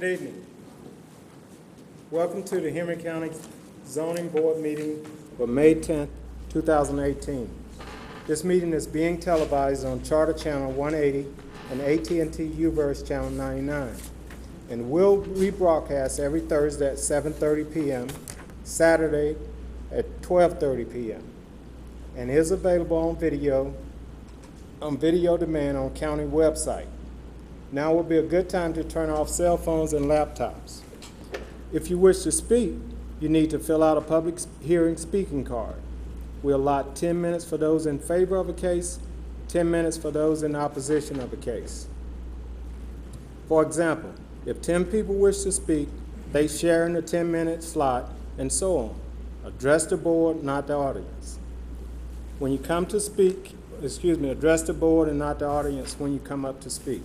Good evening. Welcome to the Henry County Zoning Board meeting for May 10th, 2018. This meeting is being televised on Charter Channel 180 and AT&T U-verse Channel 99, and will rebroadcast every Thursday at 7:30 p.m., Saturday at 12:30 p.m., and is available on video demand on county website. Now would be a good time to turn off cell phones and laptops. If you wish to speak, you need to fill out a public hearing speaking card. We allot 10 minutes for those in favor of a case, 10 minutes for those in opposition of a case. For example, if 10 people wish to speak, they share in the 10-minute slot, and so on. Address the board, not the audience. When you come to speak, address the board and not the audience when you come up to speak.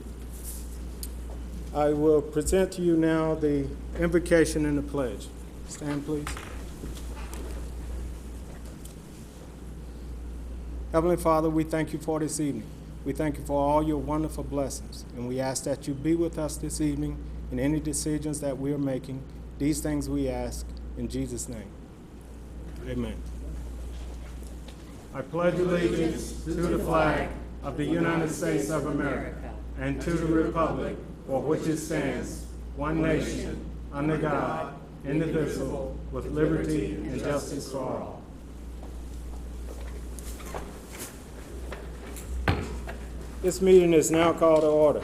I will present to you now the invocation and the pledge. Stand, please. Heavenly Father, we thank you for this evening. We thank you for all your wonderful blessings, and we ask that you be with us this evening in any decisions that we are making. These things we ask in Jesus' name. Amen. I pledge allegiance to the flag of the United States of America and to the republic for which it stands, one nation, under God, indivisible, with liberty and justice for all. This meeting is now called to order.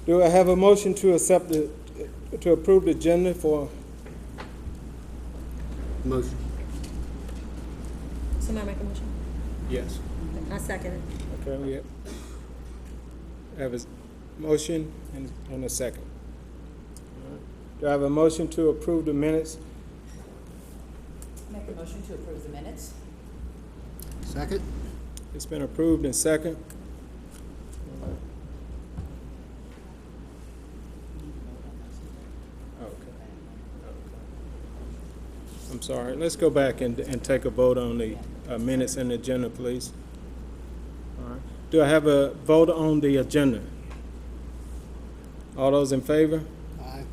Do I have a motion to approve the agenda for? Motion. Somebody make a motion? Yes. I second it. Okay, we have a motion and a second. All right. Do I have a motion to approve the minutes? Make a motion to approve the minutes. Second? It's been approved and second. Okay. I'm sorry. Let's go back and take a vote on the minutes and agenda, please. All right. Do I have a vote on the agenda? All those in favor? Aye.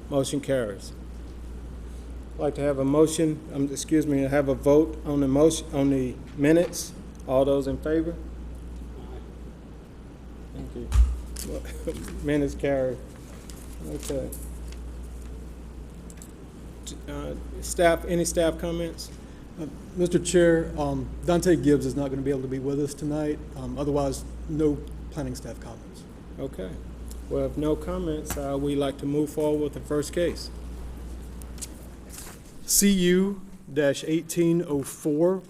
Motion carries. I'd like to have a motion, have a vote on the motion, on the minutes. All those in favor? Thank you. Minutes carried. Okay. Staff, any staff comments? Mr. Chair, Dante Gibbs is not going to be able to be with us tonight. Otherwise, no planning staff comments. Okay. Well, if no comments, we'd like to move forward with the first case. CU-1804,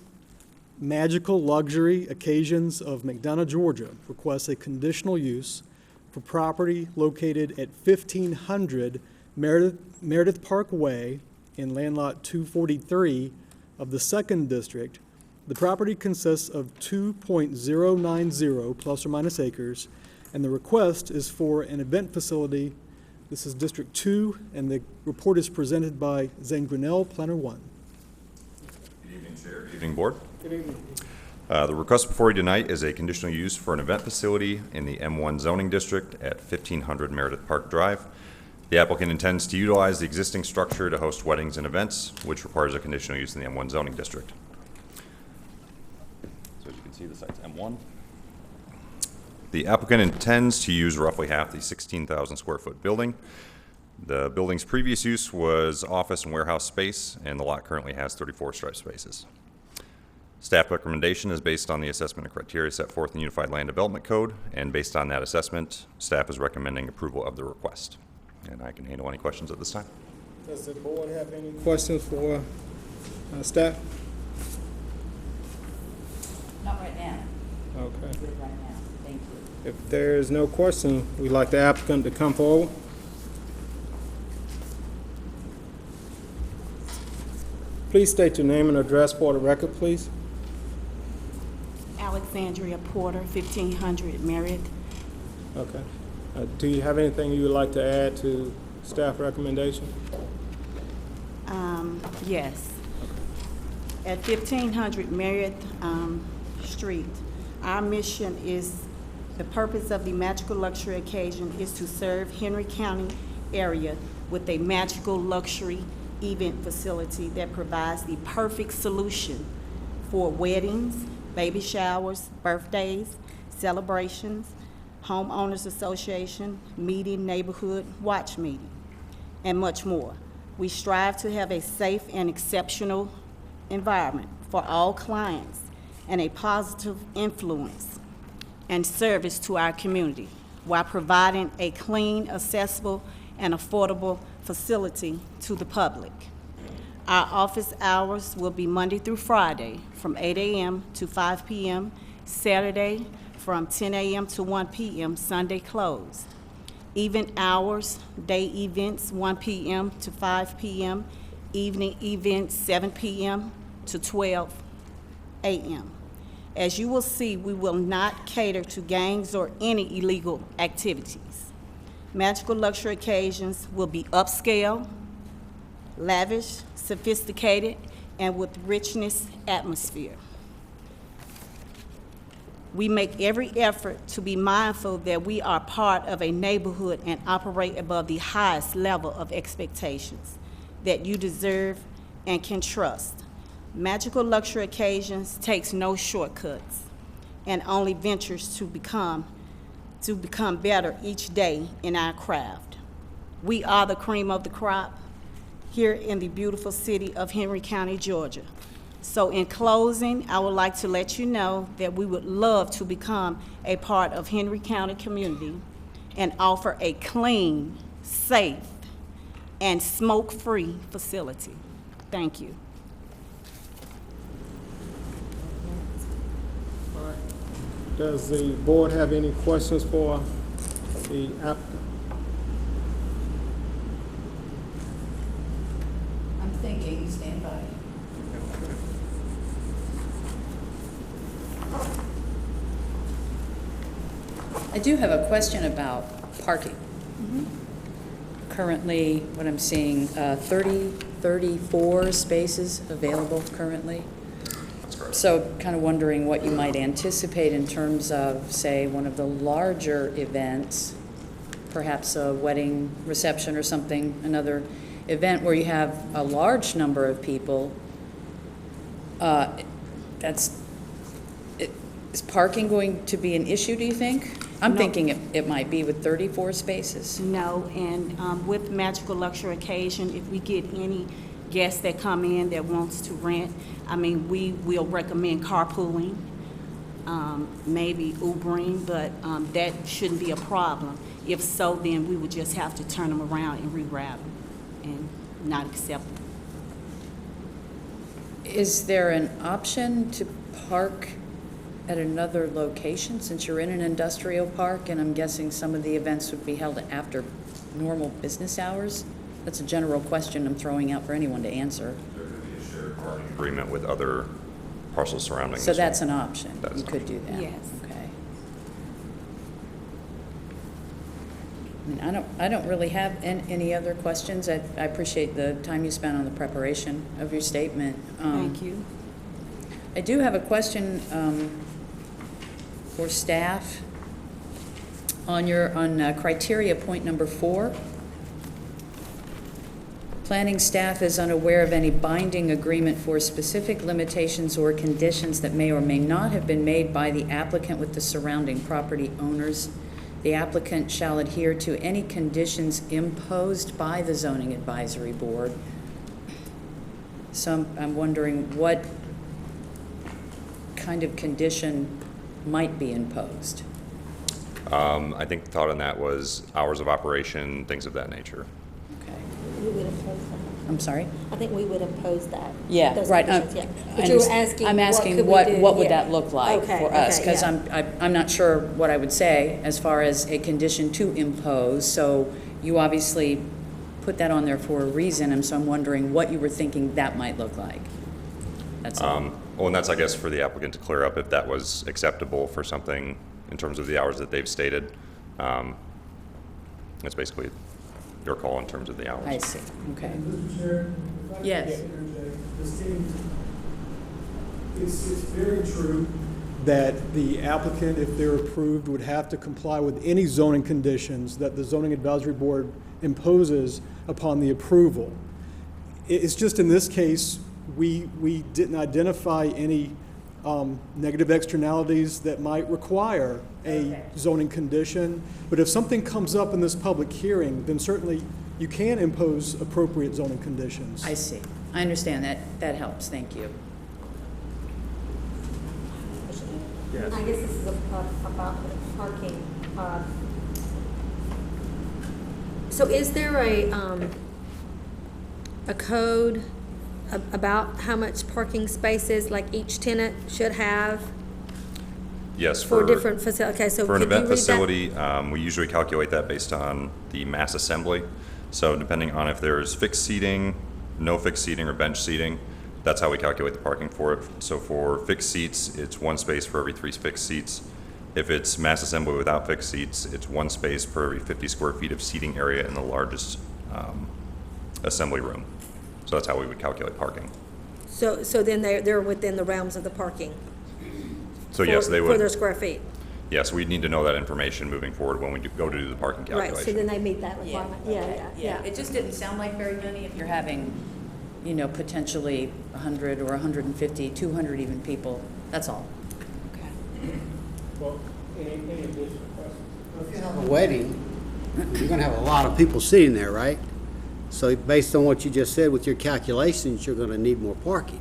Magical Luxury Occasions of McDonough, Georgia, requests a conditional use for property located at 1500 Meredith Park Way in land lot 243 of the 2nd District. The property consists of 2.090 plus or minus acres, and the request is for an event facility. This is District 2, and the report is presented by Zane Grinnell, Planner 1. Good evening, Chair. Good evening, Board. Good evening. The request before you tonight is a conditional use for an event facility in the M1 zoning district at 1500 Meredith Park Drive. The applicant intends to utilize the existing structure to host weddings and events, which requires a conditional use in the M1 zoning district. So as you can see, the site's M1. The applicant intends to use roughly half the 16,000 square foot building. The building's previous use was office and warehouse space, and the lot currently has 34 striped spaces. Staff recommendation is based on the assessment and criteria set forth in the Unified Land Development Code, and based on that assessment, staff is recommending approval of the request. And I can handle any questions at this time. Does the board have any questions for staff? Not right now. Okay. Good right now. Thank you. If there is no question, we'd like the applicant to come forward. Please state your name and address for the record, please. Alexandria Porter, 1500 Meredith. Okay. Do you have anything you would like to add to staff recommendation? Yes. At 1500 Meredith Street, our mission is The purpose of the Magical Luxury Occasion is to serve Henry County area with a magical luxury event facility that provides the perfect solution for weddings, baby showers, birthdays, celebrations, homeowners association, meeting, neighborhood watch meeting, and much more. We strive to have a safe and exceptional environment for all clients and a positive influence and service to our community while providing a clean, accessible, and affordable facility to the public. Our office hours will be Monday through Friday from 8 a.m. to 5 p.m., Saturday from 10 a.m. to 1 p.m., Sunday closed. Even hours, day events 1 p.m. to 5 p.m., evening events 7 p.m. to 12 a.m. As you will see, we will not cater to gangs or any illegal activities. Magical Luxury Occasions will be upscale, lavish, sophisticated, and with richness atmosphere. We make every effort to be mindful that we are part of a neighborhood and operate above the highest level of expectations that you deserve and can trust. Magical Luxury Occasions takes no shortcuts and only ventures to become better each day in our craft. We are the cream of the crop here in the beautiful city of Henry County, Georgia. So in closing, I would like to let you know that we would love to become a part of Henry County community and offer a clean, safe, and smoke-free facility. Thank you. Does the board have any questions for the applicant? I'm thinking, stand by. I do have a question about parking. Currently, what I'm seeing, 34 spaces available currently. So kind of wondering what you might anticipate in terms of, say, one of the larger events, perhaps a wedding reception or something, another event where you have a large number of people. Is parking going to be an issue, do you think? I'm No. thinking it might be with 34 spaces. No, and with Magical Luxury Occasion, if we get any guests that come in that wants to rent, I mean, we will recommend carpooling, maybe Ubering, but that shouldn't be a problem. If so, then we would just have to turn them around and reroute them and not accept them. Is there an option to park at another location, since you're in an industrial park, and I'm guessing some of the events would be held after normal business hours? That's a general question I'm throwing out for anyone to answer. There could be a shared parking agreement with other parcels surrounding So this that's one. an option. That is You an could do that. Yes. Okay. I mean, I don't really have any other questions. I appreciate the time you spent on the preparation of your statement. Thank you. I do have a question for staff on criteria point number 4. Planning staff is unaware of any binding agreement for specific limitations or conditions that may or may not have been made by the applicant with the surrounding property owners. The applicant shall adhere to any conditions imposed by the Zoning Advisory Board. So I'm wondering what kind of condition might be imposed. I think the thought on that was hours of operation, things of that nature. Okay. We would impose that. I'm sorry? I think we would impose that. Yeah, those right. conditions, yeah. I But you were understand. asking, I'm what asking could we what do? would Yeah. that look like Okay, for us? okay, Because yeah. I'm not sure what I would say as far as a condition to impose. So you obviously put that on there for a reason, and so I'm wondering what you were thinking that might look like. That's all. Well, and that's, I guess, for the applicant to clear up if that was acceptable for something in terms of the hours that they've stated. It's basically your call in terms of the hours. I see, okay. Mr. Chair, if I could Yes. interject, this seems, it's very true that the applicant, if they're approved, would have to comply with any zoning conditions that the zoning advisory board imposes upon the approval. It's just in this case, we didn't identify any negative externalities that might require a zoning condition. But if something comes up in this public hearing, then certainly you can impose appropriate zoning conditions. I see. I understand that. That helps. Thank you. I guess this is about the parking. So is there a code about how much parking spaces like each tenant should have Yes, for different facilities? Okay, so for an could you event read that? facility, we usually calculate that based on the mass assembly. So depending on if there's fixed seating, no fixed seating, or bench seating, that's how we calculate the parking for it. So for fixed seats, it's 1 space for every 3 fixed seats. If it's mass assembly without fixed seats, it's 1 space per every 50 square feet of seating area in the largest assembly room. So that's how we would calculate parking. So then they're within the realms of the parking? So yes, they would. For their square feet? Yes, we'd need to know that information moving forward when we go to do the parking Right, calculation. so then they meet that requirement? Yeah. It just didn't sound like very many if you're having, you know, potentially 100 or 150, 200 even people. That's all. Well, any additional questions? If you have a wedding, you're gonna have a lot of people sitting there, right? So based on what you just said with your calculations, you're gonna need more parking.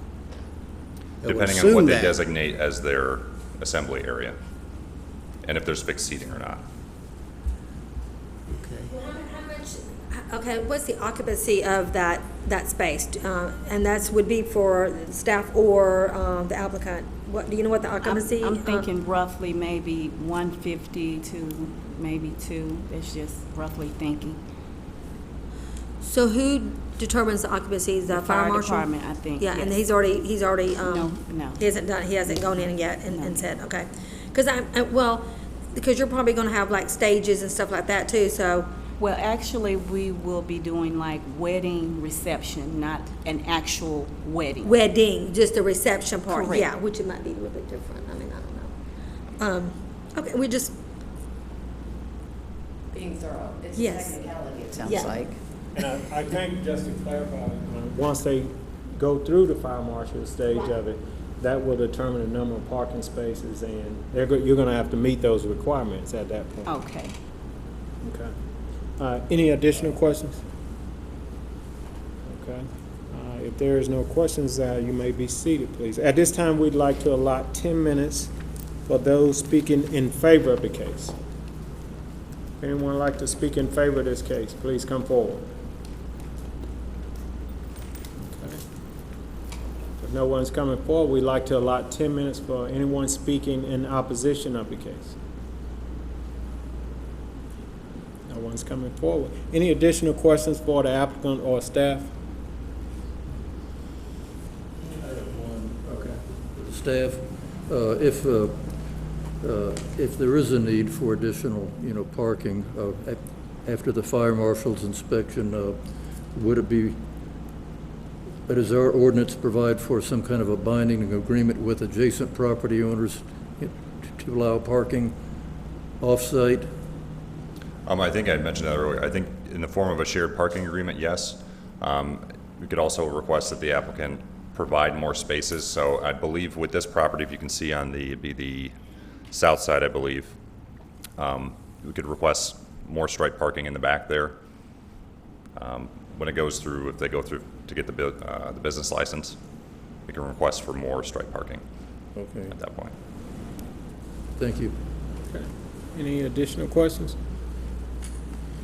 I would Depending on assume what they that. designate as their assembly area, and if there's fixed seating or not. Okay. Well, how much, okay, what's the occupancy of that space? And that's would be for staff or the applicant? What, do you know what the occupancy? I'm thinking roughly maybe 150 to maybe 2. It's just roughly thinking. So who determines the occupancy? The fire marshal? Department, I think. Yeah, and yes. he's already, No. he hasn't gone in yet and No. said, okay. Because because you're probably gonna have like stages and stuff like that too, so, Well, actually, we will be doing like wedding reception, not an actual wedding. wedding, just the reception part. Correct. Yeah, which it might be a little bit different, I mean, I don't know. Okay, we just, Being thorough. It's Yes. a technicality, it sounds Yeah. like. And I think, just to clarify, once they go through the fire marshal stage of it, that will determine the number of parking spaces, and you're gonna have to meet those requirements at that point. Okay. Okay. Any additional questions? Okay. If there is no questions, you may be seated, please. At this time, we'd like to allot 10 minutes for those speaking in favor of the case. If anyone would like to speak in favor of this case, please come forward. Okay. If no one's coming forward, we'd like to allot 10 minutes for anyone speaking in opposition of the case. No one's coming forward. Any additional questions for the applicant or staff? Okay. Staff, if there is a need for additional, parking, after the fire marshal's inspection, would it be, does our ordinance provide for some kind of a binding agreement with adjacent property owners to allow parking off-site? I think I mentioned that earlier. I think in the form of a shared parking agreement, yes. We could also request that the applicant provide more spaces. So I believe with this property, if you can see on it'd be the south side, I believe, we could request more striped parking in the back there. When it goes through, if they go through to get the business license, we can request for more striped parking Okay. at that point. Thank you. Okay. Any additional questions?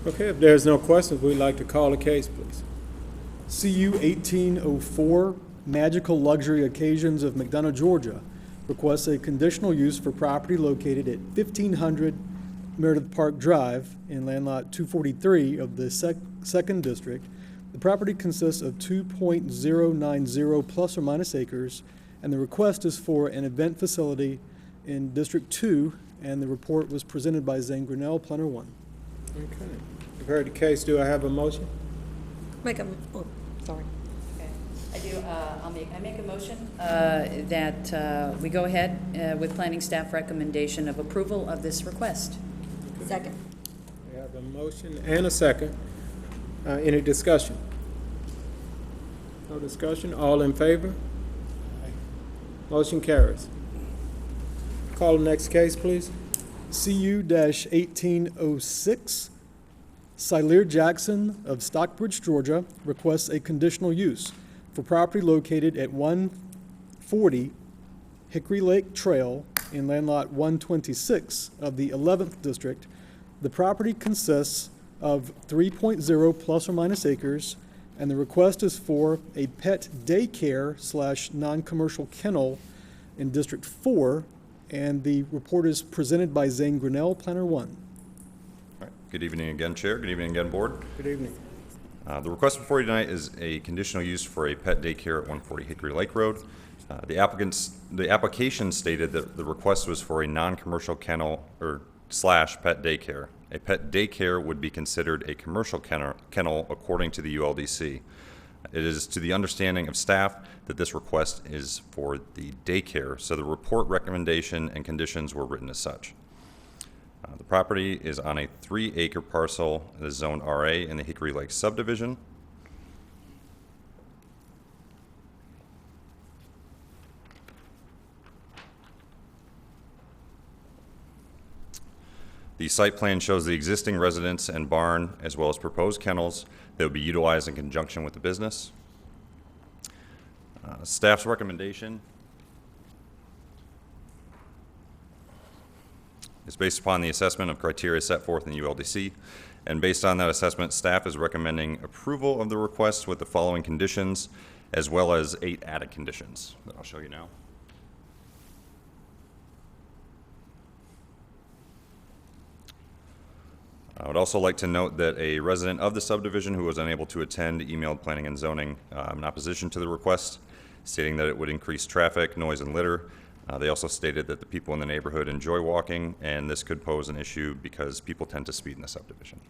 Okay, if there's no questions, we'd like to call the case, please. CU 1804, Magical Luxury Occasions of McDonough, Georgia, requests a conditional use for property located at 1500 Meredith Park Drive in land lot 243 of the Second District. The property consists of 2.090 plus or minus acres, and the request is for an event facility in District 2, and the report was presented by Zane Grinnell, Planner 1. Okay. You've heard the case. Do I have a motion? sorry. I do, I make a motion that we go ahead with planning staff recommendation of approval of this request. Second. We have a motion and a second. Any discussion? No discussion? All in favor? Motion carries. Call the next case, please. CU-1806, Silear Jackson of Stockbridge, Georgia, requests a conditional use for property located at 140 Hickory Lake Trail in land lot 126 of the 11th District. The property consists of 3.0 plus or minus acres, and the request is for a pet daycare / non-commercial kennel in District 4, and the report is presented by Zane Grinnell, Planner 1. All right. Good evening again, Chair. Good evening again, Board. Good evening. The request before you tonight is a conditional use for a pet daycare at 140 Hickory Lake Road. The application stated that the request was for a non-commercial kennel or / pet daycare. A pet daycare would be considered a commercial kennel according to the ULDC. It is to the understanding of staff that this request is for the daycare, so the report recommendation and conditions were written as such. The property is on a 3-acre parcel that is zoned RA in the Hickory Lake subdivision. The site plan shows the existing residence and barn, as well as proposed kennels that would be utilized in conjunction with the business. Staff's recommendation is based upon the assessment of criteria set forth in the ULDC, and based on that assessment, staff is recommending approval of the request with the following conditions, as well as 8 added conditions that I'll show you now. I would also like to note that a resident of the subdivision who was unable to attend emailed Planning and Zoning in opposition to the request, stating that it would increase traffic, noise, and litter. They also stated that the people in the neighborhood enjoy walking, and this could pose an issue because people tend to speed in the subdivision.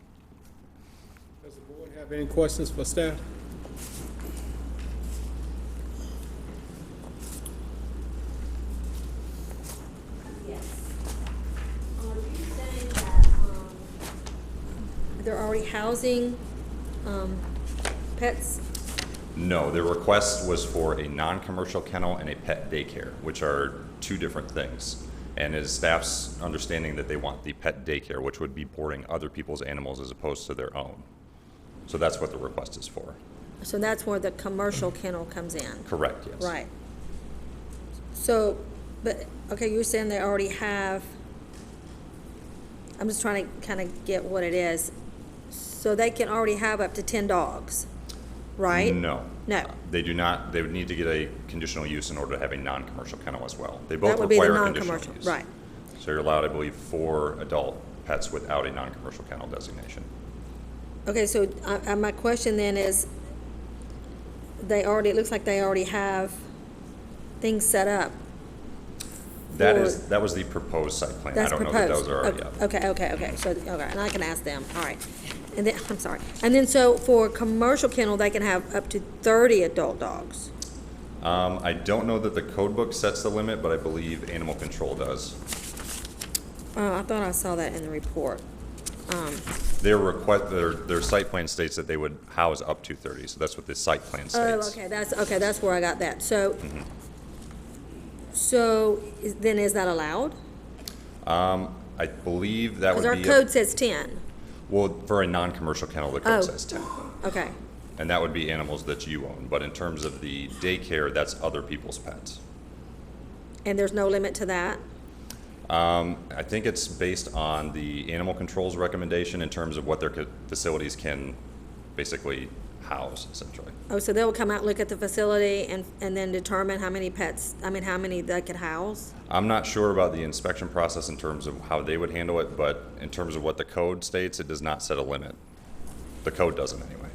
Does the board have any questions for staff? They're already housing pets? No, the request was for a non-commercial kennel and a pet daycare, which are 2 different things. And it is staff's understanding that they want the pet daycare, which would be boarding other people's animals as opposed to their own. So that's what the request is for. So that's where the commercial kennel comes in? Correct, yes. Right. So, but, okay, you're saying they already have, I'm just trying to kind of get what it is. So they can already have up to 10 dogs, right? No. No. They do not. They would need to get a conditional use in order to have a non-commercial kennel as well. They both That would be the require a conditional non-commercial, use. right. So you're allowed, I believe, 4 adult pets without a non-commercial kennel designation. Okay, so my question then is, it looks like they already have things set up. That was the proposed site plan. I That's don't proposed. know that those are already up. Okay, so, okay, and I can ask them, all right. And then, I'm sorry. And then, so for commercial kennel, they can have up to 30 adult dogs. I don't know that the code book sets the limit, but I believe animal control does. I thought I saw that in the report. Their site plan states that they would house up to 30, so that's what the site plan Oh, states. okay, that's where I got that. So, then is that allowed? I believe that would Because be. our code says 10. Well, for a non-commercial kennel, the Oh. code says 10. Okay, And that would be animals that you own. But in terms of the daycare, that's other people's pets. and there's no limit to that? I think it's based on the animal control's recommendation in terms of what their facilities can basically house, essentially. Oh, so they'll come out, look at the facility, and then determine how many how many they could house? I'm not sure about the inspection process in terms of how they would handle it, but in terms of what the code states, it does not set a limit. The code doesn't anyway.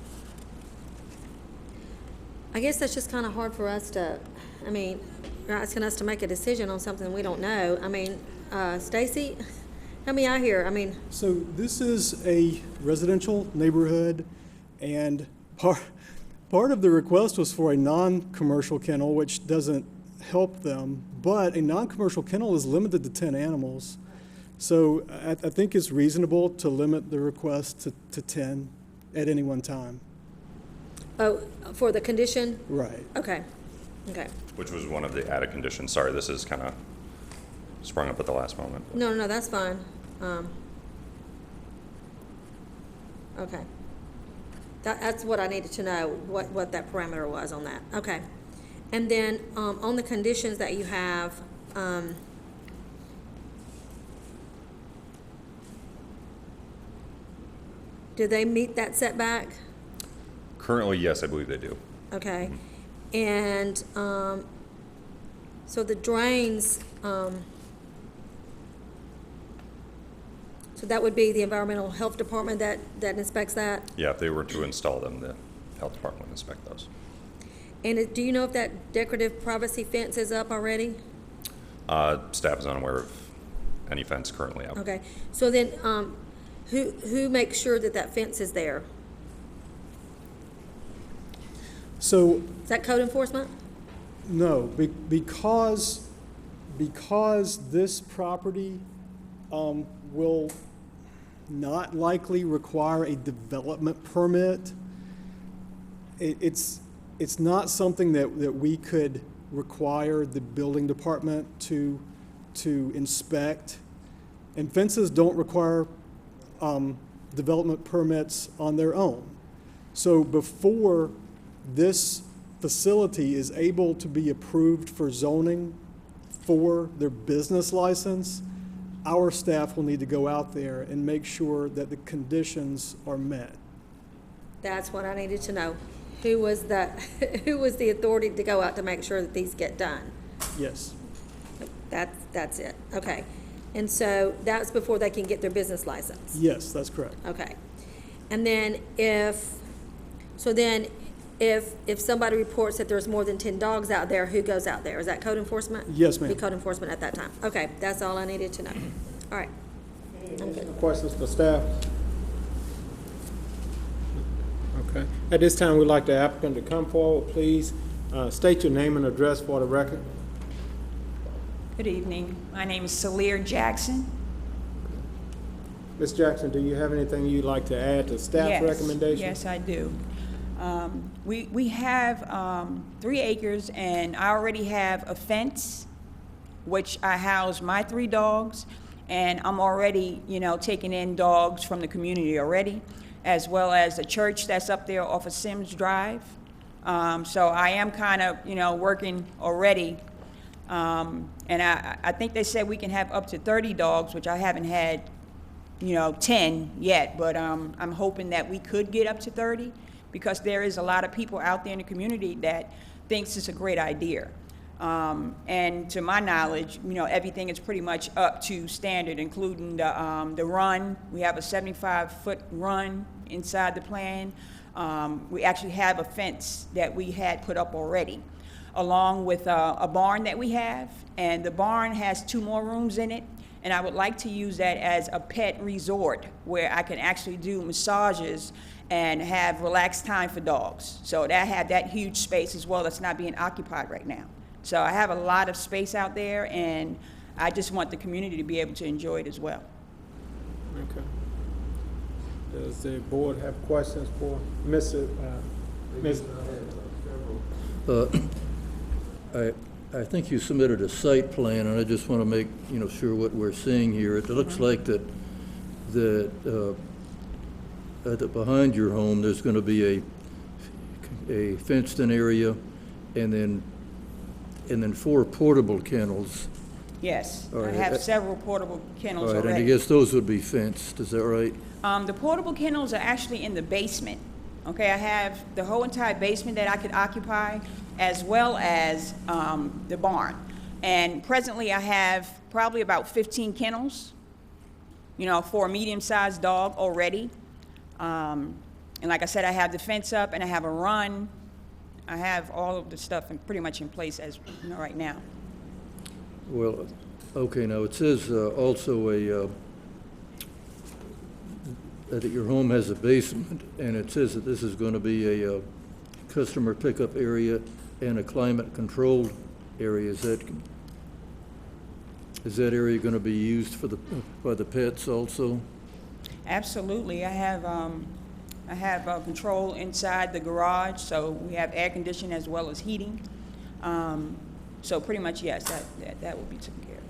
I guess that's just kind of hard for us to, you're asking us to make a decision on something we don't know. Stacy, help me out here. So this is a residential neighborhood, and Part of the request was for a non-commercial kennel, which doesn't help them, but a non-commercial kennel is limited to 10 animals. So I think it's reasonable to limit the request to 10 at any one time. Oh, for the condition? Right. Okay, okay. Which was one of the added conditions. Sorry, this is kind of sprung up at the last moment. No, no, that's fine. Okay. That's what I needed to know, what that parameter was on that. Okay. And then, on the conditions that you have, do they meet that setback? Currently, yes, I believe they do. Okay. And, so the drains, so that would be the Environmental Health Department that inspects that? Yeah, if they were to install them, the health department would inspect those. And do you know if that decorative privacy fence is up already? Staff is unaware of any fence currently up. Okay, so then, who makes sure that that fence is there? So, Is that code enforcement? no, because this property will not likely require a development permit, it's not something that we could require the building department to inspect. And fences don't require development permits on their own. So before this facility is able to be approved for zoning for their business license, our staff will need to go out there and make sure that the conditions are met. That's what I needed to know. Who was the authority to go out to make sure that these get done? Yes. That's it, okay. And so that's before they can get their business license? Yes, that's correct. Okay. And then if somebody reports that there's more than 10 dogs out there, who goes out there? Is that code enforcement? Yes, ma'am. Be code enforcement at that time. Okay, that's all I needed to know. All right. I'm good. Questions for staff? Okay. At this time, we'd like the applicant to come forward, please. State your name and address for the record. Good evening. My name is Salir Jackson. Ms. Jackson, do you have anything you'd like to add to staff's recommendation? Yes, I do. We have 3 acres, and I already have a fence, which I house my 3 dogs, and I'm already, taking in dogs from the community already, as well as the church that's up there off of Sims Drive. So I am kind of, working already. And I think they said we can have up to 30 dogs, which I haven't had, 10 yet, but I'm hoping that we could get up to 30, because there is a lot of people out there in the community that thinks it's a great idea. And to my knowledge, everything is pretty much up to standard, including the run. We have a 75-foot run inside the plan. We actually have a fence that we had put up already, along with a barn that we have, and the barn has 2 more rooms in it, and I would like to use that as a pet resort where I can actually do massages and have relaxed time for dogs. So that had that huge space as well that's not being occupied right now. So I have a lot of space out there, and I just want the community to be able to enjoy it as well. Okay. Does the board have questions for Mr. Ms. I think you submitted a site plan, and I just want to make, sure what we're seeing here. It looks like that behind your home, there's going to be a fenced-in area, and then 4 portable kennels. Yes, All I right. have several portable kennels All right, already. and I guess those would be fenced, is that right? The portable kennels are actually in the basement. Okay, I have the whole entire basement that I could occupy, as well as the barn. And presently, I have probably about 15 kennels, for a medium-sized dog already. And like I said, I have the fence up, and I have a run. I have all of the stuff pretty much in place as right now. Well, okay, now it says also that your home has a basement, and it says that this is going to be a customer pickup area and a climate-controlled area. Is that area going to be used for by the pets also? Absolutely. I have control inside the garage, so we have air conditioning as well as heating. So pretty much, yes, that will be taken care of.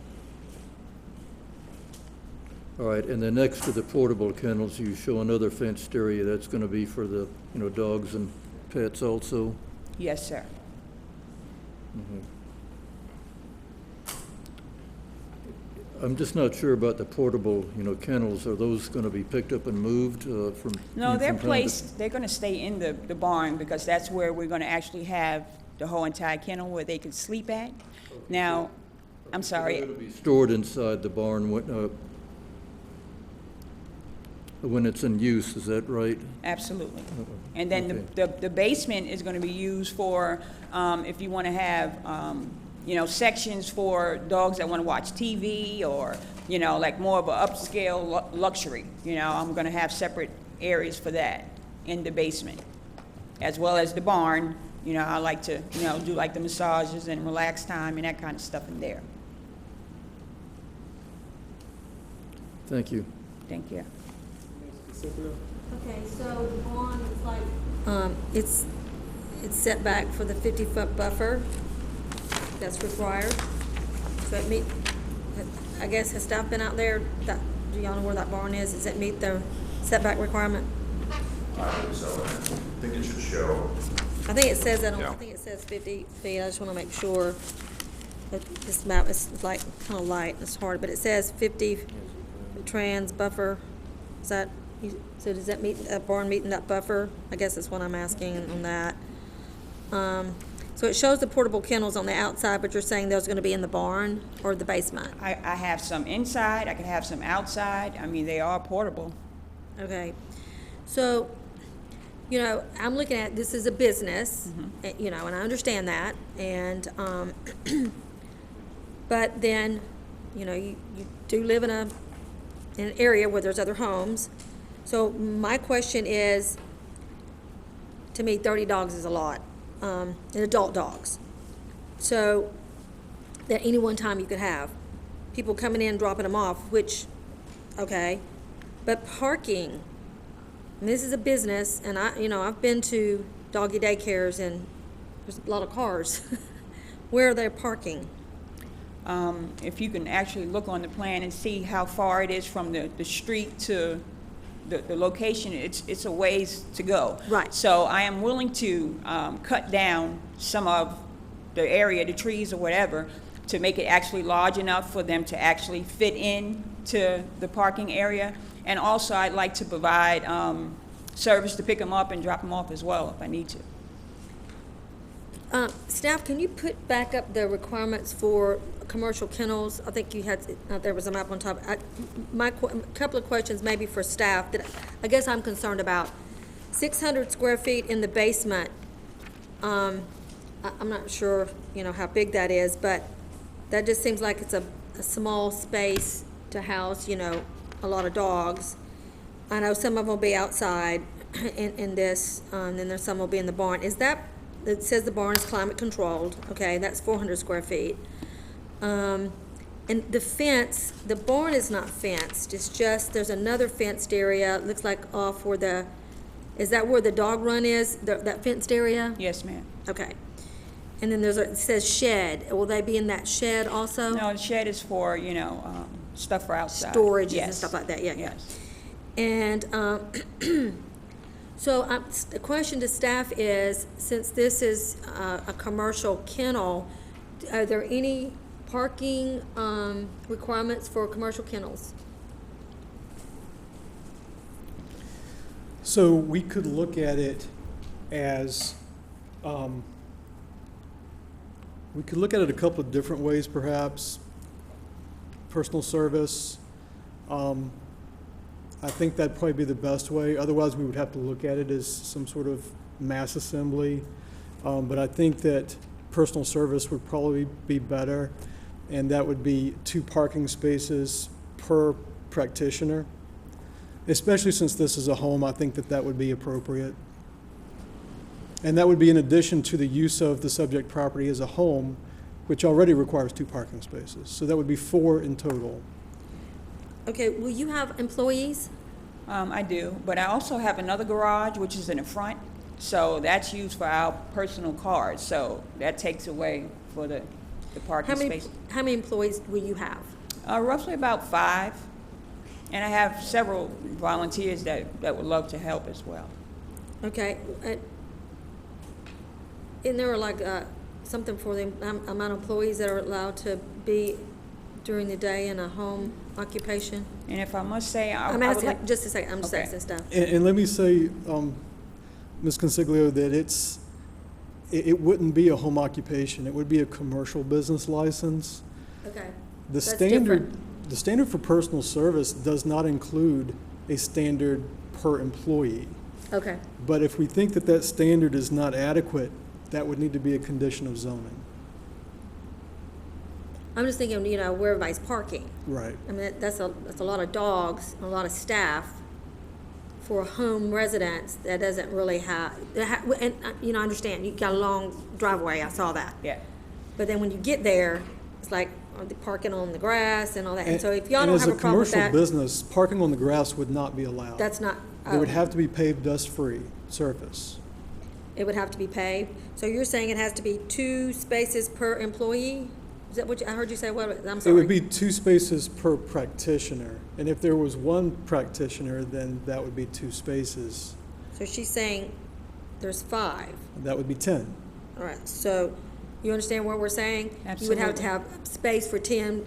All right, and then next to the portable kennels, you show another fenced area that's going to be for the, dogs and pets also? Yes, sir. I'm just not sure about the portable, kennels. Are those going to be picked up and moved from? No, they're from time to- placed, they're gonna stay in the barn because that's where we're gonna actually have the whole entire kennel where they can sleep at. Now, I'm They're sorry, going to be stored inside the barn when it's in use, is that right? absolutely. And then Okay. the basement is gonna be used for, if you wanna have, sections for dogs that wanna watch TV or, like more of a upscale luxury. I'm gonna have separate areas for that in the basement. As well as the barn, I like to, do like the massages and relax time and that kind of stuff in there. Thank you. Thank you. Okay, so the barn is like, it's set back for the 50-foot buffer that's required. So it meet, I guess, has staff been out there? Do y'all know where that barn is? Does it meet the setback requirement? I believe so. I think it should show. I think it says that on, Yeah. I think it says 50 feet. I just want to make sure that this map is like kind of light, it's hard, but it says 50 trans buffer. Is that, so does that meet, a barn meeting that buffer? I guess that's what I'm asking on that. So it shows the portable kennels on the outside, but you're saying those are going to be in the barn or the basement? I have some inside, I can have some outside. I mean, they are portable. Okay, so, I'm looking at, this is a business, and I understand that, and, but then, you do live in an area where there's other homes. So my question is, to me, 30 dogs is a lot, and adult dogs. So, that any one time you could have people coming in, dropping them off, which, okay, but parking, and this is a business, and I've been to doggy daycares and there's a lot of cars. Where are they parking? If you can actually look on the plan and see how far it is from the street to the location, it's a ways to go. Right. So I am willing to cut down some of the area, the trees or whatever, to make it actually large enough for them to actually fit in to the parking area. And also, I'd like to provide service to pick them up and drop them off as well if I need to. Staff, can you put back up the requirements for commercial kennels? I think you had, there was a map on top. A couple of questions maybe for staff that I guess I'm concerned about. 600 square feet in the basement. I'm not sure, how big that is, but that just seems like it's a small space to house, a lot of dogs. I know some of them will be outside in this, and then there's some will be in the barn. Is that, it says the barn is climate controlled, okay, that's 400 square feet. And the fence, the barn is not fenced, it's just, there's another fenced area, it looks like off where the, is that where the dog run is, that fenced area? Yes, ma'am. Okay. And then it says shed, will they be in that shed also? No, the shed is for, stuff for outside. Storage and Yes. stuff like that, yeah. Yes. And so the question to staff is, since this is a commercial kennel, are there any parking requirements for commercial kennels? So we could look at it as, we could look at it a couple of different ways perhaps. Personal service, I think that'd probably be the best way. Otherwise, we would have to look at it as some sort of mass assembly. But I think that personal service would probably be better, and that would be 2 parking spaces per practitioner. Especially since this is a home, I think that would be appropriate. And that would be in addition to the use of the subject property as a home, which already requires 2 parking spaces. So that would be 4 in total. Okay, will you have employees? I do, but I also have another garage, which is in the front, so that's used for our personal cars, so that takes away for the parking space. How many employees will you have? Roughly about 5, and I have several volunteers that would love to help as well. Okay, isn't there like something for the amount of employees that are allowed to be during the day in a home occupation? And if I must say, I I'm would asking, like, just a second, I'm just Okay. asking stuff. And let me say, Ms. Consiglio, that it wouldn't be a home occupation. It would be a commercial business license. Okay. The That's standard, different. the standard for personal service does not include a standard per employee. Okay, But if we think that that standard is not adequate, that would need to be a condition of zoning. I'm just thinking, you know, where everybody's parking. Right. I mean, that's a lot of dogs, a lot of staff for a home residence that doesn't really have, and, you know, I understand, you got a long driveway, I saw that. yeah. But then when you get there, it's like, are they parking on the grass and all that? And so if y'all don't have a problem with And as a that, commercial business, parking on the grass would not be allowed. that's not, It would oh, have to be paved dust-free surface. it would have to be paved. So you're saying it has to be 2 spaces per employee? Is that what I heard you say? What, I'm It sorry. would be 2 spaces per practitioner. And if there was 1 practitioner, then that would be 2 spaces. So she's saying there's 5. That would be 10. All right, so you understand what we're saying? You would have to have space for 10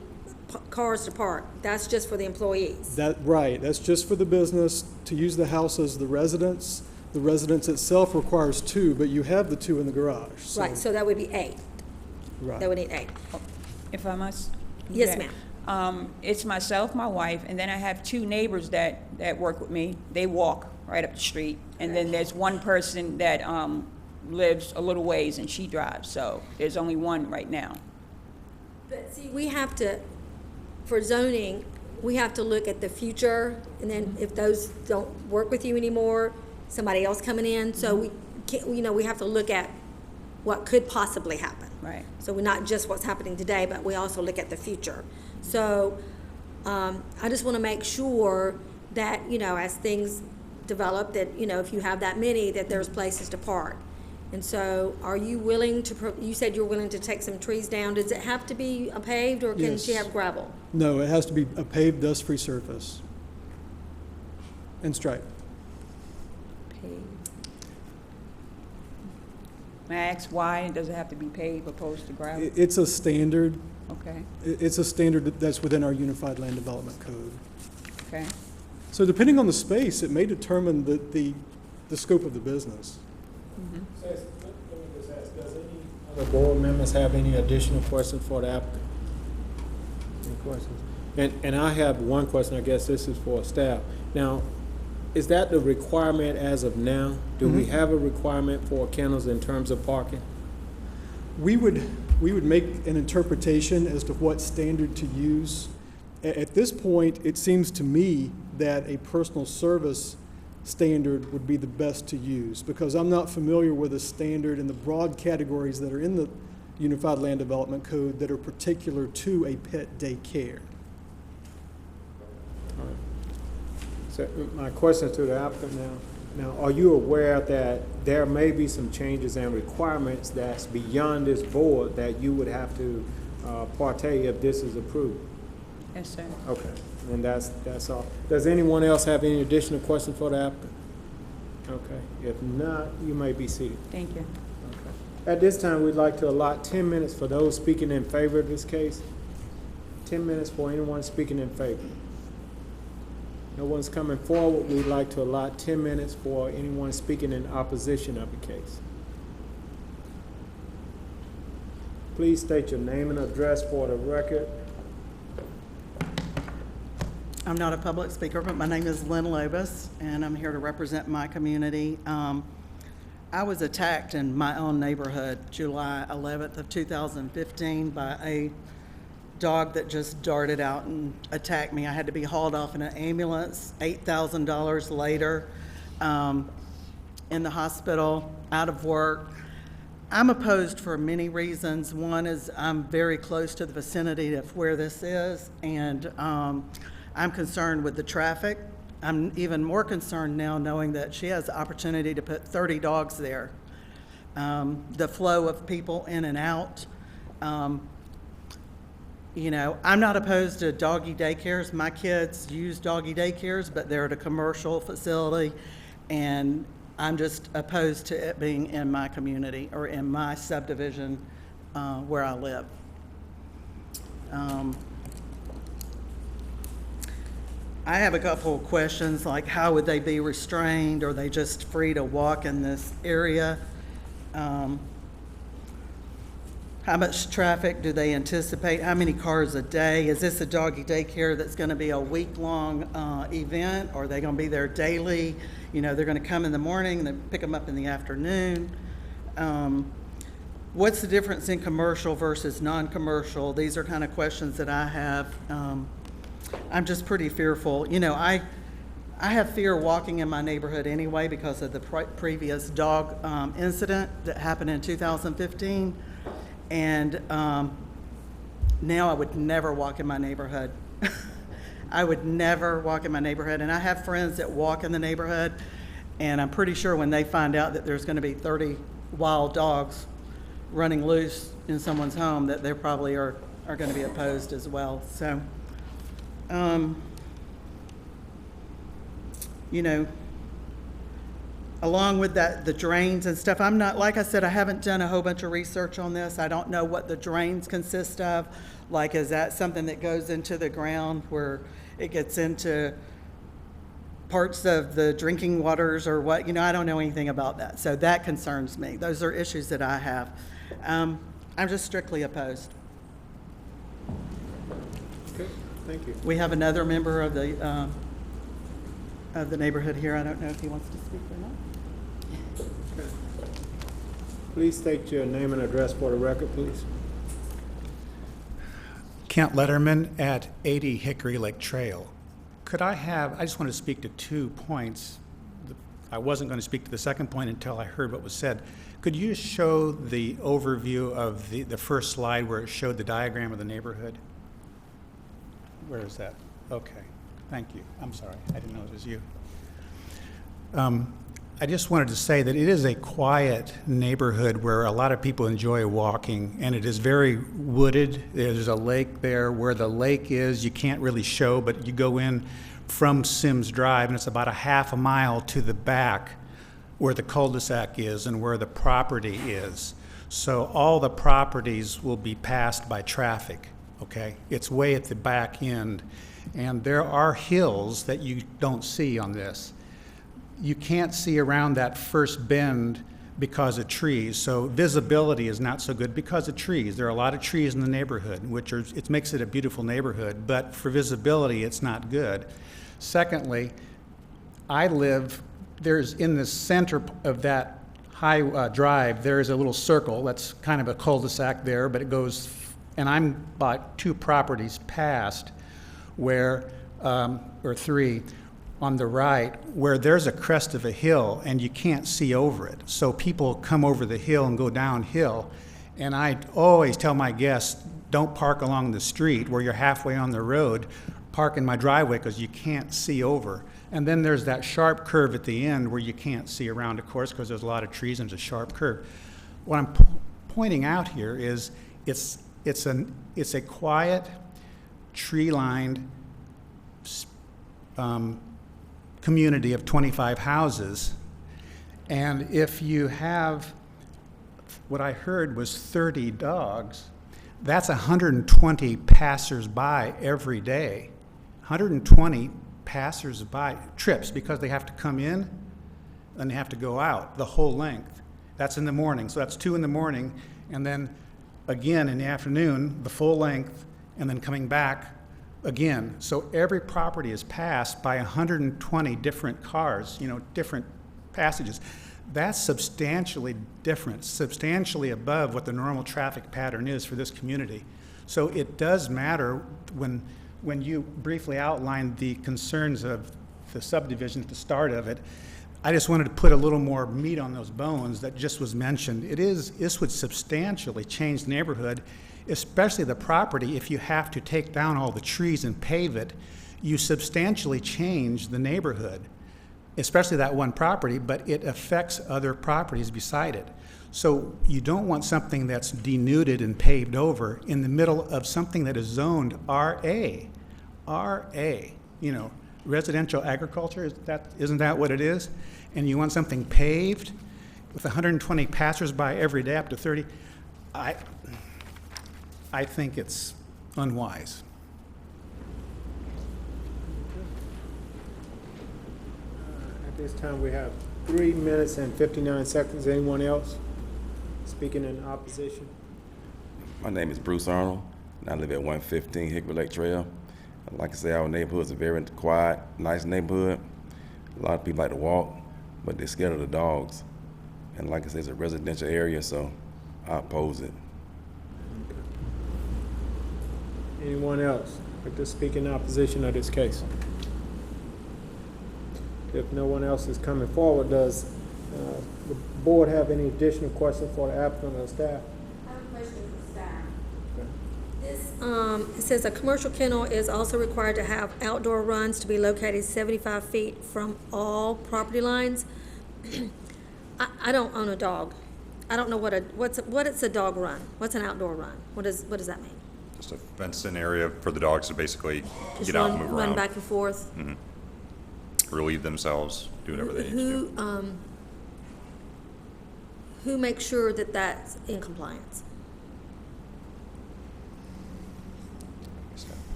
cars to park. That's just for the employees. Right, that's just for the business to use the house as the residence. The residence itself requires 2, but you have the 2 in the garage. Right, so that would be 8. Right. That would need 8. If I must? Yes, Okay. ma'am. It's myself, my wife, and then I have 2 neighbors that work with me. They walk right up the street. And then there's one person that lives a little ways and she drives, so there's only 1 right now. But see, we have to, for zoning, we have to look at the future, and then if those don't work with you anymore, somebody else coming in, so we can't, you know, we have to look at what could possibly happen. Right. So we're not just what's happening today, but we also look at the future. So, I just want to make sure that, you know, as things develop, that, you know, if you have that many, that there's places to park. And so, are you willing to, you said you're willing to take some trees down. Does it have to be paved, or can she Yes. have gravel? No, it has to be a paved, dust-free surface. And striped. May I ask why? Does it have to be paved opposed to gravel? It's a standard, Okay, it's a standard that's within our Unified Land Development Code. okay. So depending on the space, it may determine the scope of the business. Let me just ask, does any other board members have any additional questions for the applicant? Any questions? And I have one question, I guess this is for staff. Now, is that the requirement as of now? Do we have a requirement for kennels in terms of parking? We would make an interpretation as to what standard to use. At this point, it seems to me that a personal service standard would be the best to use, because I'm not familiar with a standard in the broad categories that are in the Unified Land Development Code that are particular to a pet daycare. So my question to the applicant now, are you aware that there may be some changes and requirements that's beyond this board that you would have to partake if this is approved? Yes, sir. Okay, and that's all. Does anyone else have any additional questions for the applicant? Okay, if not, you may be seated. Thank you. Okay. At this time, we'd like to allot 10 minutes for those speaking in favor of this case. 10 minutes for anyone speaking in favor. No one's coming forward. We'd like to allot 10 minutes for anyone speaking in opposition of the case. Please state your name and address for the record. I'm not a public speaker, but my name is Lynn Lobus, and I'm here to represent my community. I was attacked in my own neighborhood July 11th of 2015 by a dog that just darted out and attacked me. I had to be hauled off in an ambulance. $8,000 later, in the hospital, out of work. I'm opposed for many reasons. One is I'm very close to the vicinity of where this is, and I'm concerned with the traffic. I'm even more concerned now knowing that she has the opportunity to put 30 dogs there. The flow of people in and out. You know, I'm not opposed to doggy daycares. My kids use doggy daycares, but they're at a commercial facility, and I'm just opposed to it being in my community or in my subdivision where I live. I have a couple of questions, like how would they be restrained? Are they just free to walk in this area? How much traffic do they anticipate? How many cars a day? Is this a doggy daycare that's going to be a week-long event? Or are they going to be there daily? You know, they're going to come in the morning and then pick them up in the afternoon. What's the difference in commercial versus non-commercial? These are kind of questions that I have. I'm just pretty fearful. You know, I have fear walking in my neighborhood anyway because of the previous dog incident that happened in 2015. And now I would never walk in my neighborhood. I would never walk in my neighborhood. And I have friends that walk in the neighborhood, and I'm pretty sure when they find out that there's going to be 30 wild dogs running loose in someone's home, that they probably are going to be opposed as well. So, you know, along with that, the drains and stuff, I'm not, like I said, I haven't done a whole bunch of research on this. I don't know what the drains consist of. Like, is that something that goes into the ground where it gets into parts of the drinking waters or what? You know, I don't know anything about that. So that concerns me. Those are issues that I have. I'm just strictly opposed. Okay, thank you. We have another member of the neighborhood here. I don't know if he wants to speak or not. Please state your name and address for the record, please. Kent Letterman at 80 Hickory Lake Trail. I just want to speak to 2 points. I wasn't going to speak to the second point until I heard what was said. Could you show the overview of the first slide where it showed the diagram of the neighborhood? Where is that? Okay, thank you. I'm sorry, I didn't know it was you. I just wanted to say that it is a quiet neighborhood where a lot of people enjoy walking, and it is very wooded. There's a lake there. Where the lake is, you can't really show, but you go in from Sims Drive, and it's about a half a mile to the back where the cul-de-sac is and where the property is. So all the properties will be passed by traffic, okay? It's way at the back end, and there are hills that you don't see on this. You can't see around that first bend because of trees, so visibility is not so good because of trees. There are a lot of trees in the neighborhood, it makes it a beautiful neighborhood, but for visibility, it's not good. Secondly, there's in the center of that high drive, there is a little circle that's kind of a cul-de-sac there, but it goes, and I'm about 2 properties past where, or 3, on the right, where there's a crest of a hill and you can't see over it. So people come over the hill and go downhill. And I always tell my guests, don't park along the street where you're halfway on the road. Park in my driveway because you can't see over. And then there's that sharp curve at the end where you can't see around, of course, because there's a lot of trees and there's a sharp curve. What I'm pointing out here is it's a quiet, tree-lined community of 25 houses, and if you have, what I heard was 30 dogs, that's 120 passers-by every day. 120 passers-by trips, because they have to come in and they have to go out the whole length. That's in the morning, so that's 2 in the morning, and then again in the afternoon, the full length, and then coming back again. So every property is passed by 120 different cars, different passages. That's substantially different, substantially above what the normal traffic pattern is for this community. So it does matter when you briefly outlined the concerns of the subdivision at the start of it. I just wanted to put a little more meat on those bones that just was mentioned. This would substantially change the neighborhood, especially the property. If you have to take down all the trees and pave it, you substantially change the neighborhood, especially that one property, but it affects other properties beside it. So you don't want something that's denuded and paved over in the middle of something that is zoned RA. RA, you know, residential agriculture, isn't that what it is? And you want something paved with 120 passersby every day up to 30, I think it's unwise. At this time, we have 3 minutes and 59 seconds. Anyone else speaking in opposition? My name is Bruce Arnold, and I live at 115 Hickory Lake Trail. Like I say, our neighborhood is a very quiet, nice neighborhood. A lot of people like to walk, but they're scared of the dogs. And like I say, it's a residential area, so I oppose it. Anyone else like to speak in opposition of this case? If no one else is coming forward, does the board have any additional questions for the applicant or staff? I have a question for staff. This, it says a commercial kennel is also required to have outdoor runs to be located 75 feet from all property lines. I don't own a dog. I don't know what it's a dog run. What's an outdoor run? What does that mean? Just a fenced-in area for the dogs to basically Just get out and move around. run back and forth. Relieve themselves, do whatever they need to do. Who makes sure that that's in compliance?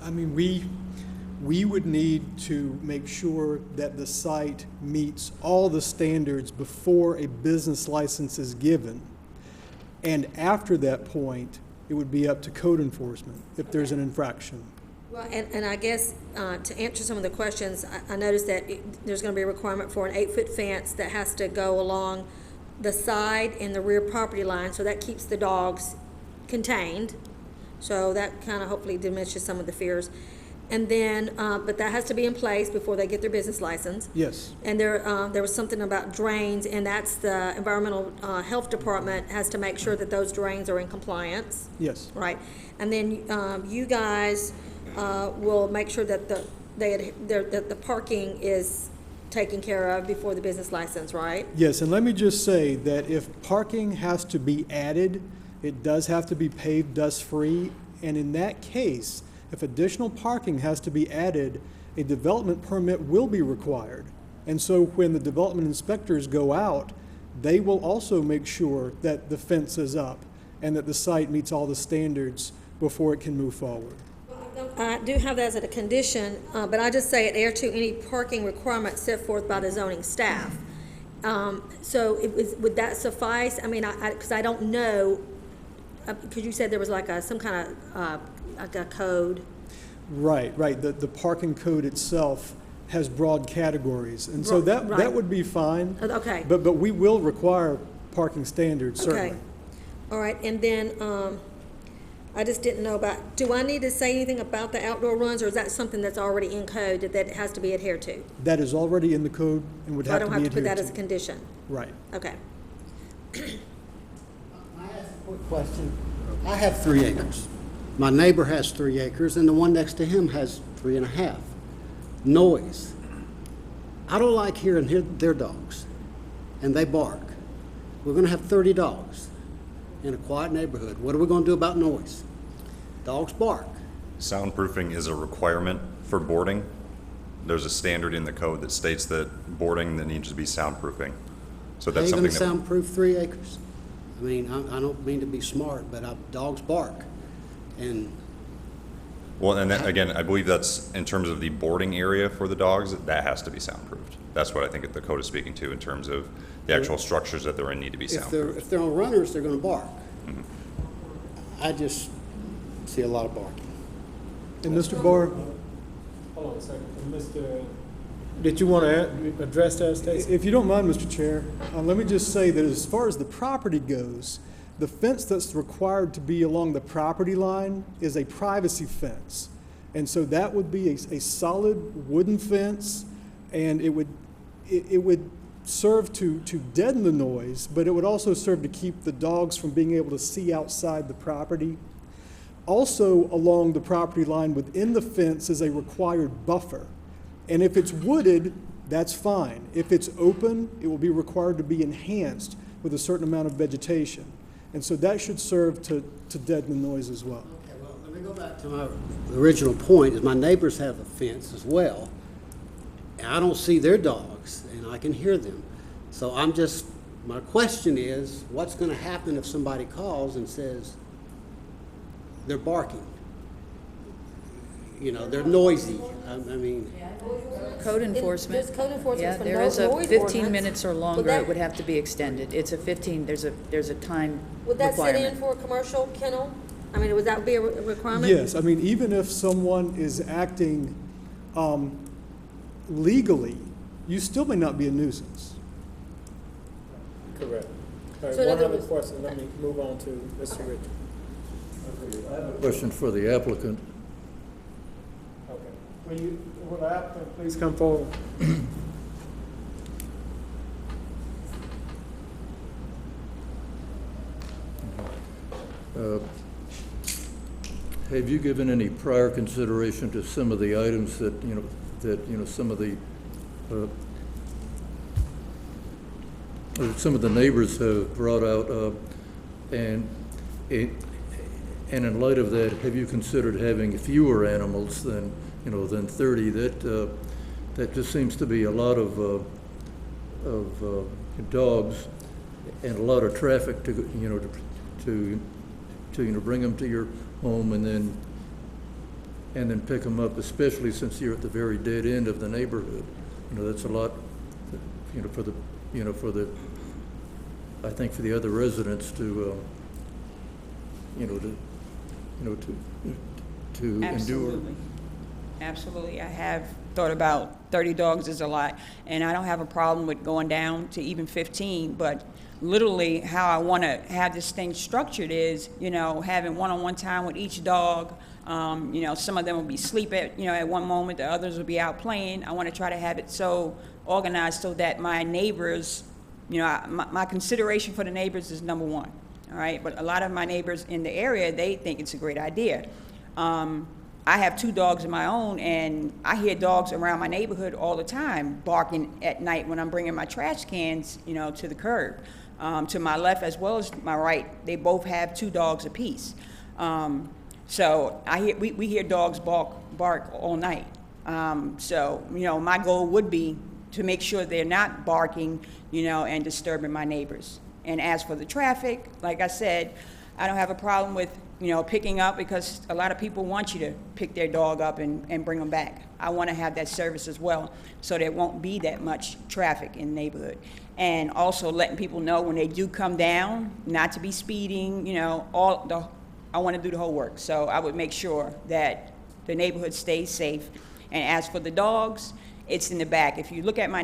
I mean, we would need to make sure that the site meets all the standards before a business license is given. And after that point, it would be up to code enforcement if there's an infraction. Well, and I guess to answer some of the questions, I noticed that there's going to be a requirement for an 8-foot fence that has to go along the side and the rear property line, so that keeps the dogs contained. So that kind of hopefully diminishes some of the fears. And then, but that has to be in place before they get their business license. Yes. And there was something about drains, and that's the environmental health department has to make sure that those drains are in compliance. Yes. Right. And then you guys will make sure that the parking is taken care of before the business license, right? Yes, and let me just say that if parking has to be added, it does have to be paved dust-free, and in that case, if additional parking has to be added, a development permit will be required. And so when the development inspectors go out, they will also make sure that the fence is up and that the site meets all the standards before it can move forward. I do have that as a condition, but I just say adhere to any parking requirements set forth by the zoning staff. So would that suffice? I mean, because I don't know, because you said there was like some kind of like a code. Right. The parking code itself has broad categories, and so that would be fine. Okay. But we will require parking standards, certainly. Okay. All right, and then I just didn't know about, do I need to say anything about the outdoor runs, or is that something that's already in code that has to be adhered to? That is already in the code and would have to be adhered to. I don't have to put that as a condition? Right. Okay. May I ask a quick question? I have 3 acres. My neighbor has 3 acres, and the one next to him has 3.5. Noise. I don't like hearing their dogs, and they bark. We're going to have 30 dogs in a quiet neighborhood. What are we going to do about noise? Dogs bark. Soundproofing is a requirement for boarding. There's a standard in the code that states that boarding that needs to be soundproofing. So that's How are you something going to soundproof 3 acres? I mean, I don't mean to be smart, but dogs bark. And well, and that, again, I believe that's in terms of the boarding area for the dogs, that has to be soundproofed. That's what I think the code is speaking to in terms of the actual structures that they're in need to be soundproofed. if they're on runners, they're going to bark. I just see a lot of barking. And Mr. Barr? Hold on a second. Did you want to address that, Stacy? If you don't mind, Mr. Chair, let me just say that as far as the property goes, the fence that's required to be along the property line is a privacy fence. And so that would be a solid wooden fence, and it would it would serve to deaden the noise, but it would also serve to keep the dogs from being able to see outside the property. Also, along the property line within the fence is a required buffer. And if it's wooded, that's fine. If it's open, it will be required to be enhanced with a certain amount of vegetation. And so that should serve to deaden the noise as well. Okay, well, let me go back to my original point, is my neighbors have a fence as well. And I don't see their dogs, and I can hear them. So my question is, what's gonna happen if somebody calls and says they're barking? You know, they're noisy. I mean, Code enforcement. There's code enforcement Yeah, for there is a noise 15 ordinance. minutes or longer, it would have to be extended. It's a 15, there's a time Would that sit in requirement. for a commercial kennel? I mean, would that be a requirement? Yes, I mean, even if someone is acting legally, you still may not be a nuisance. Correct. All right, So in one other other words- question, let me move on to Mr. Richard. I have a question for the applicant. Okay. Will the applicant please come forward? Have you given any prior consideration to some of the items that, some of the neighbors have brought out, and in light of that, have you considered having fewer animals than 30? That just seems to be a lot of dogs and a lot of traffic to bring them to your home and then pick them up, especially since you're at the very dead end of the neighborhood. That's a lot, I think for the other residents to endure. Absolutely. Absolutely. I have thought about 30 dogs is a lot, and I don't have a problem with going down to even 15, but literally how I want to have this thing structured is, having one-on-one time with each dog. Some of them will be asleep at one moment, the others will be out playing. I want to try to have it so organized so that my neighbors, my consideration for the neighbors is number one, all right? But a lot of my neighbors in the area, they think it's a great idea. I have 2 dogs of my own, and I hear dogs around my neighborhood all the time barking at night when I'm bringing my trash cans, to the curb. To my left as well as my right, they both have 2 dogs apiece. So we hear dogs bark all night. My goal would be to make sure they're not barking, and disturbing my neighbors. And as for the traffic, like I said, I don't have a problem with, picking up, because a lot of people want you to pick their dog up and bring them back. I want to have that service as well, so there won't be that much traffic in the neighborhood. And also letting people know when they do come down, not to be speeding, I want to do the whole work. So I would make sure that the neighborhood stays safe. And as for the dogs, it's in the back. If you look at my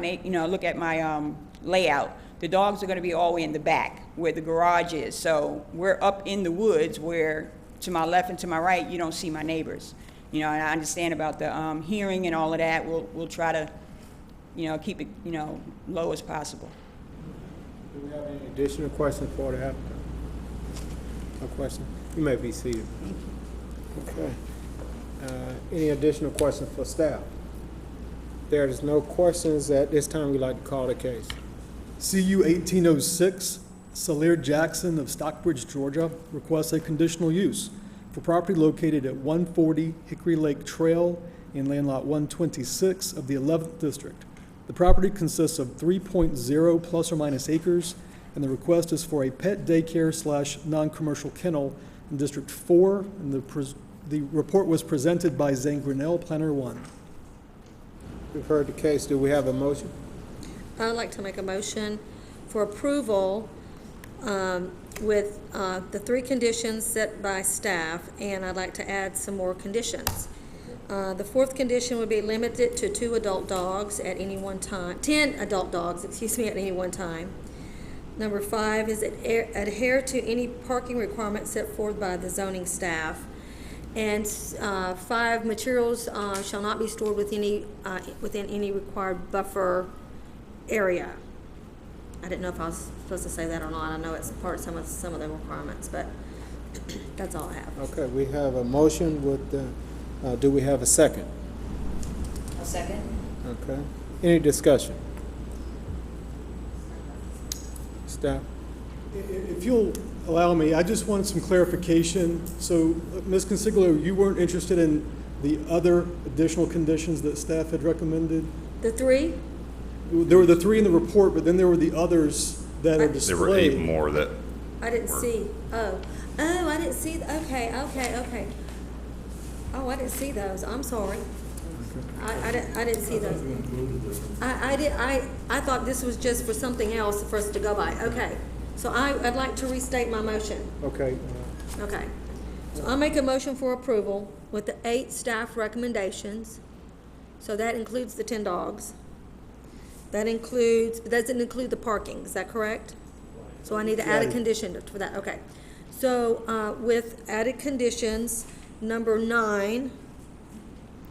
layout, the dogs are going to be all the way in the back where the garage is. So we're up in the woods where to my left and to my right, you don't see my neighbors. And I understand about the hearing and all of that. We'll try to, keep it, low as possible. Do we have any additional questions for the applicant? No question? You may be seated. Okay. Any additional questions for staff? There is no questions at this time. We'd like to call the case. CU 1806, Salir Jackson of Stockbridge, Georgia, requests a conditional use for property located at 140 Hickory Lake Trail in land lot 126 of the 11th District. The property consists of 3.0 plus or minus acres, and the request is for a pet daycare / non-commercial kennel in District 4, and the report was presented by Zane Grinnell, Planner 1. We've heard the case. Do we have a motion? I'd like to make a motion for approval with the 3 conditions set by staff, and I'd like to add some more conditions. The 4th condition would be limited to 2 adult dogs at any one time, 10 adult dogs, at any one time. Number 5 is adhere to any parking requirements set forth by the zoning staff. And 5, materials shall not be stored within any required buffer area. I didn't know if I was supposed to say that or not. I know it's part of some of the requirements, but that's all I have. Okay, we have a motion with, do we have a second? A second? Okay. Any discussion? Staff? If you'll allow me, I just wanted some clarification. So, Ms. Consiglio, you weren't interested in the other additional conditions that staff had recommended? The three? There were the three in the report, but then there were the others that are There displayed. were 8 more that, I didn't see. Oh, I didn't see. Okay. Oh, I didn't see those. I'm sorry. I didn't see those. I thought this was just for something else for us to go by. Okay. So I'd like to restate my motion. Okay. Okay. So I'll make a motion for approval with the 8 staff recommendations. So that includes the 10 dogs. That doesn't include the parking, is that correct? So I need to add a condition for that, okay. So, with added conditions, number 9,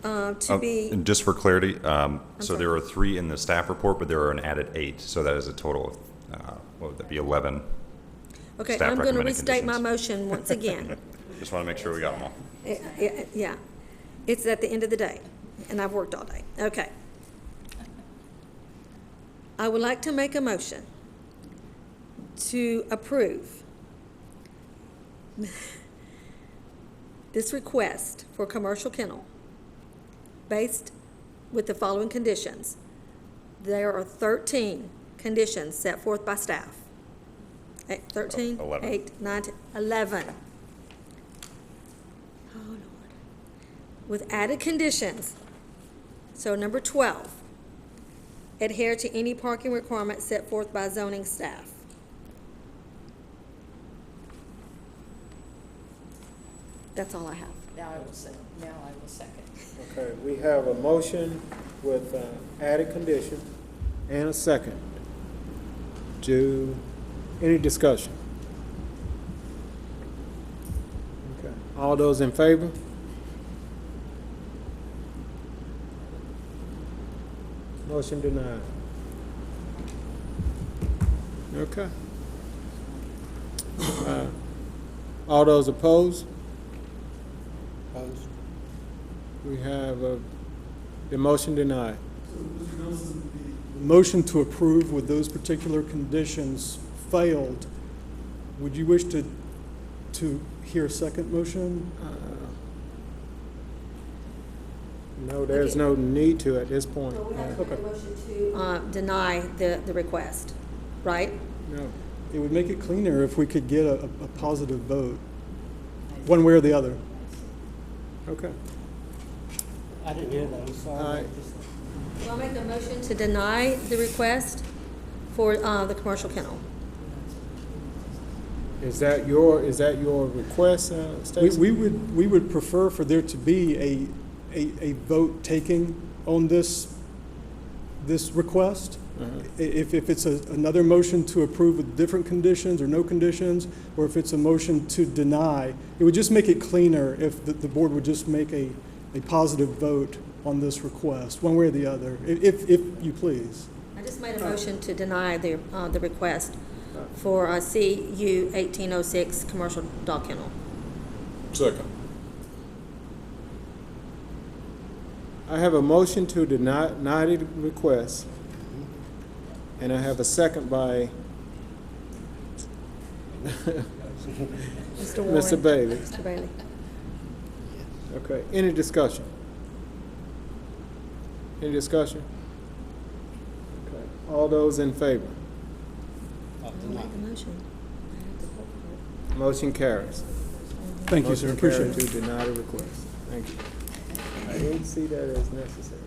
to be, and just for clarity, so sorry. there are 3 in the staff report, but there are an added 8, so that is a total of, what would that be, 11? okay, staff I'm gonna recommended restate my conditions. motion once again. Just want to make sure we got them all. Yeah, it's at the end of the day, and I've worked all day, okay. I would like to make a motion to approve this request for commercial kennel based with the following conditions. There are 13 conditions set forth by staff. 13, 11. 8, 9, 10, 11. Oh, Lord. With added conditions. So number 12. Adhere to any parking requirements set forth by zoning staff. That's all I have. Now I will second. Okay, we have a motion with added condition and a second. Any discussion? Okay, all those in favor? Motion denied. Okay. All those opposed? Opposed? We have the motion denied. The motion to approve with those particular conditions failed. Would you wish to hear a second motion? No, there's no need to at this point. So we have to make a motion to deny the request, right? No. It would make it cleaner if we could get a positive vote, one way or the other. Okay. I didn't hear that, I'm All sorry. right. So I'll make a motion to deny the request for the commercial kennel. Is that your request, Stacy? We would prefer for there to be a vote taking on this request. If it's another motion to approve with different conditions or no conditions, or if it's a motion to deny, it would just make it cleaner if the board would just make a positive vote on this request, one way or the other, if you please. I just made a motion to deny the request for CU 1806 commercial dog kennel. Second. I have a motion to deny the request, and I have a second by Mr. Warren. Mr. Bailey. Mr. Bailey. Okay, any discussion? Any discussion? Okay, all those in favor? I'll make the motion. Motion carries. Thank you, sir, Motion appreciate carries it. to deny the request. Thank you. I didn't see that as necessary.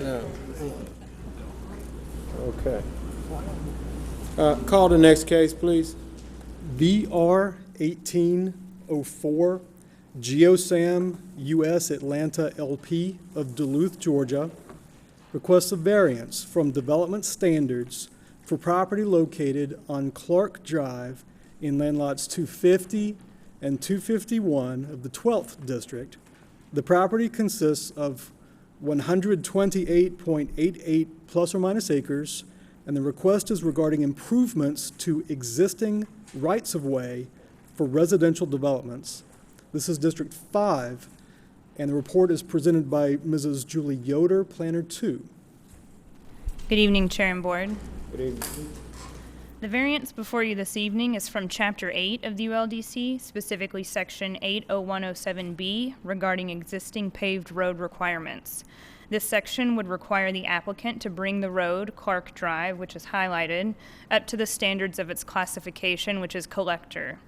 No. Okay. Call the next case, please. VR 1804, Geosam US Atlanta LP of Duluth, Georgia, requests a variance from development standards for property located on Clark Drive in land lots 250 and 251 of the 12th District. The property consists of 128.88 plus or minus acres, and the request is regarding improvements to existing rights-of-way for residential developments. This is District 5, and the report is presented by Mrs. Julie Yoder, Planner 2. Good evening, Chair and Board. Good evening. The variance before you this evening is from Chapter 8 of the ULDC, specifically Section 80107B, regarding existing paved road requirements. This section would require the applicant to bring the road, Clark Drive, which is highlighted, up to the standards of its classification, which is collector.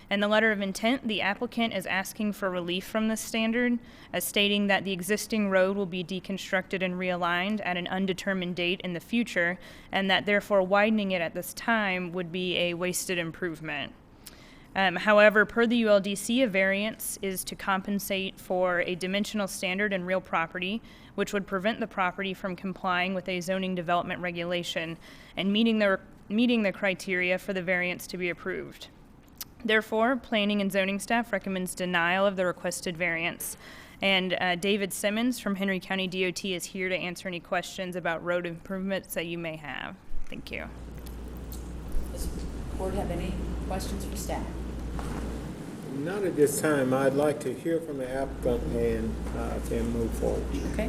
In the letter of intent, the applicant is asking for relief from this standard, as stating that the existing road will be deconstructed and realigned at an undetermined date in the future, and that therefore widening it at this time would be a wasted improvement. However, per the ULDC, a variance is to compensate for a dimensional standard in real property, which would prevent the property from complying with a zoning development regulation and meeting the criteria for the variance to be approved. Therefore, Planning and Zoning staff recommends denial of the requested variance. And David Simmons from Henry County DOT is here to answer any questions about road improvements that you may have. Thank you. Does the board have any questions for staff? Not at this time. I'd like to hear from the applicant and then move forward. Okay.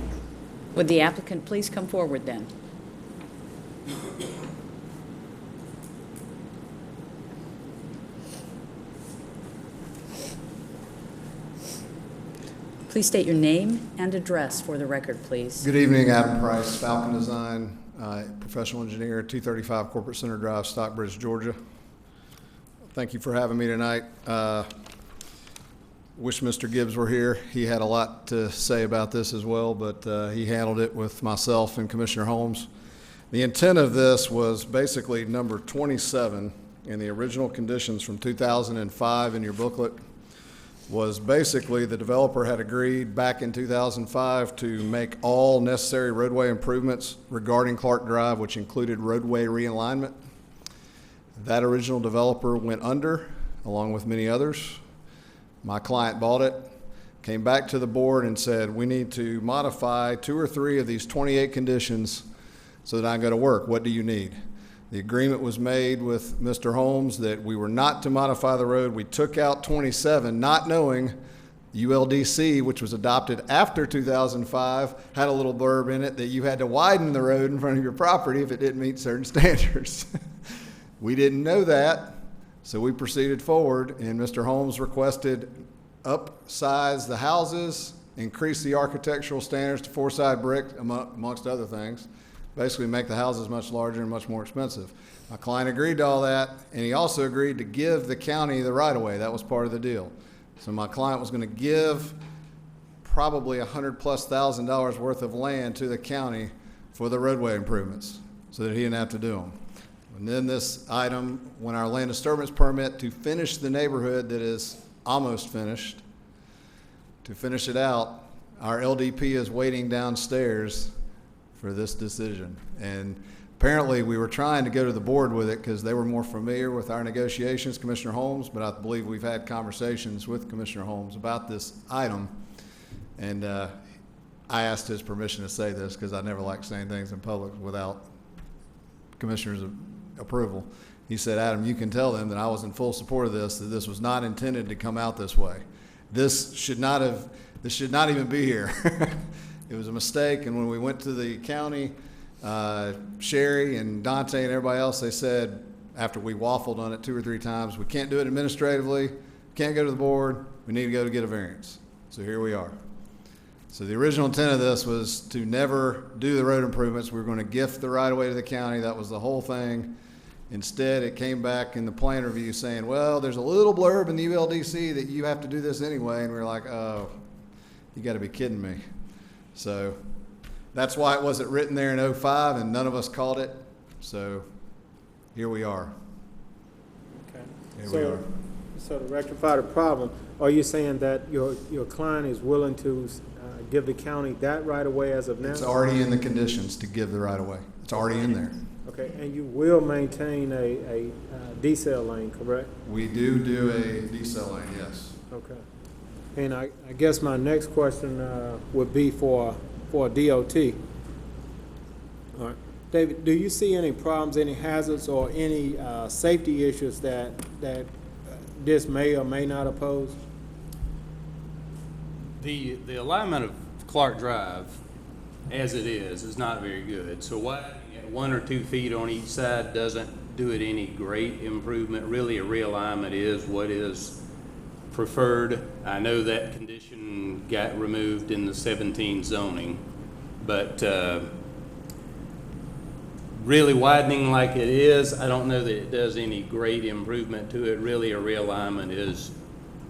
Would the applicant please come forward then? Please state your name and address for the record, please. Good evening, Adam Price, Falcon Design, professional engineer, 235 Corporate Center Drive, Stockbridge, Georgia. Thank you for having me tonight. Wish Mr. Gibbs were here. He had a lot to say about this as well, but he handled it with myself and Commissioner Holmes. The intent of this was basically number 27 in the original conditions from 2005 in your booklet. Was basically the developer had agreed back in 2005 to make all necessary roadway improvements regarding Clark Drive, which included roadway realignment. That original developer went under, along with many others. My client bought it, came back to the board and said, we need to modify 2 or 3 of these 28 conditions so that I can go to work. What do you need? The agreement was made with Mr. Holmes that we were not to modify the road. We took out 27, not knowing ULDC, which was adopted after 2005, had a little blurb in it that you had to widen the road in front of your property if it didn't meet certain standards. We didn't know that, so we proceeded forward, and Mr. Holmes requested upsize the houses, increase the architectural standards to 4-side brick, amongst other things. Basically make the houses much larger and much more expensive. My client agreed to all that, and he also agreed to give the county the right-of-way. That was part of the deal. So my client was going to give probably $100,000+ worth of land to the county for the roadway improvements so that he didn't have to do them. And then this item, when our land disturbance permit to finish the neighborhood that is almost finished, to finish it out, our LDP is waiting downstairs for this decision. And apparently we were trying to go to the board with it because they were more familiar with our negotiations, Commissioner Holmes, but I believe we've had conversations with Commissioner Holmes about this item. And I asked his permission to say this because I never like saying things in public without Commissioner's approval. He said, Adam, you can tell them that I was in full support of this, that this was not intended to come out this way. This should not even be here. It was a mistake, and when we went to the county, Sherry and Dante and everybody else, they said, after we waffled on it 2 or 3 times, we can't do it administratively, can't go to the board, we need to go to get a variance. So here we are. So the original intent of this was to never do the road improvements. We were going to gift the right-of-way to the county. That was the whole thing. Instead, it came back in the plan review saying, well, there's a little blurb in the ULDC that you have to do this anyway, and we were like, oh, you got to be kidding me. So that's why it wasn't written there in 05 and none of us caught it. So here we are. Okay. Here we are. So to rectify the problem, are you saying that your client is willing to give the county that right away as of now? It's already in the conditions to give the right of way. It's already in there. Okay, and you will maintain a decel lane, correct? We do a decel lane, yes. Okay. And I guess my next question would be for for a DOT. All right. David, do you see any problems, any hazards, or any safety issues that this may or may not oppose? The alignment of Clark Drive, as it is not very good. So widening it 1 or 2 feet on each side doesn't do it any great improvement. Really, a realignment is what is preferred. I know that condition got removed in the 17 zoning, but really widening like it is, I don't know that it does any great improvement to it. Really, a realignment is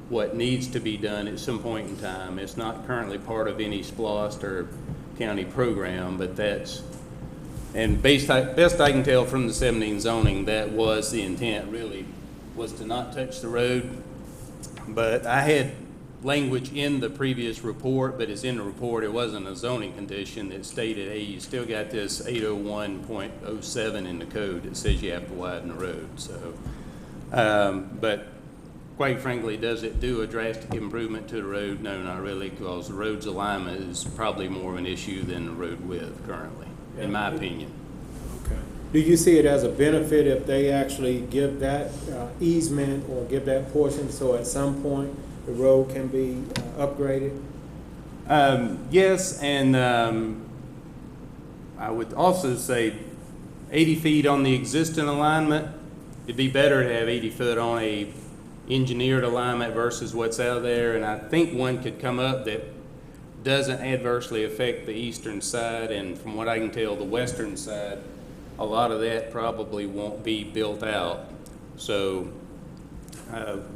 what needs to be done at some point in time. It's not currently part of any SPLOST or county program, but that's, and best I can tell from the 17 zoning, that was the intent, really, was to not touch the road. But I had language in the previous report, but it's in the report, it wasn't a zoning condition that stated, hey, you still got this 801.07 in the code that says you have to widen the road. So, but quite frankly, does it do a drastic improvement to the road? No, not really, because the road's alignment is probably more of an issue than the road width currently, in my opinion. Okay. Do you see it as a benefit if they actually give that easement or give that portion so at some point the road can be upgraded? Yes, and I would also say 80 feet on the existing alignment. It'd be better to have 80 foot on a engineered alignment versus what's out there, and I think one could come up that doesn't adversely affect the eastern side, and from what I can tell, the western side, a lot of that probably won't be built out. So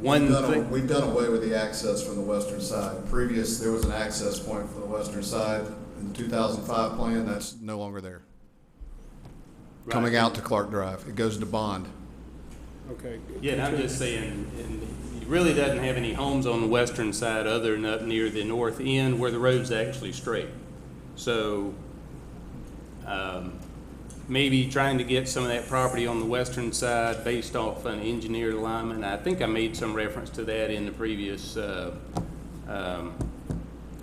We've done away with the access from the western side. There was an access point for the western side in the 2005 plan. That's no longer there. Right. Coming out to Clark Drive. It goes to Bond. Okay. Yeah, and I'm just saying, and it really doesn't have any homes on the western side other than up near the north end where the road's actually straight. So maybe trying to get some of that property on the western side based off an engineered alignment. I think I made some reference to that in the previous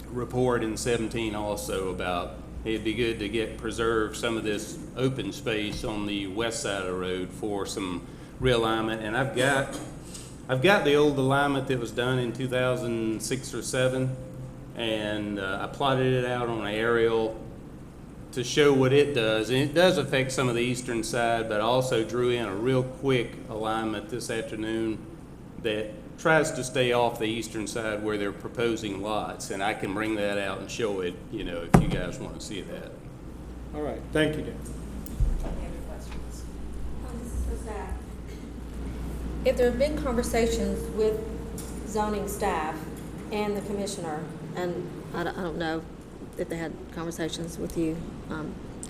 report in 17 also about it'd be good to preserve some of this open space on the west side of the road for some realignment. And I've got the old alignment that was done in 2006 or 7, and I plotted it out on an aerial to show what it does. And it does affect some of the eastern side, but I also drew in a real quick alignment this afternoon that tries to stay off the eastern side where they're proposing lots. And I can bring that out and show it, if you guys want to see that. All right, thank you, Dan. Any other questions? This is for staff. If there have been conversations with zoning staff and the commissioner, and I don't know if they had conversations with you,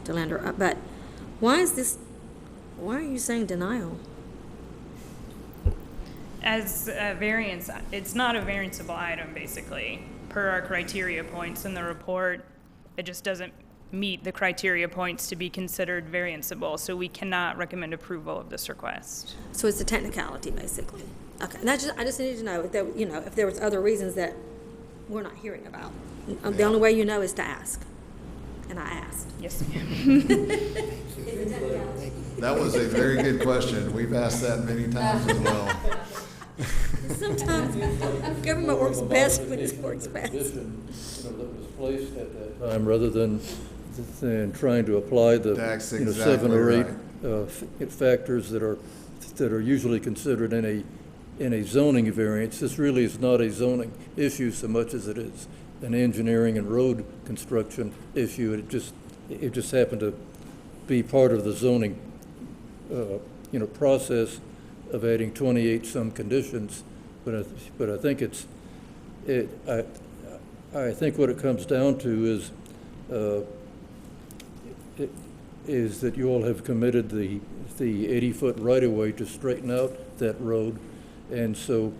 DeLander, but why are you saying denial? As a variance, it's not a varianceable item, basically. Per our criteria points in the report, it just doesn't meet the criteria points to be considered varianceable, so we cannot recommend approval of this request. So it's a technicality, basically. Okay, and I just needed to know if there, if there was other reasons that we're not hearing about. The only way you know is to ask, and I asked. Yes, ma'am. That was a very good question. We've asked that many times as well. Sometimes government works best when it works best. Condition, that was placed at that time, rather than trying to apply the That's 7 or 8 right. factors that are usually considered in a zoning variance. This really is not a zoning issue so much as it is an engineering and road construction issue. It just happened to be part of the zoning process of adding 28 some conditions, but I think I think what it comes down to is that you all have committed the 80-foot right-of-way to straighten out that road, and so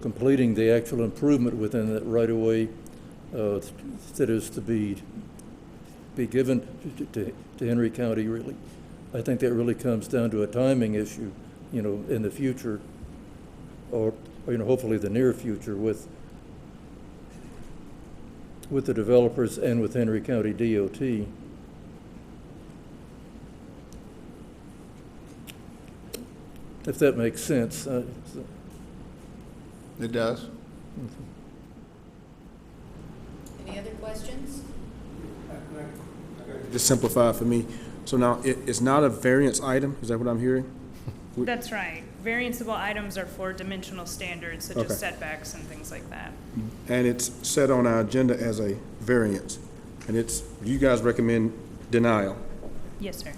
completing the actual improvement within that right-of-way that is to be given to Henry County, really. I think that really comes down to a timing issue, in the future, or hopefully the near future, with with the developers and with Henry County DOT. If that makes sense. It does. Any other questions? Just simplify for me. So now, it's not a variance item, is that what I'm hearing? That's right. Varianceable items are for dimensional standards such Okay. as setbacks and things like that. And it's set on our agenda as a variance, and you guys recommend denial. Yes, sir.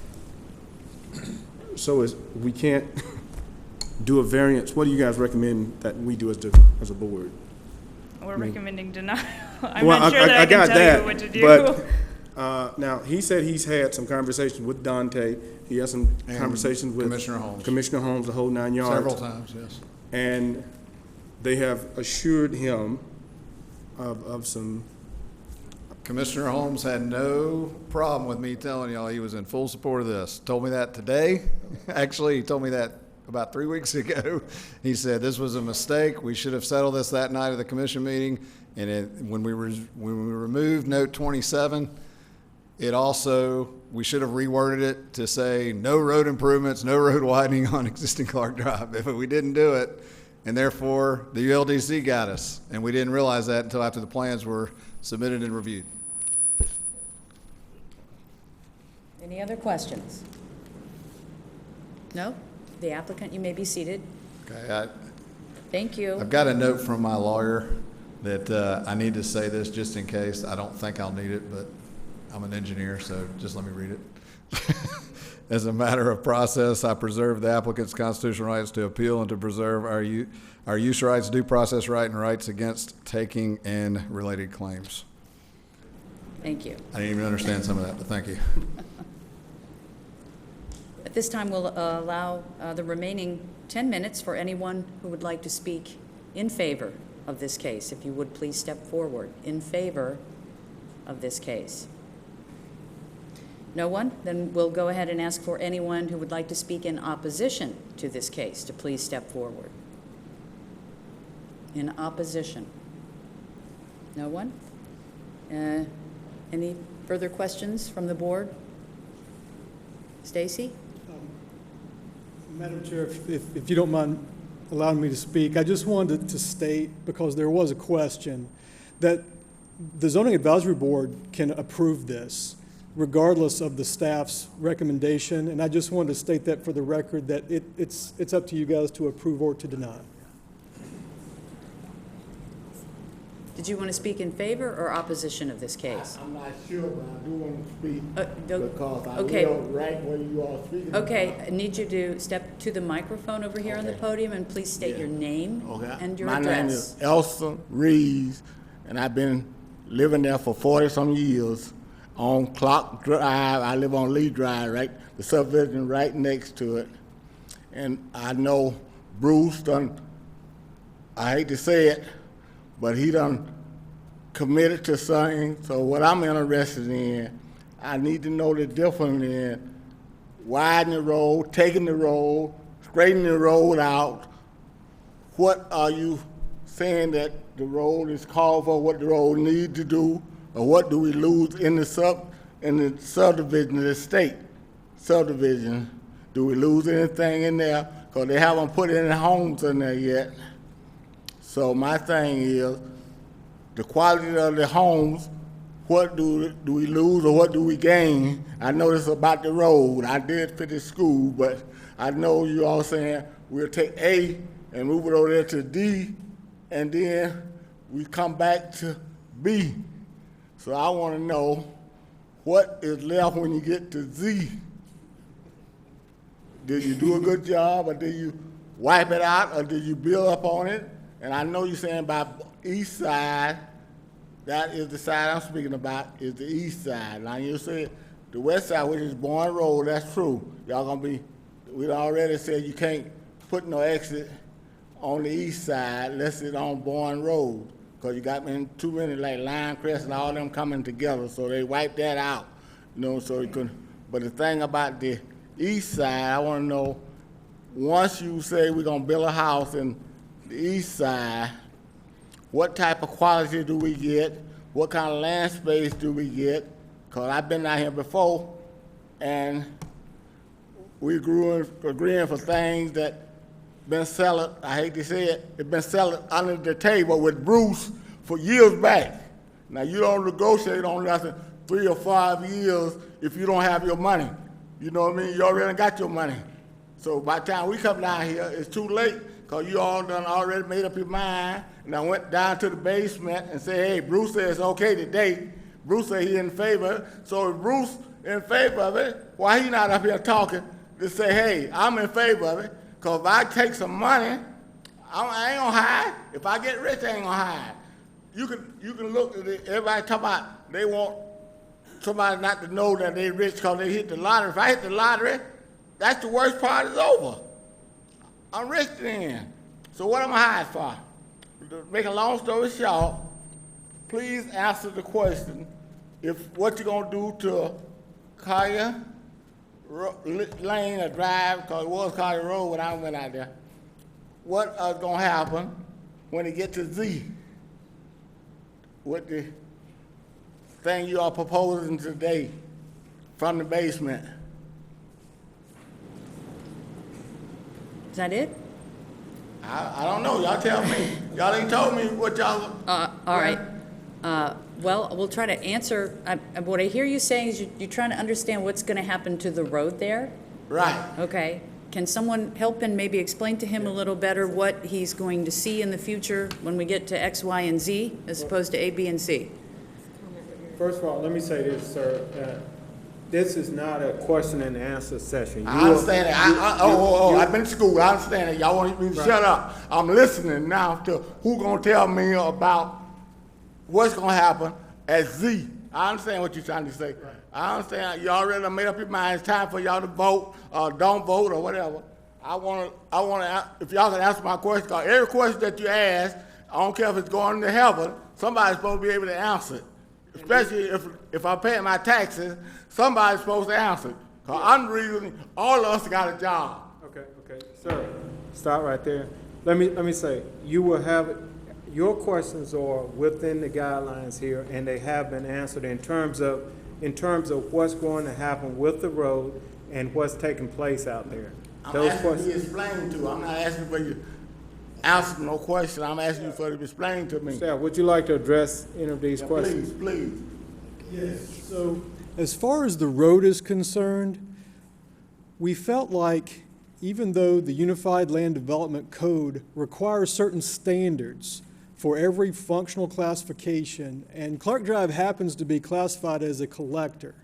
So we can't do a variance, what do you guys recommend that we do as a board? We're I mean- recommending denial. I'm Well, not sure that I can got tell that, you what to do. But, now, he said he's had some conversations with Dante, he has some And conversations with Commissioner Holmes. The whole 9 yards. Several times, yes. And they have assured him of some. Commissioner Holmes had no problem with me telling y'all he was in full support of this. Told me that today. Actually, he told me that about 3 weeks ago. He said this was a mistake. We should have settled this that night of the commission meeting. And when we removed note 27, it also, we should have reworded it to say no road improvements, no road widening on existing Clark Drive. If we didn't do it, and therefore the ULDC got us, and we didn't realize that until after the plans were submitted and reviewed. Any other questions? No? The applicant, you may be seated. Okay, Thank you. I've got a note from my lawyer that I need to say this just in case. I don't think I'll need it, but I'm an engineer, so just let me read it. As a matter of process, I preserve the applicant's constitutional rights to appeal and to preserve our use rights, due process right, and rights against taking and related claims. Thank you. I didn't even understand some of that, but thank you. At this time, we'll allow the remaining 10 minutes for anyone who would like to speak in favor of this case. If you would please step forward in favor of this case. No one? Then we'll go ahead and ask for anyone who would like to speak in opposition to this case to please step forward. In opposition? No one? Any further questions from the board? Stacy? Madam Chair, if you don't mind allowing me to speak, I just wanted to state, because there was a question, that the Zoning Advisory Board can approve this regardless of the staff's recommendation, and I just wanted to state that for the record, that it's up to you guys to approve or to deny. Did you want to speak in favor or opposition of this case? I'm not sure, but I do want to speak don't- because I okay. will right where you are speaking. Okay, I need you to step to the microphone over here on the Okay. podium and please state your name and your My address. name is Elsa Reeves, and I've been living there for 40-some years on Clark Drive. I live on Lee Drive, right, the subdivision right next to it. And I know Bruce done, I hate to say it, but he done committed to something. So what I'm interested in, I need to know the difference in widening the road, taking the road, straightening the road out. What are you saying that the road is called for, what the road needs to do, or what do we lose in the subdivision of the state subdivision? Do we lose anything in there? Because they haven't put any homes in there yet. So my thing is, the quality of the homes, what do we lose or what do we gain? I know this about the road. I did finish school, but I know you all saying we'll take A and move it over there to D, and then we come back to B. So I want to know what is left when you get to Z. Did you do a good job, or did you wipe it out, or did you build up on it? And I know you're saying by east side, that is the side I'm speaking about, is the east side. Now you said the west side, which is Bourne Road, that's true. Y'all gonna be, we already said you can't put no exit on the east side unless it's on Bourne Road, because you got too many like Line Crest and all them coming together, so they wiped that out, you know, so you could, but the thing about the east side, I wanna know, once you say we're gonna build a house in the east side, what type of quality do we get? what kind of land space do we get? Because I've been out here before, and we agreeing for things that been selling, I hate to say it, it's been selling under the table with Bruce for years back. Now, you don't negotiate on nothing 3 or 5 years if you don't have your money. You know what I mean? You already got your money. So by the time we come down here, it's too late, because you all done already made up your mind. And I went down to the basement and said, hey, Bruce says it's okay today. Bruce said he in favor. So if Bruce in favor of it, why he not up here talking to say, hey, I'm in favor of it? Because if I take some money, I ain't gonna hide. If I get rich, I ain't gonna hide. You can look at it, everybody talk about they want somebody not to know that they rich because they hit the lottery. If I hit the lottery, that's the worst part is over. I'm rich then. So what am I hide for? To make a long story short, please answer the question, if what you gonna do to Collier Lane or Drive, because it was Collier Road when I went out there, what is gonna happen when it get to Z with the thing you are proposing today from the basement? Is that it? I don't know. Y'all tell me. Y'all ain't told me what y'all. All right. Well, we'll try to answer. What I hear you saying is you're trying to understand what's going to happen to the road there? Right. Okay. Can someone help and maybe explain to him a little better what he's going to see in the future when we get to X, Y, and Z, as opposed to A, B, and C? First of all, let me say this, sir. This is not a question and answer session. I understand that. I've been to school. I understand that. Y'all want me to shut up. I'm listening now to who gonna tell me about what's gonna happen at Z. I understand what you're trying to say. Right. I understand. You already done made up your mind. It's time for y'all to vote or don't vote or whatever. I wanna. If y'all can answer my question, because every question that you ask, I don't care if it's going to heaven, somebody's supposed to be able to answer it. Especially if I pay my taxes, somebody's supposed to answer it. Because I'm the reason all of us got a job. Okay, sir, stop right there. Let me say, you will have, your questions are within the guidelines here, and they have been answered in terms of what's going to happen with the road and what's taking place out there. I'm asking to be explained to. I'm not asking for you answer no question. I'm asking you for it to be explained to me. Sir, would you like to address any of these questions? Please. Yes. So, as far as the road is concerned, we felt like even though the Unified Land Development Code requires certain standards for every functional classification, and Clark Drive happens to be classified as a collector,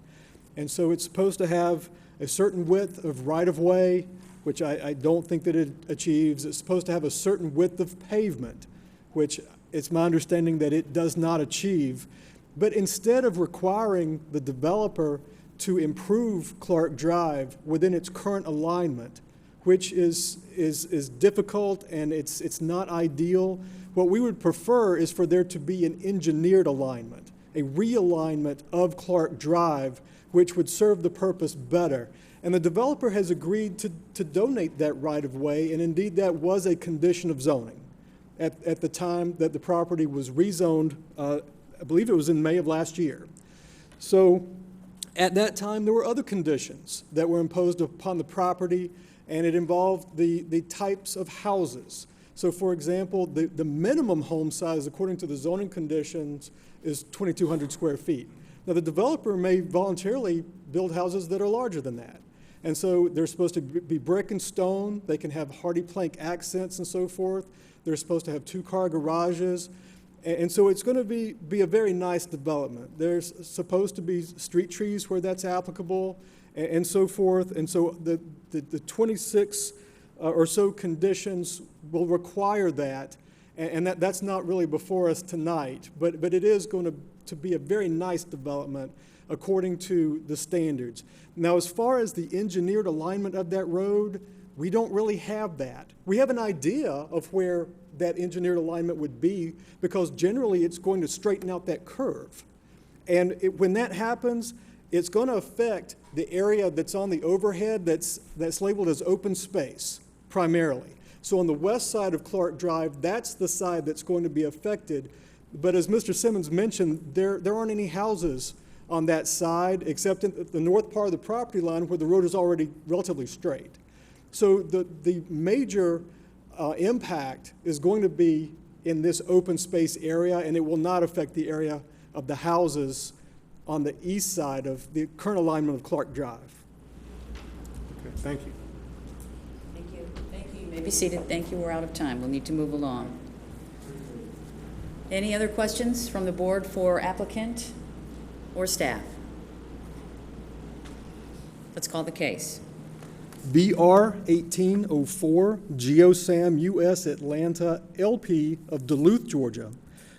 and so it's supposed to have a certain width of right-of-way, which I don't think that it achieves. It's supposed to have a certain width of pavement, which it's my understanding that it does not achieve. But instead of requiring the developer to improve Clark Drive within its current alignment, which is difficult and it's not ideal, what we would prefer is for there to be an engineered alignment, a realignment of Clark Drive, which would serve the purpose better. And the developer has agreed to donate that right-of-way, and indeed that was a condition of zoning at the time that the property was rezoned. I believe it was in May of last year. So at that time, there were other conditions that were imposed upon the property, and it involved the types of houses. So for example, the minimum home size, according to the zoning conditions, is 2,200 square feet. Now, the developer may voluntarily build houses that are larger than that. And so they're supposed to be brick and stone. They can have hardy plank accents and so forth. They're supposed to have 2-car garages. And so it's going to be a very nice development. There's supposed to be street trees where that's applicable and so forth. And so the 26 or so conditions will require that. And that's not really before us tonight. But it is going to be a very nice development according to the standards. Now, as far as the engineered alignment of that road, we don't really have that. We have an idea of where that engineered alignment would be, because generally it's going to straighten out that curve. And when that happens, it's going to affect the area that's on the overhead that's labeled as open space, primarily. So on the west side of Clark Drive, that's the side that's going to be affected But as Mr. Simmons mentioned, there aren't any houses on that side except in the north part of the property line where the road is already relatively straight. So the major impact is going to be in this open space area, and it will not affect the area of the houses on the east side of the current alignment of Clark Drive. Okay, thank you. Thank you. Thank you. You may be seated. Thank you. We're out of time. We'll need to move along. Any other questions from the board for applicant or staff? Let's call the case. BR 1804, GeoSam US Atlanta LP of Duluth, Georgia,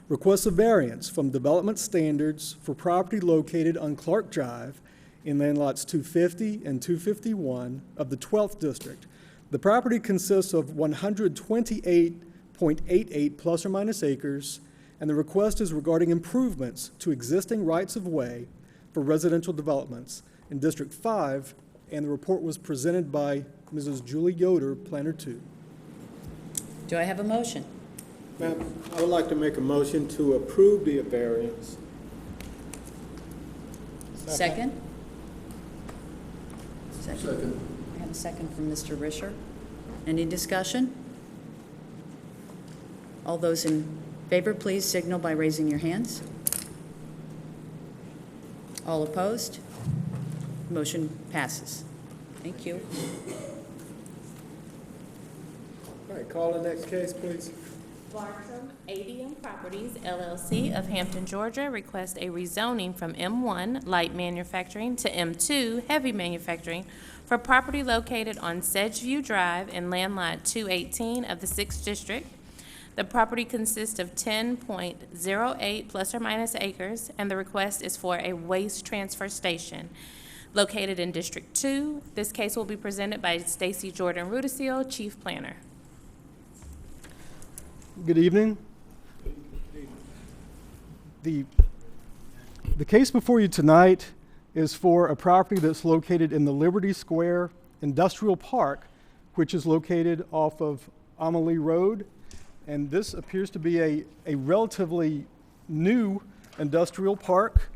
requests a variance from development standards for property located on Clark Drive in land lots 250 and 251 of the 12th District. The property consists of 128.88 plus or minus acres, and the request is regarding improvements to existing rights-of-way for residential developments in District 5, and the report was presented by Mrs. Julie Yoder, Planner 2. Do I have a motion? Ma'am, I would like to make a motion to approve the variance. Second? Second. I have a second from Mr. Risher. Any discussion? All those in favor, please signal by raising your hands. All opposed? Motion passes. Thank you. All right, call the next case, please. Bartram ADM Properties LLC of Hampton, Georgia requests a rezoning from M1 light manufacturing to M2 heavy manufacturing for property located on Sedgeview Drive in land lot 218 of the 6th District. The property consists of 10.08 plus or minus acres, and the request is for a waste transfer station located in District 2. This case will be presented by Stacy Jordan Rudisil, Chief Planner. Good evening. The case before you tonight is for a property that's located in the Liberty Square Industrial Park, which is located off of Amelie Road. And this appears to be a relatively new industrial park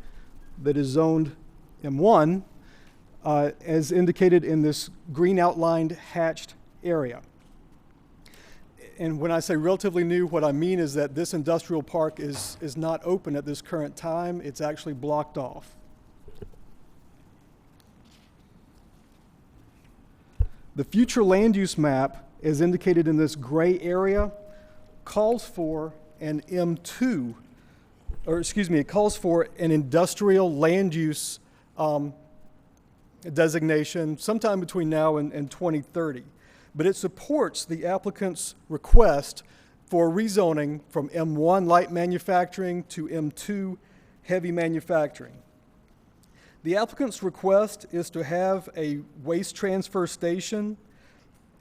that is zoned M1, as indicated in this green outlined hatched area. And when I say relatively new, what I mean is that this industrial park is not open at this current time. It's actually blocked off. The future land use map, as indicated in this gray area, calls for an M2, or excuse me, it calls for an industrial land use designation sometime between now and 2030. But it supports the applicant's request for rezoning from M1 light manufacturing to M2 heavy manufacturing. The applicant's request is to have a waste transfer station,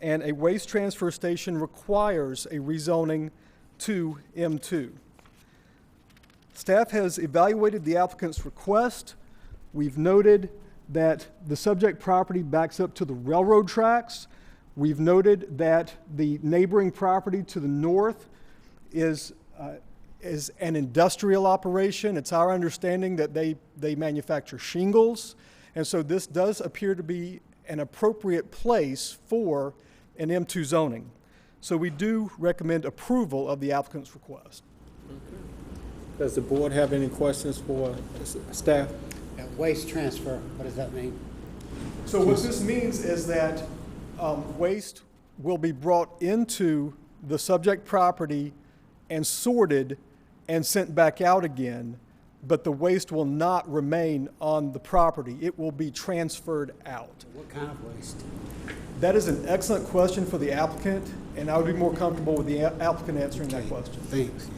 and a waste transfer station requires a rezoning to M2. Staff has evaluated the applicant's request. We've noted that the subject property backs up to the railroad tracks. We've noted that the neighboring property to the north is an industrial operation. It's our understanding that they manufacture shingles, and so this does appear to be an appropriate place for an M2 zoning. So we do recommend approval of the applicant's request. Does the board have any questions for staff? Waste transfer, what does that mean? So what this means is that waste will be brought into the subject property and sorted and sent back out again, but the waste will not remain on the property. It will be transferred out. What kind of waste? That is an excellent question for the applicant, and I would be more comfortable with the applicant answering that question. Thanks.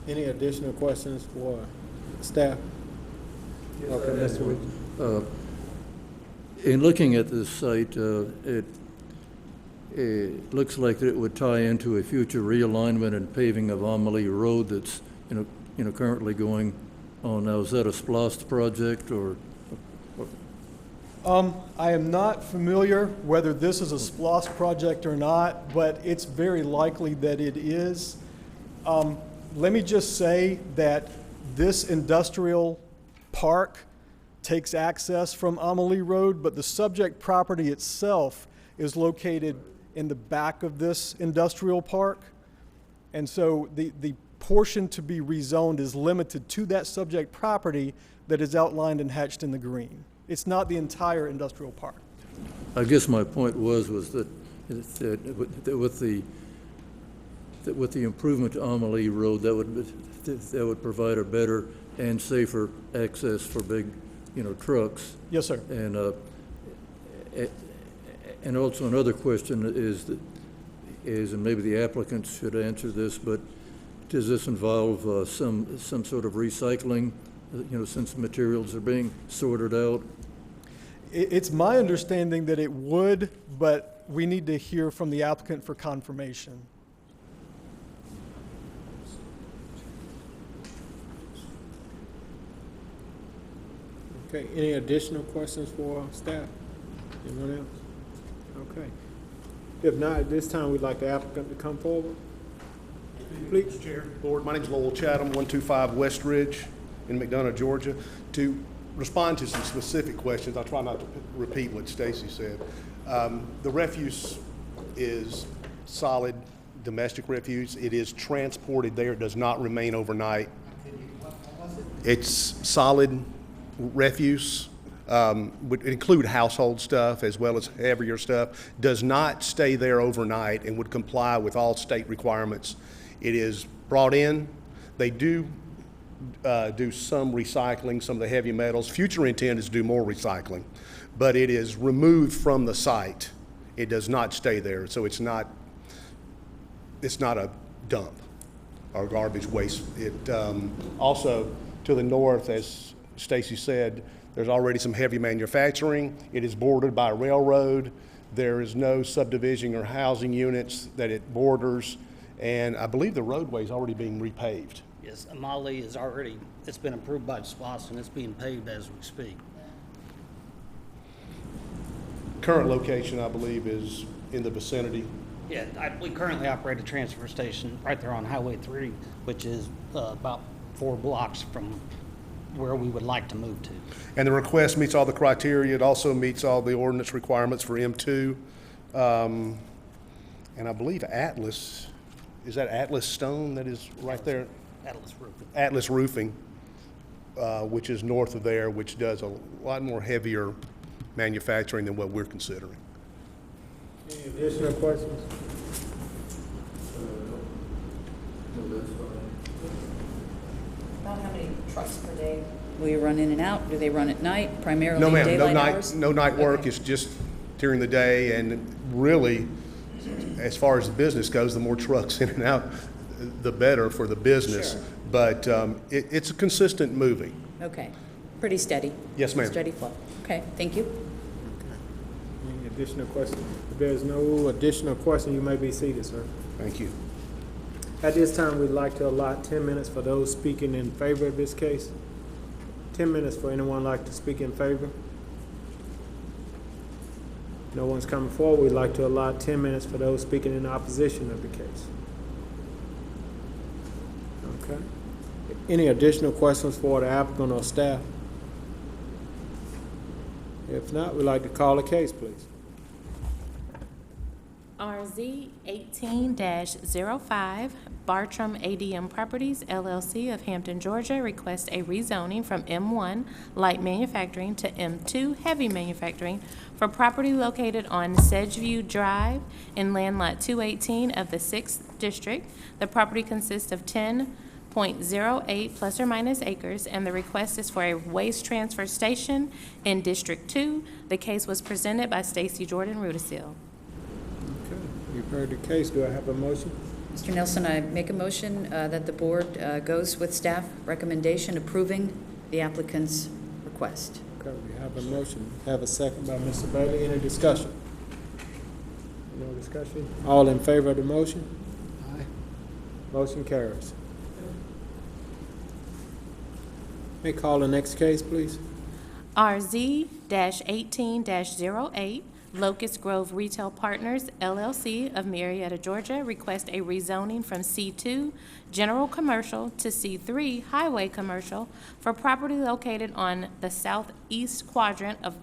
Any additional questions for staff? Okay, Mr. Wood. In looking at this site, it looks like it would tie into a future realignment and paving of Amelie Road that's currently going on now. Is that a SPLOST project or? I am not familiar whether this is a SPLOST project or not, but it's very likely that it is. Let me just say that this industrial park takes access from Amelie Road, but the subject property itself is located in the back of this industrial park. And so the portion to be rezoned is limited to that subject property that is outlined and hatched in the green. It's not the entire industrial park. I guess my point was that with the improvement to Amelie Road, that would provide a better and safer access for big, trucks. Yes, sir. And also another question is, and maybe the applicants should answer this, but does this involve some sort of recycling, since materials are being sorted out? It's my understanding that it would, but we need to hear from the applicant for confirmation. Okay, any additional questions for staff? Anyone else? Okay. If not, at this time, we'd like the applicant to come forward. Please. Mr. Chair, Board, my name is Lowell Chatham, 125 West Ridge in McDonough, Georgia. To respond to some specific questions, I'll try not to repeat what Stacy said. The refuse is solid domestic refuse. It is transported there. It does not remain overnight. It's solid refuse, would include household stuff as well as heavier stuff, does not stay there overnight and would comply with all state requirements. It is brought in. They do some recycling, some of the heavy metals. Future intent is to do more recycling, but it is removed from the site. It does not stay there, so it's not a dump or garbage waste. It also to the north, as Stacy said, there's already some heavy manufacturing. It is bordered by a railroad. There is no subdivision or housing units that it borders, and I believe the roadway is already being repaved. Yes, Amelie is already, it's been approved by SPOS and it's being paved as we speak. Current location, I believe, is in the vicinity. Yeah, we currently operate a transfer station right there on Highway 3, which is about 4 blocks from where we would like to move to. And the request meets all the criteria. It also meets all the ordinance requirements for M2. And I believe Atlas, is that Atlas Stone that is right there? Atlas Roofing. Atlas Roofing, which is north of there, which does a lot more heavier manufacturing than what we're considering. Any additional questions? About how many trucks per day will you run in and out? Do they run at night, primarily No, ma'am, daylight hours? no night work. Okay. It's just during the day, and really, as far as the business goes, the more trucks in and out, the better for the business. Sure. But it's a consistent moving. Okay, pretty steady? Yes, ma'am. Steady flow. Okay, thank you. Any additional questions? If there's no additional question, you may be seated, sir. Thank you. At this time, we'd like to allot 10 minutes for those speaking in favor of this case. 10 minutes for anyone like to speak in favor. No one's coming forward. We'd like to allot 10 minutes for those speaking in opposition of the case. Okay. Any additional questions for the applicant or staff? If not, we'd like to call the case, please. RZ 18-05, Bartram ADM Properties LLC of Hampton, Georgia, requests a rezoning from M1 Light Manufacturing to M2 Heavy Manufacturing for property located on Sedgeview Drive in Land Lot 218 of the 6th District. The property consists of 10.08 plus or minus acres, and the request is for a waste transfer station in District 2. The case was presented by Stacy Jordan Rudisil. Okay, you've heard the case. Do I have a motion? Mr. Nelson, I make a motion that the board goes with staff recommendation approving the applicant's request. Okay, we have a motion. Have a second by Mr. Bailey. Any discussion? No discussion? All in favor of the motion? Aye. Motion carries. May call the next case, please. RZ-18-08, Locust Grove Retail Partners, LLC of Marietta, Georgia, request a rezoning from C2 General Commercial to C3 Highway Commercial for property located on the southeast quadrant of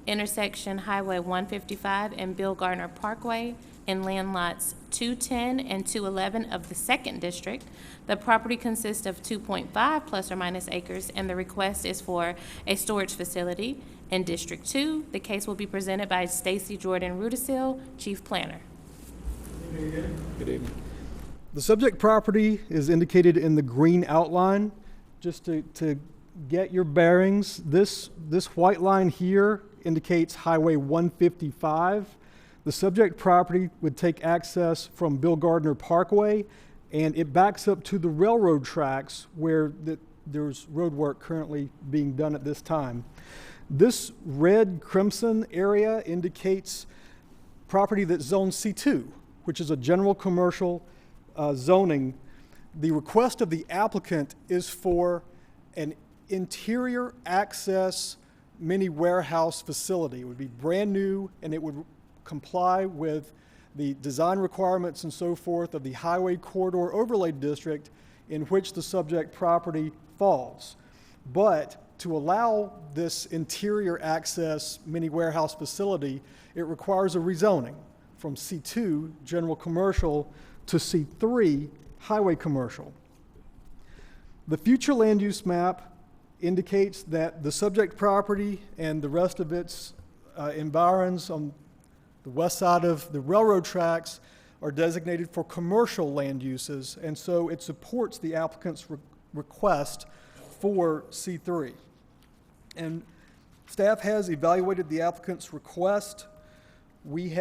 intersection Highway 155 and Bill Gardner Parkway in land lots 210 and 211 of the 2nd District. The property consists of 2.5 plus or minus acres, and the request is for a storage facility. In District 2, the case will be presented by Stacy Jordan Rudisil, Chief Planner. Good evening. The subject property is indicated in the green outline. Just to get your bearings, this white line here indicates Highway 155. The subject property would take access from Bill Gardner Parkway, and it backs up to the railroad tracks where there's road work currently being done at this time. This red crimson area indicates property that's zoned C2, which is a general commercial zoning. The request of the applicant is for an interior access mini warehouse facility. It would be brand new, and it would comply with the design requirements and so forth of the Highway Corridor Overlay District in which the subject property falls. But to allow this interior access mini warehouse facility, it requires a rezoning from C2 General Commercial to C3 Highway Commercial. The future land use map indicates that the subject property and the rest of its environs on the west side of the railroad tracks are designated for commercial land uses, and so it supports the applicant's request for C3. And staff has evaluated the applicant's request. We've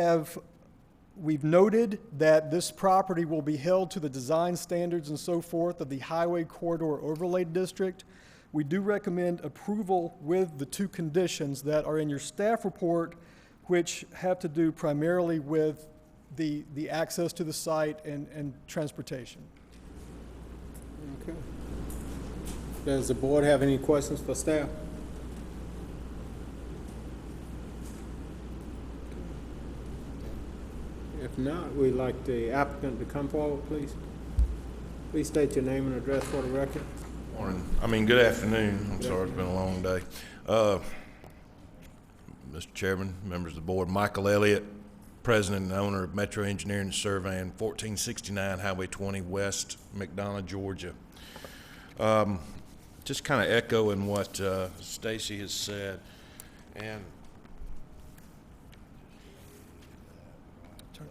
noted that this property will be held to the design standards and so forth of the Highway Corridor Overlay District. We do recommend approval with the 2 conditions that are in your staff report, which have to do primarily with the access to the site and transportation. Okay. Does the board have any questions for staff? If not, we'd like the applicant to come forward, please. Please state your name and address for the record. Morning. Good afternoon. I'm sorry, it's been a long day. Mr. Chairman, members of the board, Michael Elliott, President and owner of Metro Engineering and Surveying, 1469 Highway 20 West, McDonough, Georgia. Just kind of echoing what Stacy has said, and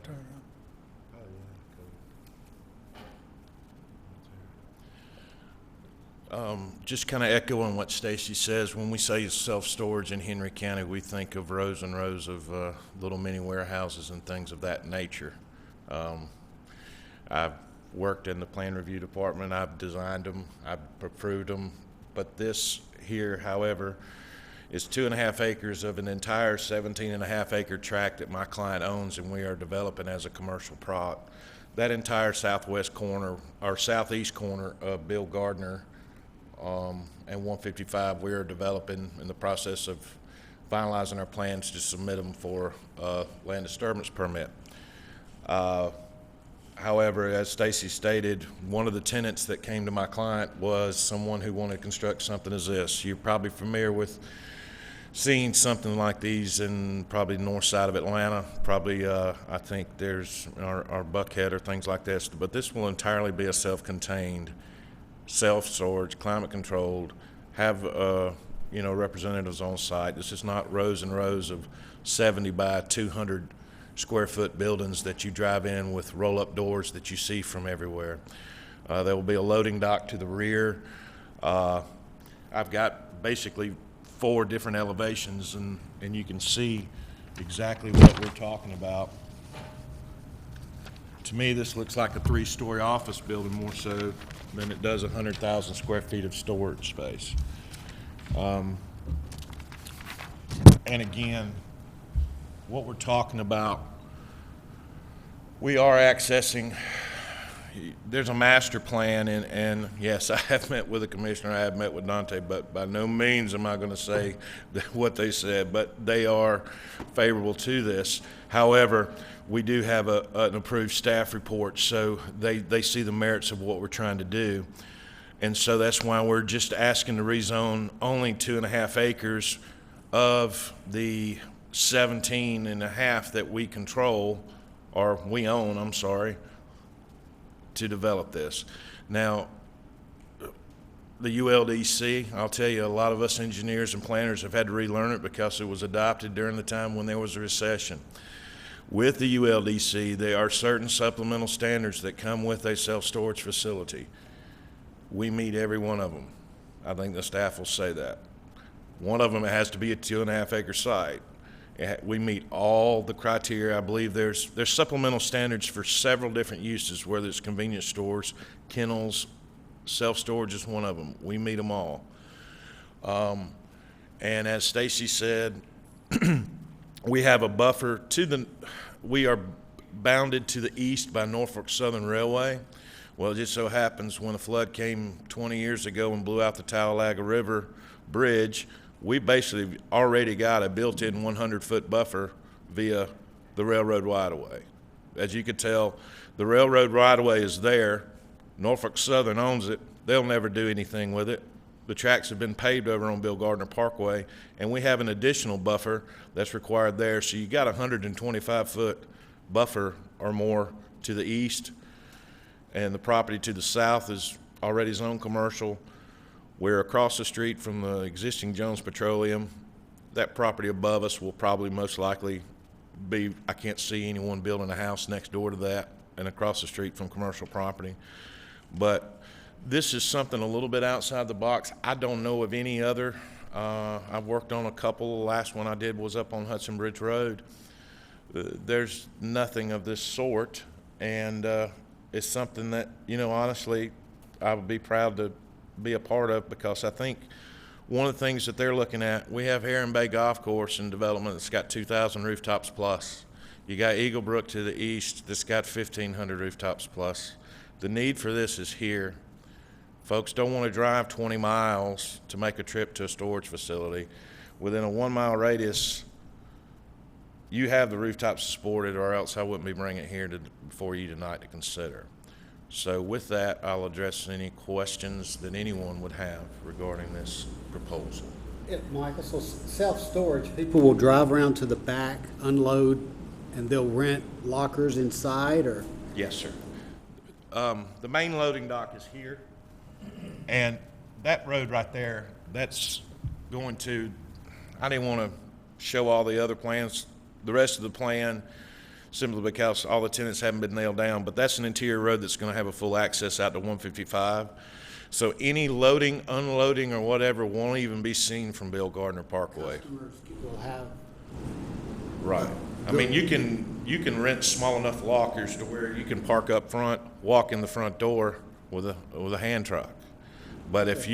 Turn around. Just kind of echoing what Stacy says, when we say self-storage in Henry County, we think of rows and rows of little mini warehouses and things of that nature. I've worked in the plan review department. I've designed them. I've approved them. But this here, however, is 2.5 acres of an entire 17.5 acre tract that my client owns, and we are developing as a commercial product. That entire southwest corner, or southeast corner of Bill Gardner and 155, we are developing, in the process of finalizing our plans to submit them for land disturbance permit. However, as Stacy stated, one of the tenants that came to my client was someone who wanted to construct something as this. You're probably familiar with seeing something like these in probably the north side of Atlanta. Probably, I think there's our Buckhead or things like this. But this will entirely be a self-contained, self-storage, climate-controlled, have representatives on site. This is not rows and rows of 70 by 200 square foot buildings that you drive in with roll-up doors that you see from everywhere. There will be a loading dock to the rear. I've got basically 4 different elevations, and you can see exactly what we're talking about. To me, this looks like a 3-story office building more so than it does 100,000 square feet of storage space. And again, what we're talking about, we are accessing there's a master plan, and yes, I have met with the commissioner, I have met with Dante, but by no means am I going to say what they said, but they are favorable to this. However, we do have an approved staff report, so they see the merits of what we're trying to do. And so that's why we're just asking to rezone only 2.5 acres of the 17.5 that we control, or we own, I'm sorry, to develop this. Now, the ULDC, I'll tell you, a lot of us engineers and planners have had to relearn it because it was adopted during the time when there was a recession. With the ULDC, there are certain supplemental standards that come with a self-storage facility. We meet every one of them. I think the staff will say that. One of them, it has to be a 2.5 acre site. We meet all the criteria. I believe there's supplemental standards for several different uses, whether it's convenience stores, kennels, self-storage is one of them. We meet them all. And as Stacy said, we have a buffer we are bounded to the east by Norfolk Southern Railway. Well, it just so happens when a flood came 20 years ago and blew out the Talladega River Bridge, we basically already got a built-in 100-foot buffer via the railroad right-of-way. As you could tell, the railroad right-of-way is there. Norfolk Southern owns it. They'll never do anything with it. The tracks have been paved over on Bill Gardner Parkway, and we have an additional buffer that's required there. So you got a 125-foot buffer or more to the east, and the property to the south is already zoned commercial. We're across the street from the existing Jones Petroleum. That property above us will probably most likely be, I can't see anyone building a house next door to that and across the street from commercial property. But this is something a little bit outside the box. I don't know of any other. I've worked on a couple. The last one I did was up on Hudson Bridge Road. There's nothing of this sort, and it's something that, you know, honestly, I would be proud to be a part of, because I think one of the things that they're looking at, we have Heron Bay Golf Course in development that's got 2,000 rooftops plus. You got Eagle Brook to the east that's got 1,500 rooftops plus. The need for this is here. Folks don't want to drive 20 miles to make a trip to a storage facility. Within a 1 mile radius, you have the rooftops supported, or else I wouldn't be bringing it here for you tonight to consider. So with that, I'll address any questions that anyone would have regarding this proposal. Michael, so self-storage, people will drive around to the back, unload, and they'll rent lockers inside, or? Yes, sir. The main loading dock is here, and that road right there, that's going to, I didn't want to show all the other plans, the rest of the plan, simply because all the tenants haven't been nailed down, but that's an interior road that's going to have a full access out to 155. So any loading, unloading, or whatever won't even be seen from Bill Gardner Parkway. Customers will have. Right. I mean, you can rent small enough lockers to where you can park up front, walk in the front door with a hand truck. But if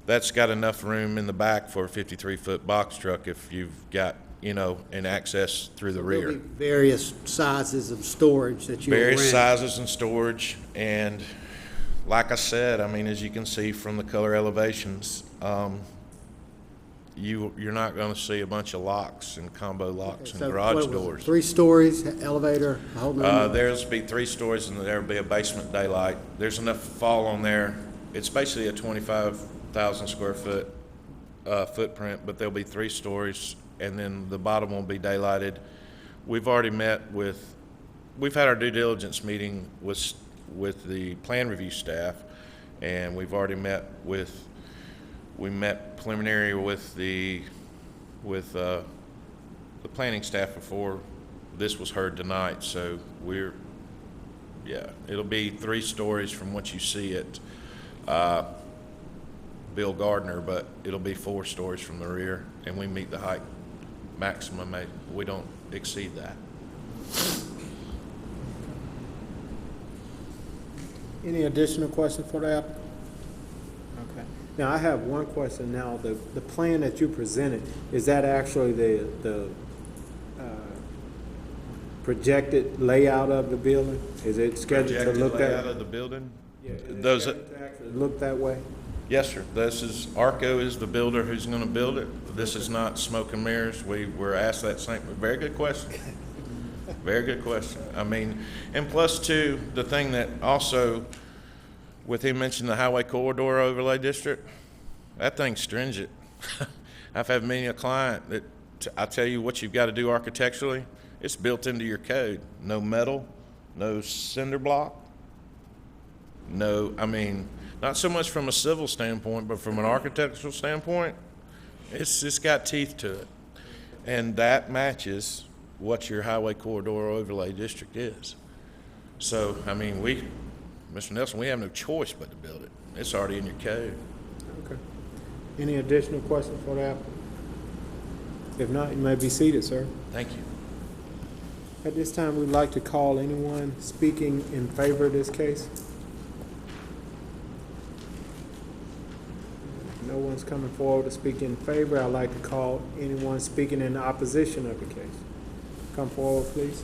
that's got enough room in the back for a 53-foot box truck, if you've got, you know, an access through the rear. There'll be various sizes of storage that you will rent. Various sizes and storage, and like I said, I mean, as you can see from the color elevations, you're not going to see a bunch of locks and combo locks and garage doors. 3 stories, elevator, whole nine? There'll be 3 stories, and there'll be a basement daylight. There's enough fall on there. It's basically a 25,000 square foot footprint, but there'll be 3 stories, and then the bottom will be daylighted. We've already we've had our due diligence meeting with the plan review staff, and we've already we met preliminary with the planning staff before this was heard tonight. So it'll be 3 stories from what you see at Bill Gardner, but it'll be 4 stories from the rear, and we meet the height maximum. We don't exceed that. Any additional questions for the applicant? Okay. Now, I have one question now. The plan that you presented, is that actually projected layout of the building? Is it scheduled to Projected look layout that? of the building? Yeah, is it Those, scheduled to actually look that way? yes, sir. This is, Arco is the builder who's gonna build it. This is not smoke and mirrors. We were asked that same, very good question. Very good question. I mean, and plus too, the thing that also, with him mentioning the highway corridor overlay district, that thing's stringent. I've had many a client that, I tell you what you've got to do architecturally, it's built into your code. No metal, no cinder block, no, I mean, not so much from a civil standpoint, but from an architectural standpoint, it's got teeth to it. And that matches what your highway corridor overlay district is. So, I mean, Mr. Nelson, we have no choice but to build it. It's already in your code. Okay. Any additional questions for the applicant? If not, you may be seated, sir. Thank you. At this time, we'd like to call anyone speaking in favor of this case. No one's coming forward to speak in favor. I'd like to call anyone speaking in opposition of the case. Come forward, please.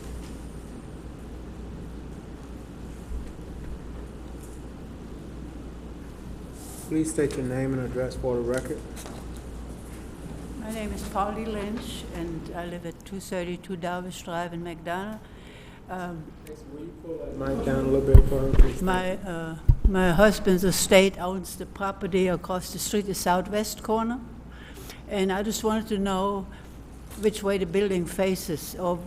Please state your name and address for the record. My name is Polly Lynch, and I live at 232 Darvish Drive in McDonough. Will you pull that mic down a little bit for her, please? My husband's estate owns the property across the street, the southwest corner, and I just wanted to know which way the building faces, or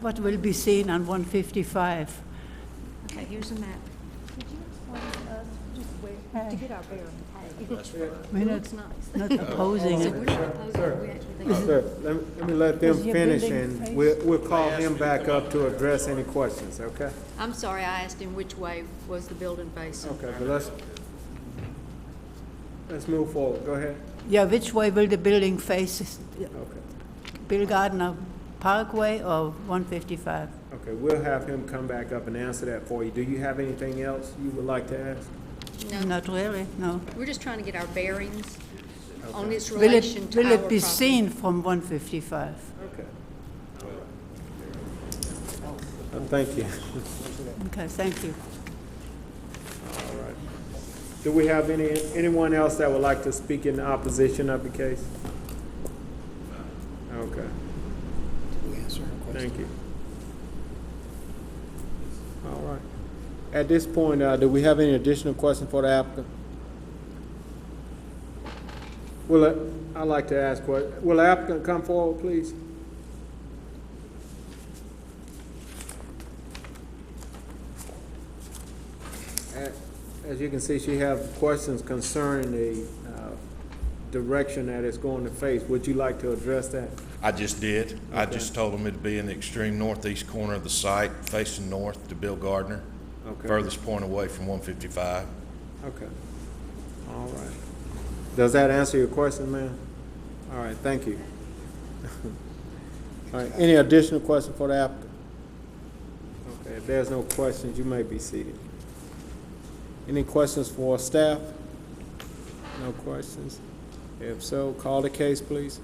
what will be seen on 155. Okay, here's the map. Could you explain to us just where, to get our bearings? We're not opposing So it. we're not opposing it, we actually think. Sir, let me let them Is your finish, building and face- we'll call him back up to address any questions, okay? I'm sorry, I asked him which way was the building facing. Okay, but let's move forward. Go ahead. Yeah, which way will the building face? Okay. Bill Gardner Parkway or 155? Okay, we'll have him come back up and answer that for you. Do you have anything else you would like to ask? No, Not really, no. we're just trying to get our bearings on its Will relation to will our it be property. seen from 155? Okay. Thank you. Okay, thank you. All right. Do we have anyone else that would like to speak in opposition of the case? Okay. Thank you. All right. At this point, do we have any additional questions for the applicant? I'd like to ask, will the applicant come forward, please? As you can see, she has questions concerning the direction that it's going to face. Would you like to address that? I just did. I Okay. just told them it'd be in the extreme northeast corner of the site, facing north to Bill Gardner. Okay. Furthest point away from 155. Okay. All right. Does that answer your question, ma'am? All right, thank you. All right, any additional questions for the applicant? Okay, if there's no questions, you may be seated. Any questions for staff? No questions? If so, call the case, please.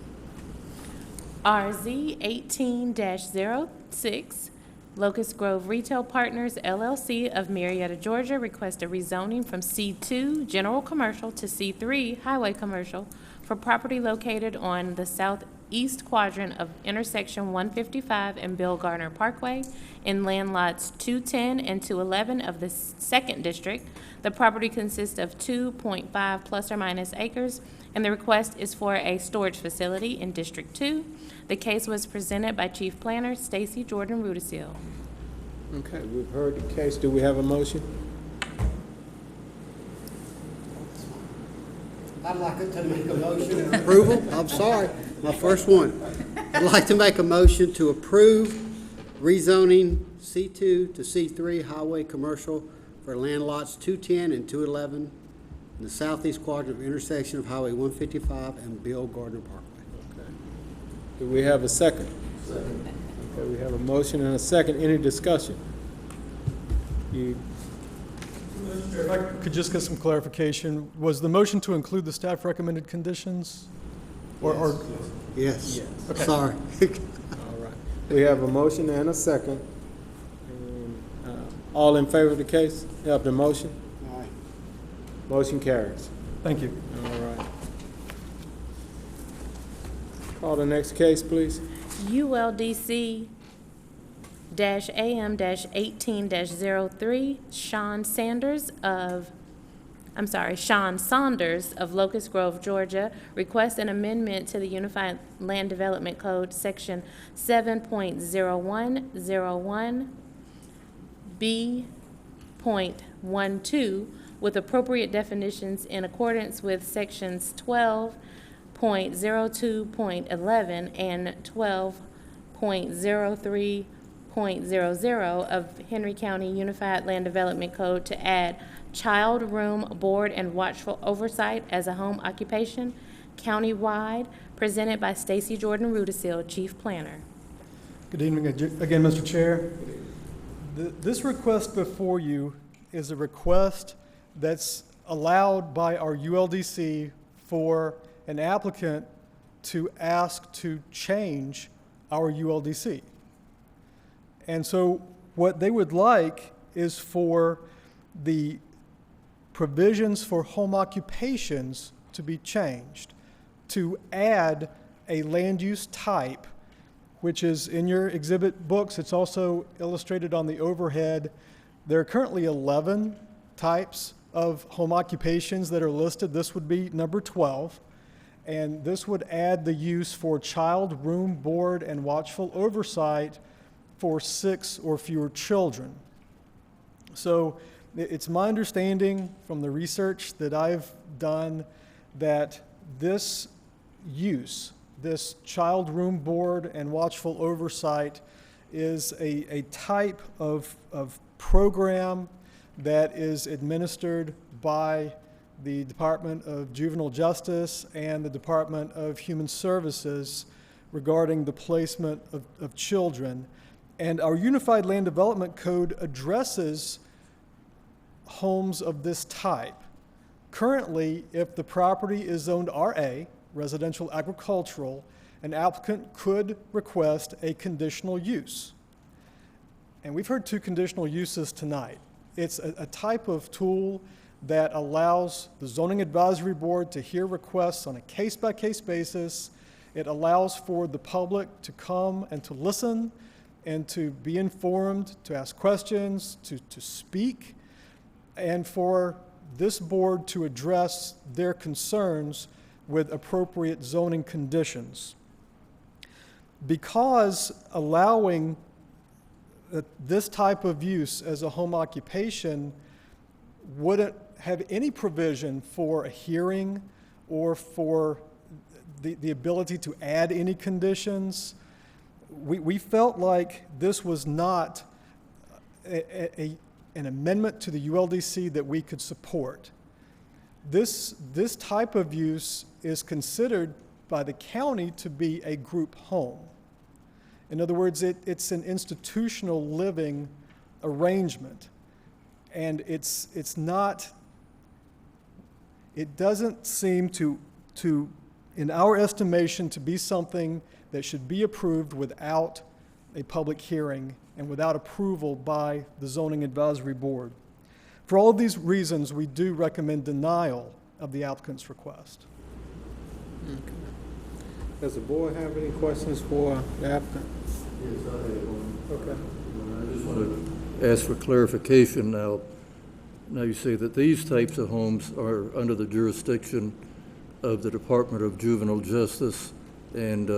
RZ 18-06, Locust Grove Retail Partners LLC of Marietta, Georgia, request a rezoning from C2 General Commercial to C3 Highway Commercial for property located on the southeast quadrant of intersection 155 and Bill Gardner Parkway in land lots 210 and 211 of the 2nd District. The property consists of 2.5 plus or minus acres, and the request is for a storage facility in District 2. The case was presented by Chief Planner Stacy Jordan Rudisil. Okay, we've heard the case. Do we have a motion? I'd like to make a motion. Approval, I'm sorry, my first one. I'd like to make a motion to approve rezoning C2 to C3 Highway Commercial for land lots 210 and 211 in the southeast quadrant of intersection of Highway 155 and Bill Gardner Parkway. Do we have a second? Second. Okay, we have a motion and a second. Any discussion? If I could just get some clarification, was the motion to include the staff recommended conditions? Or Yes. Okay. Sorry. All right. We have a motion and a second. And, all in favor of the case, of the motion? Aye. Motion carries. Thank you. All right. Call the next case, please. ULDC-AM-18-03, Sean Saunders of Locust Grove, Georgia, requests an amendment to the Unified Land Development Code, Section 7.0101B.12, with appropriate definitions in accordance with Sections 12.02.11 and 12.03.00 of Henry County Unified Land Development Code to add child room board and watchful oversight as a home occupation countywide, presented by Stacy Jordan Rudisil, Chief Planner. Good evening again, Mr. Chair. This request before you is a request that's allowed by our ULDC for an applicant to ask to change our ULDC. And so what they would like is for the provisions for home occupations to be changed, to add a land use type, which is in your exhibit books. It's also illustrated on the overhead. There are currently 11 types of home occupations that are listed. This would be number 12. And this would add the use for child room board and watchful oversight for 6 or fewer children. So it's my understanding from the research that I've done that this use, this child room board and watchful oversight, is a type of program that is administered by the Department of Juvenile Justice and the Department of Human Services regarding the placement of children. And our Unified Land Development Code addresses homes of this type. Currently, if the property is zoned RA, residential agricultural, an applicant could request a conditional use. And we've heard 2 conditional uses tonight. It's a type of tool that allows the Zoning Advisory Board to hear requests on a case-by-case basis. It allows for the public to come and to listen and to be informed, to ask questions, to speak, and for this board to address their concerns with appropriate zoning conditions. Because allowing this type of use as a home occupation wouldn't have any provision for a hearing or for the ability to add any conditions, we felt like this was not an amendment to the ULDC that we could support. This type of use is considered by the county to be a group home. In other words, it's an institutional living arrangement. And it doesn't seem to, in our estimation, to be something that should be approved without a public hearing and without approval by the Zoning Advisory Board. For all of these reasons, we do recommend denial of the applicant's request. Okay. Does the board have any questions for the applicant? Yes, I have one. Okay. I just want to ask for clarification now. Now you say that these types of homes are under the jurisdiction of the Department of Juvenile Justice and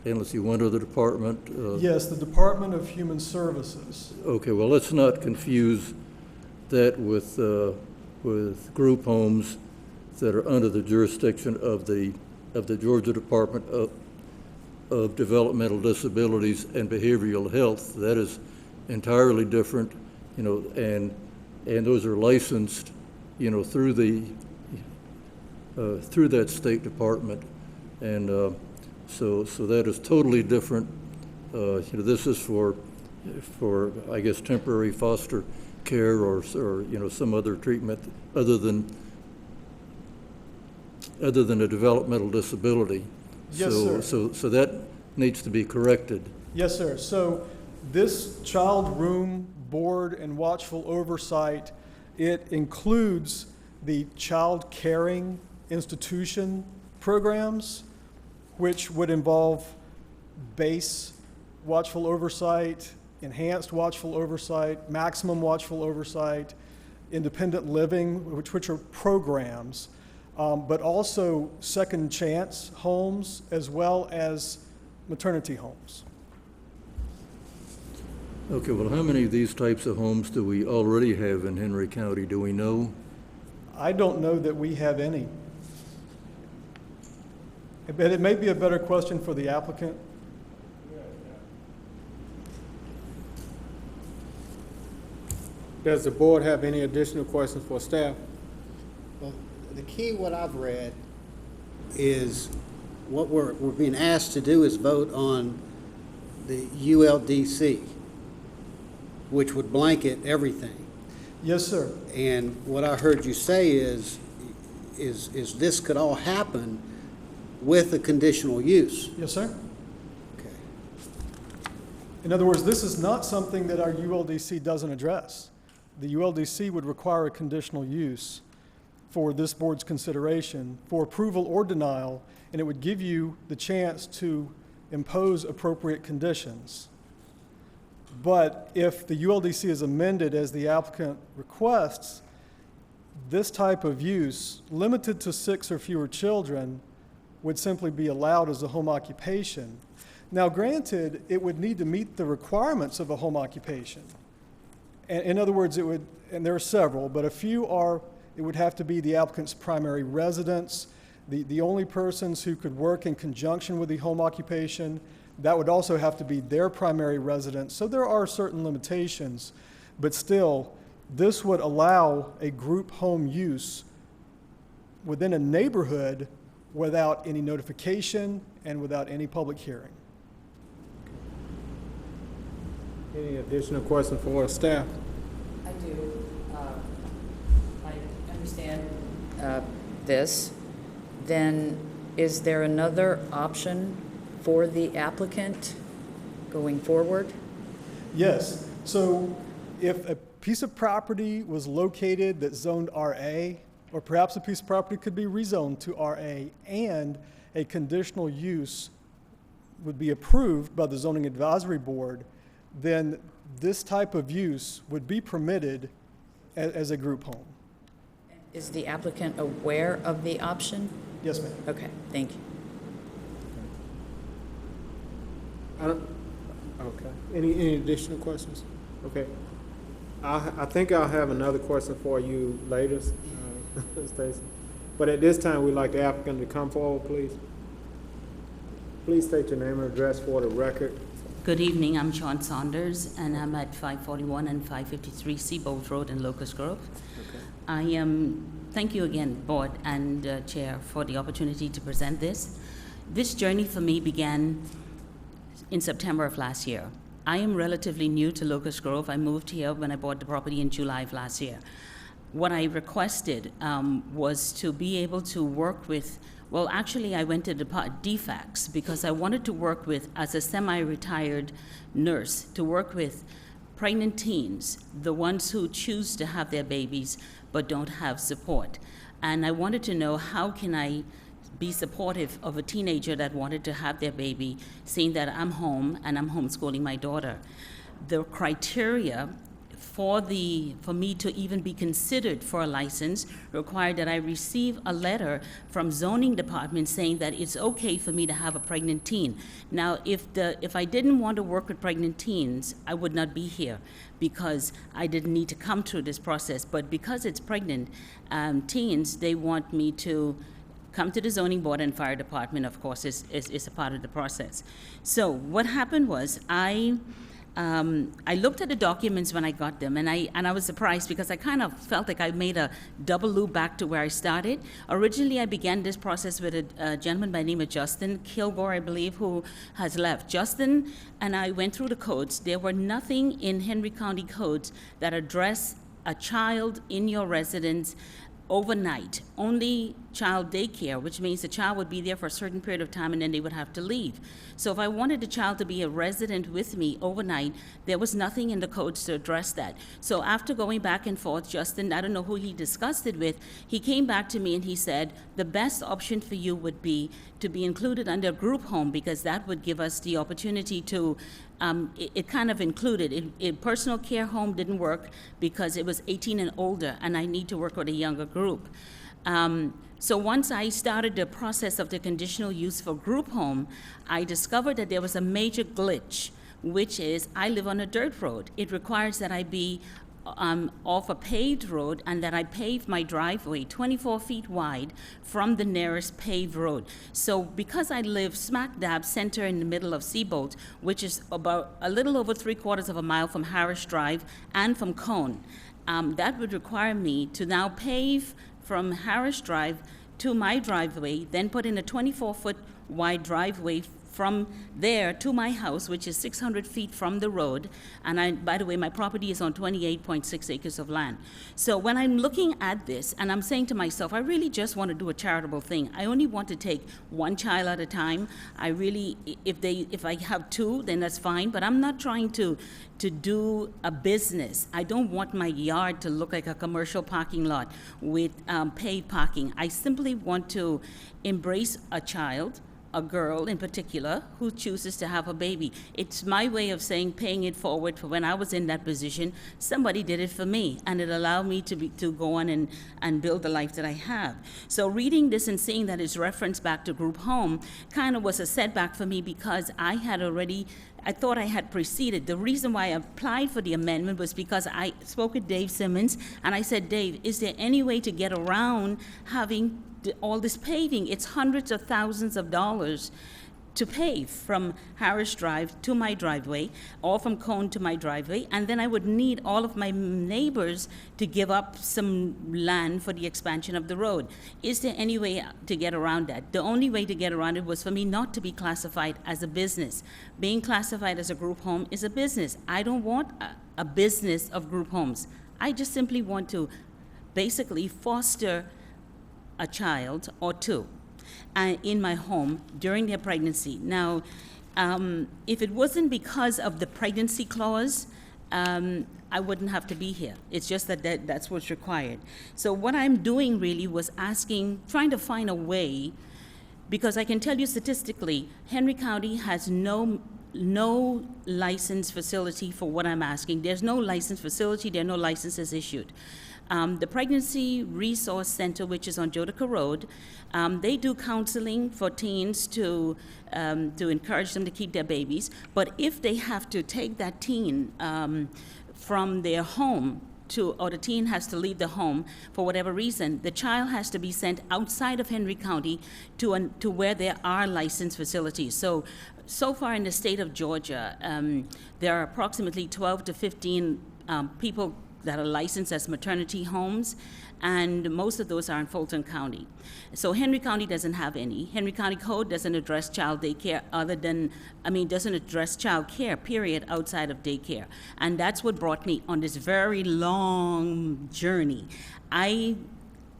let's see, one other department? Yes, the Department of Human Services. Okay, well, let's not confuse that with group homes that are under the jurisdiction of the Georgia Department of Developmental Disabilities and Behavioral Health. That is entirely different, and those are licensed, through that State Department, and so that is totally different. This is for I guess temporary foster care or some other treatment other than a developmental disability. Yes, sir. So that needs to be corrected. Yes, sir. So this child room board and watchful oversight, it includes the child caring institution programs, which would involve base watchful oversight, enhanced watchful oversight, maximum watchful oversight, independent living, which are programs, but also second chance homes as well as maternity homes. Okay, well, how many of these types of homes do we already have in Henry County? Do we know? I don't know that we have any. But it may be a better question for the applicant. Does the board have any additional questions for staff? Well, the key, what I've read, is what we're being asked to do is vote on the ULDC, which would blanket everything. Yes, sir. And what I heard you say is this could all happen with a conditional use. Yes, sir. Okay. In other words, this is not something that our ULDC doesn't address. The ULDC would require a conditional use for this board's consideration for approval or denial, and it would give you the chance to impose appropriate conditions. But if the ULDC is amended as the applicant requests, this type of use, limited to 6 or fewer children, would simply be allowed as a home occupation. Now, granted, it would need to meet the requirements of a home occupation. And in other words, it would, and there are several, but a few are, it would have to be the applicant's primary residence, the only persons who could work in conjunction with the home occupation. That would also have to be their primary residence. So there are certain limitations, but still, this would allow a group home use within a neighborhood without any notification and without any public hearing. Any additional questions for staff? I do. I understand this. Then is there another option for the applicant going forward? Yes. So if a piece of property was located that's zoned RA, or perhaps a piece of property could be rezoned to RA, and a conditional use would be approved by the Zoning Advisory Board, then this type of use would be permitted as a group home. Is the applicant aware of the option? Yes, ma'am. Okay, thank you. Okay. Any additional questions? Okay. I think I'll have another question for you later, Stacy. But at this time, we'd like the applicant to come forward, please. Please state your name and address for the record. Good evening, I'm Sean Saunders, and I'm at 541 and 553 Seabolt Road in Locust Grove. Okay. Thank you again, Board and Chair, for the opportunity to present this. This journey for me began in September of last year. I am relatively new to Locust Grove. I moved here when I bought the property in July of last year. What I requested was to be able to work with, well, actually I went to DFACS because I wanted to work with, as a semi-retired nurse, to work with pregnant teens, the ones who choose to have their babies but don't have support. And I wanted to know, how can I be supportive of a teenager that wanted to have their baby, seeing that I'm home and I'm homeschooling my daughter. The criteria for me to even be considered for a license required that I receive a letter from zoning department saying that it's okay for me to have a pregnant teen. Now, if I didn't want to work with pregnant teens, I would not be here because I didn't need to come through this process. But because it's pregnant teens, they want me to come to the zoning board, and fire department, of course, is a part of the process. So what happened was I looked at the documents when I got them, and I was surprised because I kind of felt like I made a double loop back to where I started. Originally, I began this process with a gentleman by the name of Justin Kilgore, I believe, who has left. Justin and I went through the codes. There were nothing in Henry County codes that address a child in your residence overnight, only child daycare, which means the child would be there for a certain period of time and then they would have to leave. So if I wanted the child to be a resident with me overnight, there was nothing in the codes to address that. So after going back and forth, Justin, I don't know who he discussed it with, he came back to me and he said, the best option for you would be to be included under a group home, because that would give us the opportunity to, it kind of included, personal care home didn't work because it was 18 and older, and I need to work with a younger group. So once I started the process of the conditional use for group home, I discovered that there was a major glitch, which is I live on a dirt road. It requires that I be off a paved road and that I pave my driveway 24 feet wide from the nearest paved road. So because I live smack dab center in the middle of Seabolt, which is about a little over 3/4 of a mile from Harris Drive and from Cone, that would require me to now pave from Harris Drive to my driveway, then put in a 24-foot wide driveway from there to my house, which is 600 feet from the road. And by the way, my property is on 28.6 acres of land. So when I'm looking at this and I'm saying to myself, I really just want to do a charitable thing. I only want to take one child at a time. I really, if I have two, then that's fine, but I'm not trying to do a business. I don't want my yard to look like a commercial parking lot with paid parking. I simply want to embrace a child, a girl in particular, who chooses to have a baby. It's my way of saying paying it forward for when I was in that position. Somebody did it for me, and it allowed me to go on and build the life that I have. So reading this and seeing that it's referenced back to group home kind of was a setback for me, because I thought I had preceded. The reason why I applied for the amendment was because I spoke with Dave Simmons, and I said, Dave, is there any way to get around having all this paving? It's hundreds of thousands of dollars to pave from Harris Drive to my driveway, or from Cone to my driveway, and then I would need all of my neighbors to give up some land for the expansion of the road. Is there any way to get around that? The only way to get around it was for me not to be classified as a business. Being classified as a group home is a business. I don't want a business of group homes. I just simply want to basically foster a child or two in my home during their pregnancy. Now, if it wasn't because of the pregnancy clause, I wouldn't have to be here. It's just that's what's required. So what I'm doing really was trying to find a way, because I can tell you statistically, Henry County has no licensed facility for what I'm asking. There's no licensed facility, there are no licenses issued. The Pregnancy Resource Center, which is on Jodica Road, they do counseling for teens to encourage them to keep their babies. But if they have to take that teen from their home or the teen has to leave the home for whatever reason, the child has to be sent outside of Henry County to where there are licensed facilities. So far in the state of Georgia, there are approximately 12 to 15 people that are licensed as maternity homes, and most of those are in Fulton County. So Henry County doesn't have any. Henry County Code doesn't address child daycare doesn't address child care, period, outside of daycare. And that's what brought me on this very long journey. I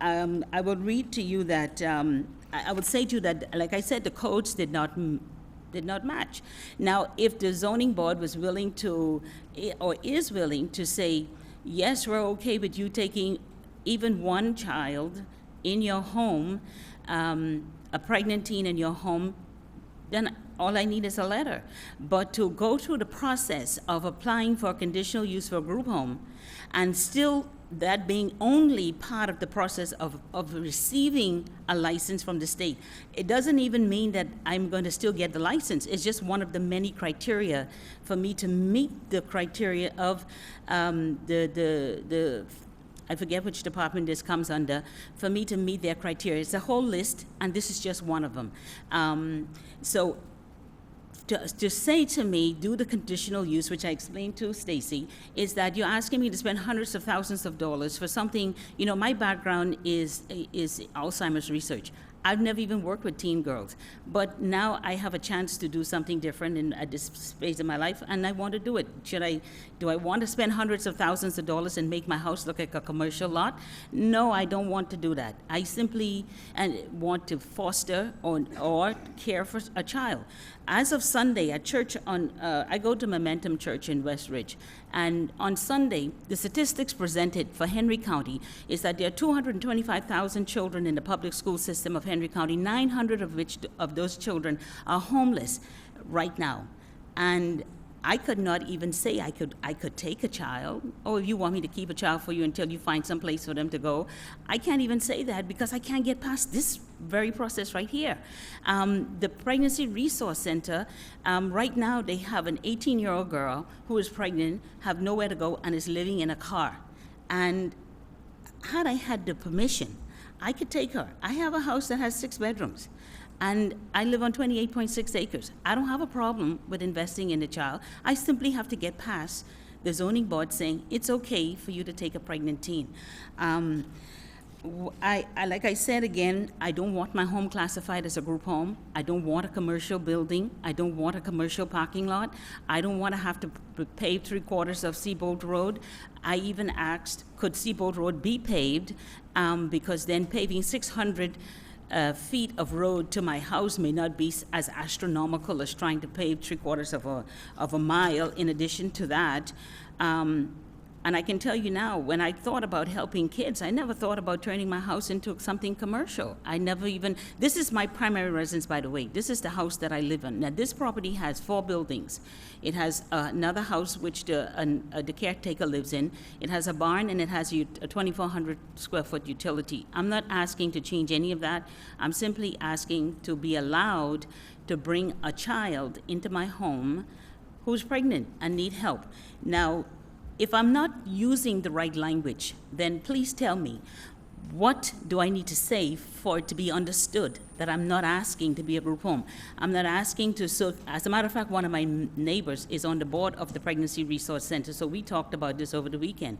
would read to you that, I would say to you that, like I said, the codes did not match. Now, if the zoning board was willing to, or is willing to say, yes, we're okay with you taking even one child in your home, a pregnant teen in your home, then all I need is a letter. But to go through the process of applying for a conditional use for a group home, and still that being only part of the process of receiving a license from the state, it doesn't even mean that I'm going to still get the license. It's just one of the many criteria for me to meet the criteria of I forget which department this comes under, for me to meet their criteria. It's a whole list, and this is just one of them. So to say to me, do the conditional use, which I explained to Stacy, is that you're asking me to spend hundreds of thousands of dollars for something. My background is Alzheimer's research. I've never even worked with teen girls, but now I have a chance to do something different at this phase of my life, and I want to do it. Do I want to spend hundreds of thousands of dollars and make my house look like a commercial lot? No, I don't want to do that. I simply want to foster or care for a child. As of Sunday at church, I go to Momentum Church in West Ridge, and on Sunday, the statistics presented for Henry County is that there are 225,000 children in the public school system of Henry County, 900 of those children are homeless right now. And I could not even say I could take a child, or if you want me to keep a child for you until you find some place for them to go. I can't even say that because I can't get past this very process right here. The Pregnancy Resource Center, right now they have an 18-year-old girl who is pregnant, have nowhere to go, and is living in a car. And had I had the permission, I could take her. I have a house that has 6 bedrooms. And I live on 28.6 acres. I don't have a problem with investing in a child. I simply have to get past the zoning board saying it's okay for you to take a pregnant teen. Like I said again, I don't want my home classified as a group home. I don't want a commercial building. I don't want a commercial parking lot. I don't want to have to pave 3/4 of Seabolt Road. I even asked, could Seabolt Road be paved? Because then paving 600 feet of road to my house may not be as astronomical as trying to pave 3/4 of a mile in addition to that. And I can tell you now, when I thought about helping kids, I never thought about turning my house into something commercial. I never even, this is my primary residence, by the way. This is the house that I live in. Now, this property has 4 buildings. It has another house which the caretaker lives in. It has a barn, and it has a 2,400 square foot utility. I'm not asking to change any of that. I'm simply asking to be allowed to bring a child into my home who's pregnant and need help. Now, if I'm not using the right language, then please tell me, what do I need to say for it to be understood that I'm not asking to be a group home? I'm not asking to, so as a matter of fact, one of my neighbors is on the board of the Pregnancy Resource Center, so we talked about this over the weekend.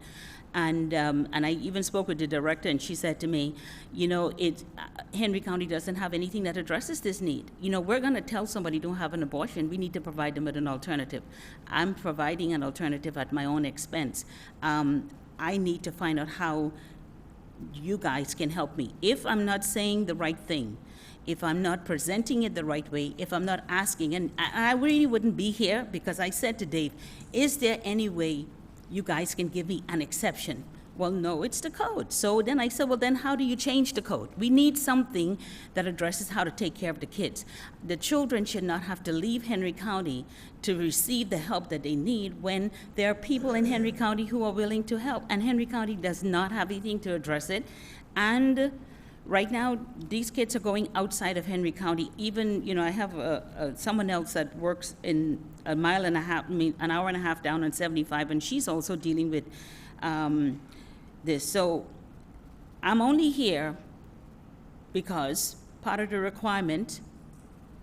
And I even spoke with the director, and she said to me, you know, Henry County doesn't have anything that addresses this need. You know, we're gonna tell somebody don't have an abortion, we need to provide them with an alternative. I'm providing an alternative at my own expense. I need to find out how you guys can help me. If I'm not saying the right thing, if I'm not presenting it the right way, if I'm not asking, and I really wouldn't be here because I said to Dave, is there any way you guys can give me an exception? Well, no, it's the code. So then I said, well, then how do you change the code? We need something that addresses how to take care of the kids. The children should not have to leave Henry County to receive the help that they need when there are people in Henry County who are willing to help, and Henry County does not have anything to address it. And right now, these kids are going outside of Henry County. Even, you know, I have someone else that works in an hour and a half down on 75, and she's also dealing with this. So I'm only here because part of the requirement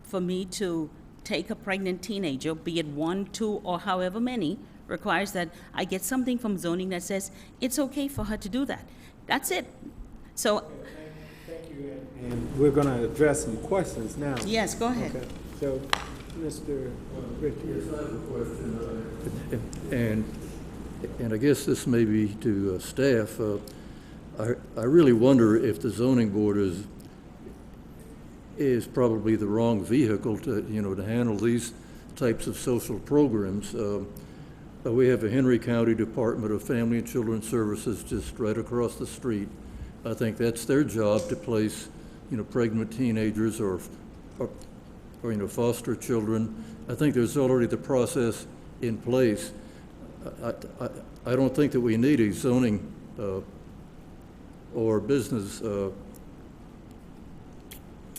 for me to take a pregnant teenager, be it 1, 2, or however many, requires that I get something from zoning that says it's okay for her to do that. That's it. So. Thank you, and we're going to address some questions now. Yes, go ahead. Okay. So, Mr. Richard. Yes, I have a question. And I guess this may be to staff. I really wonder if the zoning board is probably the wrong vehicle to handle these types of social programs. We have a Henry County Department of Family and Children's Services just right across the street. I think that's their job to place, pregnant teenagers or foster children. I think there's already the process in place. I don't think that we need a zoning or business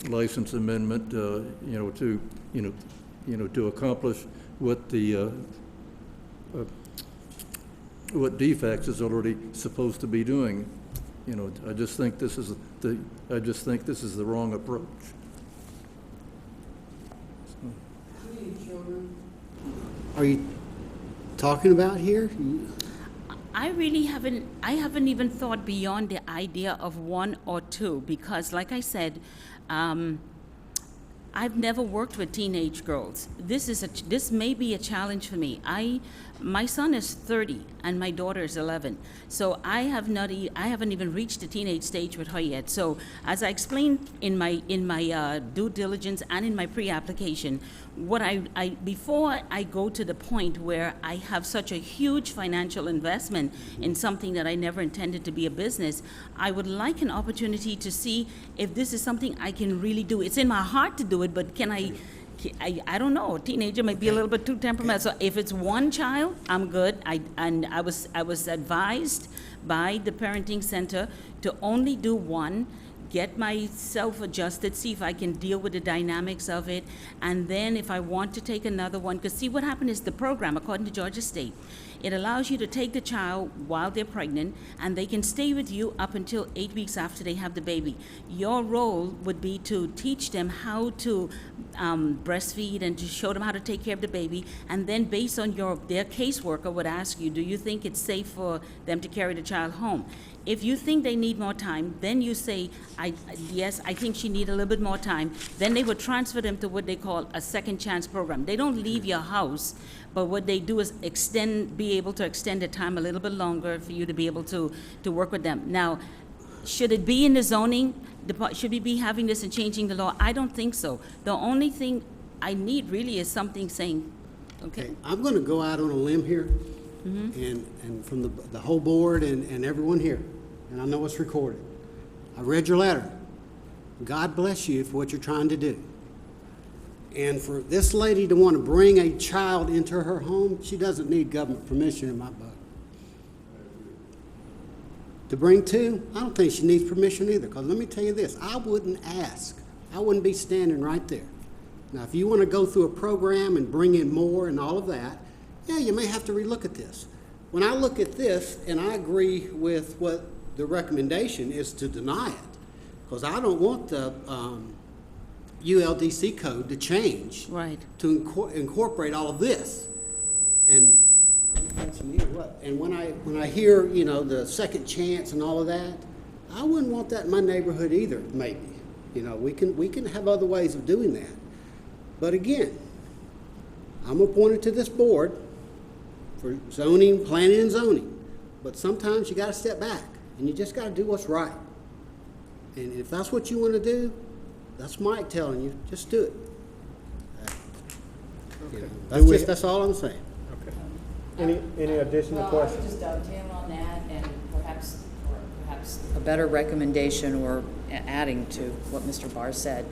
license amendment, to accomplish what the what DFAX is already supposed to be doing. I just think this is the wrong approach. Are you talking about here? I really haven't even thought beyond the idea of 1 or 2 because, like I said, I've never worked with teenage girls. This may be a challenge for me. My son is 30 and my daughter is 11, so I haven't even reached the teenage stage with her yet. So, as I explained in my due diligence and in my pre-application, what before I go to the point where I have such a huge financial investment in something that I never intended to be a business, I would like an opportunity to see if this is something I can really do. It's in my heart to do it, but can I don't know. A teenager might be a little bit too temperamental. So if it's 1 child, I'm good. I was advised by the parenting center to only do 1, get myself adjusted, see if I can deal with the dynamics of it, and then if I want to take another one, because see what happened is the program, according to Georgia State, it allows you to take the child while they're pregnant, and they can stay with you up until 8 weeks after they have the baby. Your role would be to teach them how to breastfeed and to show them how to take care of the baby, and then based on their caseworker would ask you, do you think it's safe for them to carry the child home? If you think they need more time, then you say, yes, I think she needs a little bit more time. Then they would transfer them to what they call a second chance program. They don't leave your house, but what they do is be able to extend the time a little bit longer for you to be able to work with them. Now, should it be in the zoning? Should we be having this and changing the law? I don't think so. The only thing I need really is something saying, okay. I'm going to go out on a limb here, and from the whole board and everyone here, and I know it's recorded. I read your letter. God bless you for what you're trying to do. And for this lady to want to bring a child into her home, she doesn't need government permission in my book. To bring 2, I don't think she needs permission either, because let me tell you this, I wouldn't ask. I wouldn't be standing right there. Now, if you want to go through a program and bring in more and all of that, yeah, you may have to relook at this. When I look at this, and I agree with what the recommendation is to deny it, because I don't want the ULDC code to change to incorporate all of this. And when I hear, you know, the second chance and all of that, I wouldn't want that in my neighborhood either. Maybe, you know, we can have other ways of doing that. But again, I'm appointed to this board for zoning, planning, and zoning. But sometimes you got to step back and you just got to do what's right. And if that's what you want to do, that's Mike telling you, just do it. You know, that's all I'm saying. Okay. Any additional questions? I would just dovetail on that and perhaps a better recommendation or adding to what Mr. Barr said.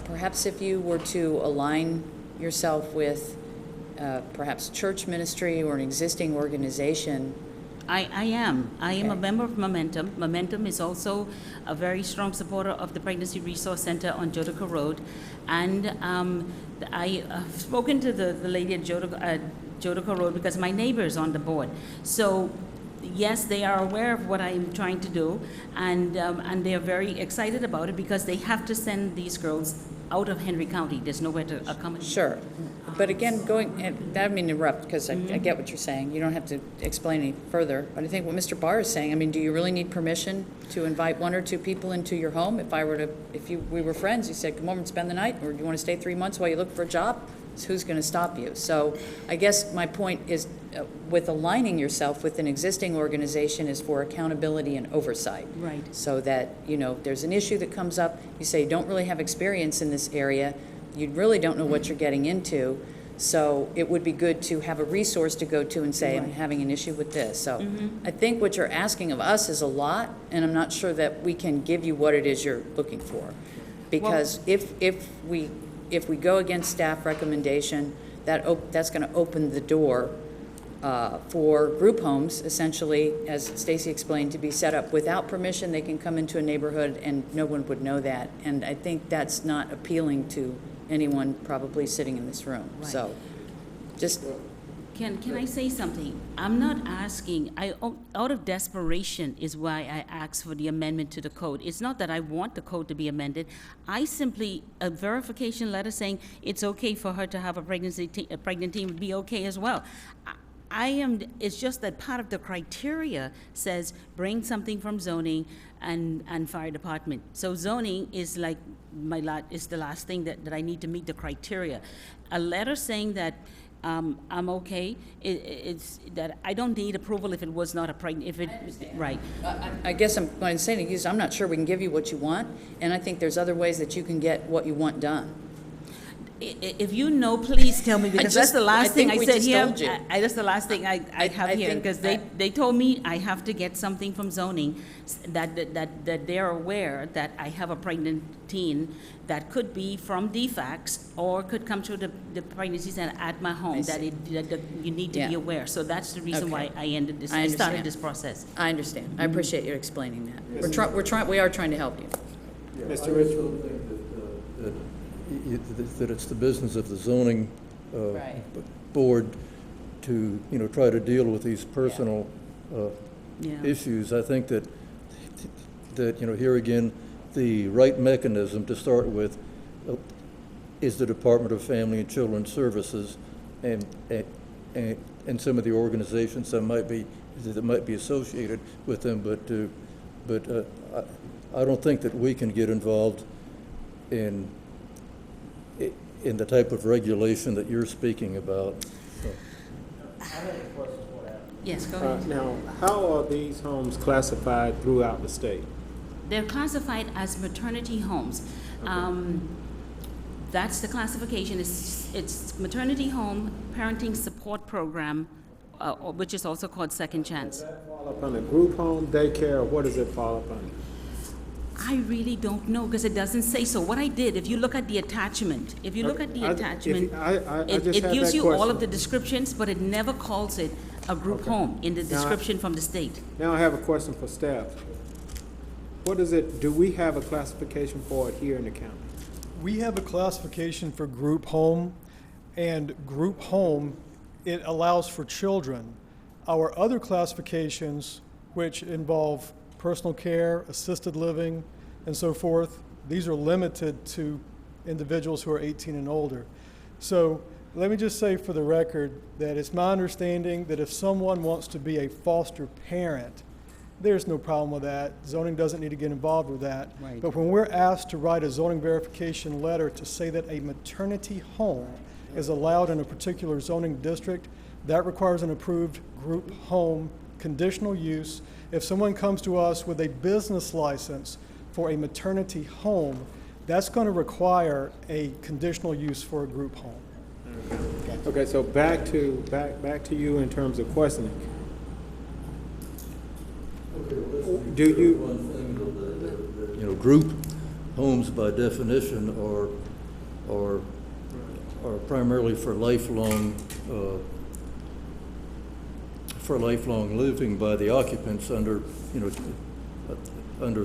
Perhaps if you were to align yourself with perhaps church ministry or an existing organization. I am a member of Momentum. Momentum is also a very strong supporter of the Pregnancy Resource Center on Jodica Road. And I have spoken to the lady at Jodica Road because my neighbor is on the board. So yes, they are aware of what I'm trying to do, and they're very excited about it because they have to send these girls out of Henry County. There's nowhere to accommodate. Sure. But again, that mean interrupt, because I get what you're saying. You don't have to explain any further. But I think what Mr. Barr is saying, I mean, do you really need permission to invite 1 or 2 people into your home? If we were friends, you said, come over and spend the night, or do you want to stay 3 months while you look for a job? So who's going to stop you? So I guess my point is with aligning yourself with an existing organization is for accountability and oversight. Right. So that, you know, there's an issue that comes up, you say you don't really have experience in this area, you really don't know what you're getting into, so it would be good to have a resource to go to and say, I'm having an issue with this. So I think what you're asking of us is a lot, and I'm not sure that we can give you what it is you're looking for. Because if we go against staff recommendation, that's going to open the door for group homes, essentially, as Stacy explained, to be set up without permission. They can come into a neighborhood and no one would know that. And I think that's not appealing to anyone probably sitting in this room. Right. So just... Can I say something? I'm not asking, out of desperation is why I asked for the amendment to the code. It's not that I want the code to be amended. I simply, a verification letter saying it's okay for her to have a pregnant teen would be okay as well. it's just that part of the criteria says bring something from zoning and fire department. So zoning is like is the last thing that I need to meet the criteria. A letter saying that I'm okay, it's that I don't need approval if it was not right. I guess I'm going to say to you, I'm not sure we can give you what you want, and I think there's other ways that you can get what you want done. If you know, please tell me, because that's the last thing I said here. Told you. That's the last thing I have here, because they told me I have to get something from zoning that they're aware that I have a pregnant teen that could be from DFACS or could come through the pregnancy center at my home, that you need to be aware. So that's the reason why I ended this, I started this process. I understand. I appreciate your explaining that. We are trying to help you. Mr. Richard. That it's the business of the zoning board to, try to deal with these personal issues. I think that here again, the right mechanism to start with is the Department of Family and Children's Services and some of the organizations that might be associated with them. But I don't think that we can get involved in the type of regulation that you're speaking about. So. Yes, go ahead. Now, how are these homes classified throughout the state? They're classified as maternity homes. Okay. That's the classification. It's maternity home parenting support program, which is also called Second Chance. Does that fall up under group home, daycare, or what does it fall up under? I really don't know, because it doesn't say so. What I did, if you look at the attachment, it gives you all of the descriptions, but it never calls it a group home in the description from the state. Now I have a question for staff. What is it, do we have a classification for it here in the county? We have a classification for group home, and group home, it allows for children. Our other classifications, which involve personal care, assisted living, and so forth, these are limited to individuals who are 18 and older. So let me just say for the record that it's my understanding that if someone wants to be a foster parent, there's no problem with that. Zoning doesn't need to get involved with that. Right. But when we're asked to write a zoning verification letter to say that a maternity home is allowed in a particular zoning district, that requires an approved group home conditional use. If someone comes to us with a business license for a maternity home, that's going to require a conditional use for a group home. Okay, so back to you in terms of questioning. Do you? Group homes by definition are primarily for lifelong living by the occupants under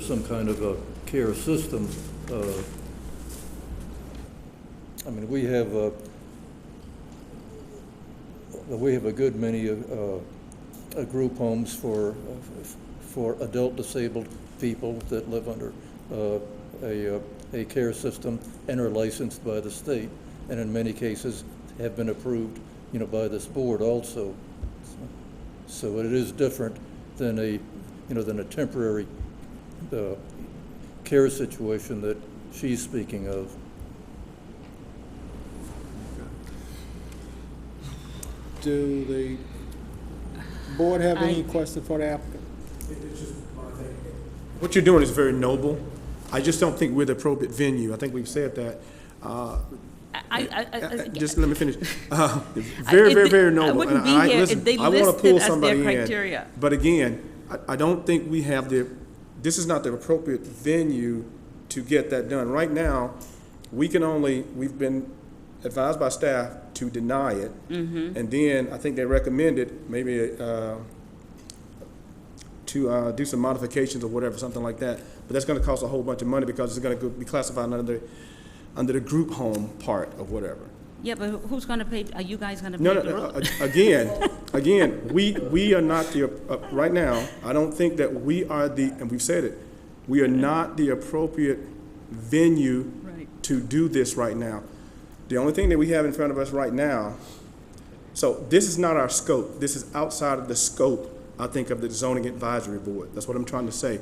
some kind of a care system. We have a good many group homes for adult disabled people that live under a care system and are licensed by the state, and in many cases have been approved, by this board also. So it is different than a temporary care situation that she's speaking of. Do the board have any questions for the applicant? What you're doing is very noble. I just don't think we're the appropriate venue. I think we've said that. Just let me finish. Very noble. I wouldn't be here if they listed as their criteria. But again, I don't think we have this is not the appropriate venue to get that done. Right now, we've been advised by staff to deny it. Mm-hmm. And then I think they recommended maybe to do some modifications or whatever, something like that. But that's going to cost a whole bunch of money because it's going to be classified under the group home part of whatever. Yeah, but who's going to pay? Are you guys going to pay the road? Again, we are not the, right now, I don't think that we are and we've said it, we are not the appropriate venue to do this right now. The only thing that we have in front of us right now So this is not our scope. This is outside of the scope, I think, of the zoning advisory board. That's what I'm trying to say.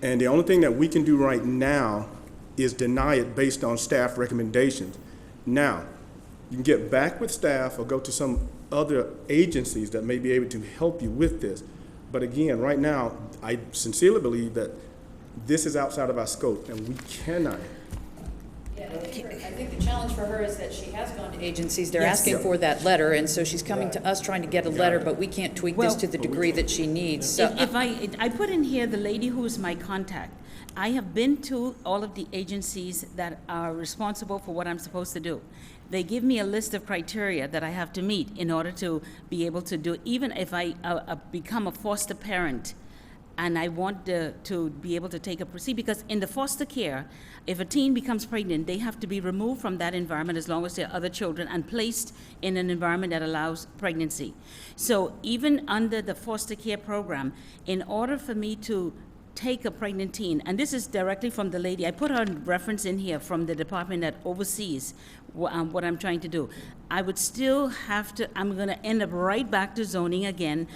And the only thing that we can do right now is deny it based on staff recommendations. Now, you can get back with staff or go to some other agencies that may be able to help you with this. But again, right now, I sincerely believe that this is outside of our scope and we cannot. Yeah, I think the challenge for her is that she has gone to agencies, they're Yes. asking for that letter, and so she's coming to us trying to get a letter, but we can't tweak this to the degree that she needs. So If I put in here the lady who is my contact. I have been to all of the agencies that are responsible for what I'm supposed to do. They give me a list of criteria that I have to meet in order to be able to do, even if I become a foster parent and I want to be able to take a proceed, because in the foster care, if a teen becomes pregnant, they have to be removed from that environment as long as there are other children and placed in an environment that allows pregnancy. So even under the foster care program, in order for me to take a pregnant teen, and this is directly from the lady, I put her reference in here from the department that oversees what I'm trying to do. I would still have to, I'm gonna end up right back to zoning again,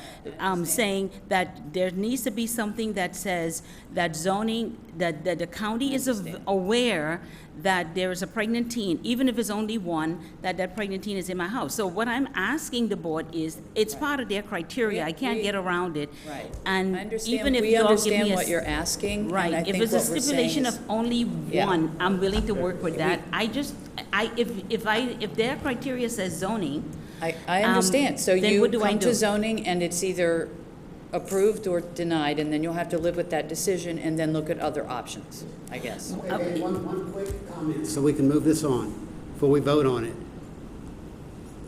saying that there needs to be something that says that zoning, that the county is aware that there is a pregnant teen, even if it's only one, that pregnant teen is in my house. So what I'm asking the board is, it's part of their criteria, I can't get around it. Right. And I understand. even if We you all give understand me what you're asking, and right, I if think it's a what we're stipulation saying of is- only Yeah. one, I'm willing to work with that. If their criteria says zoning. I understand. So then you what do I come do? to zoning and it's either approved or denied, and then you'll have to live with that decision and then look at other options, I guess. Okay, one quick comment so we can move this on before we vote on it.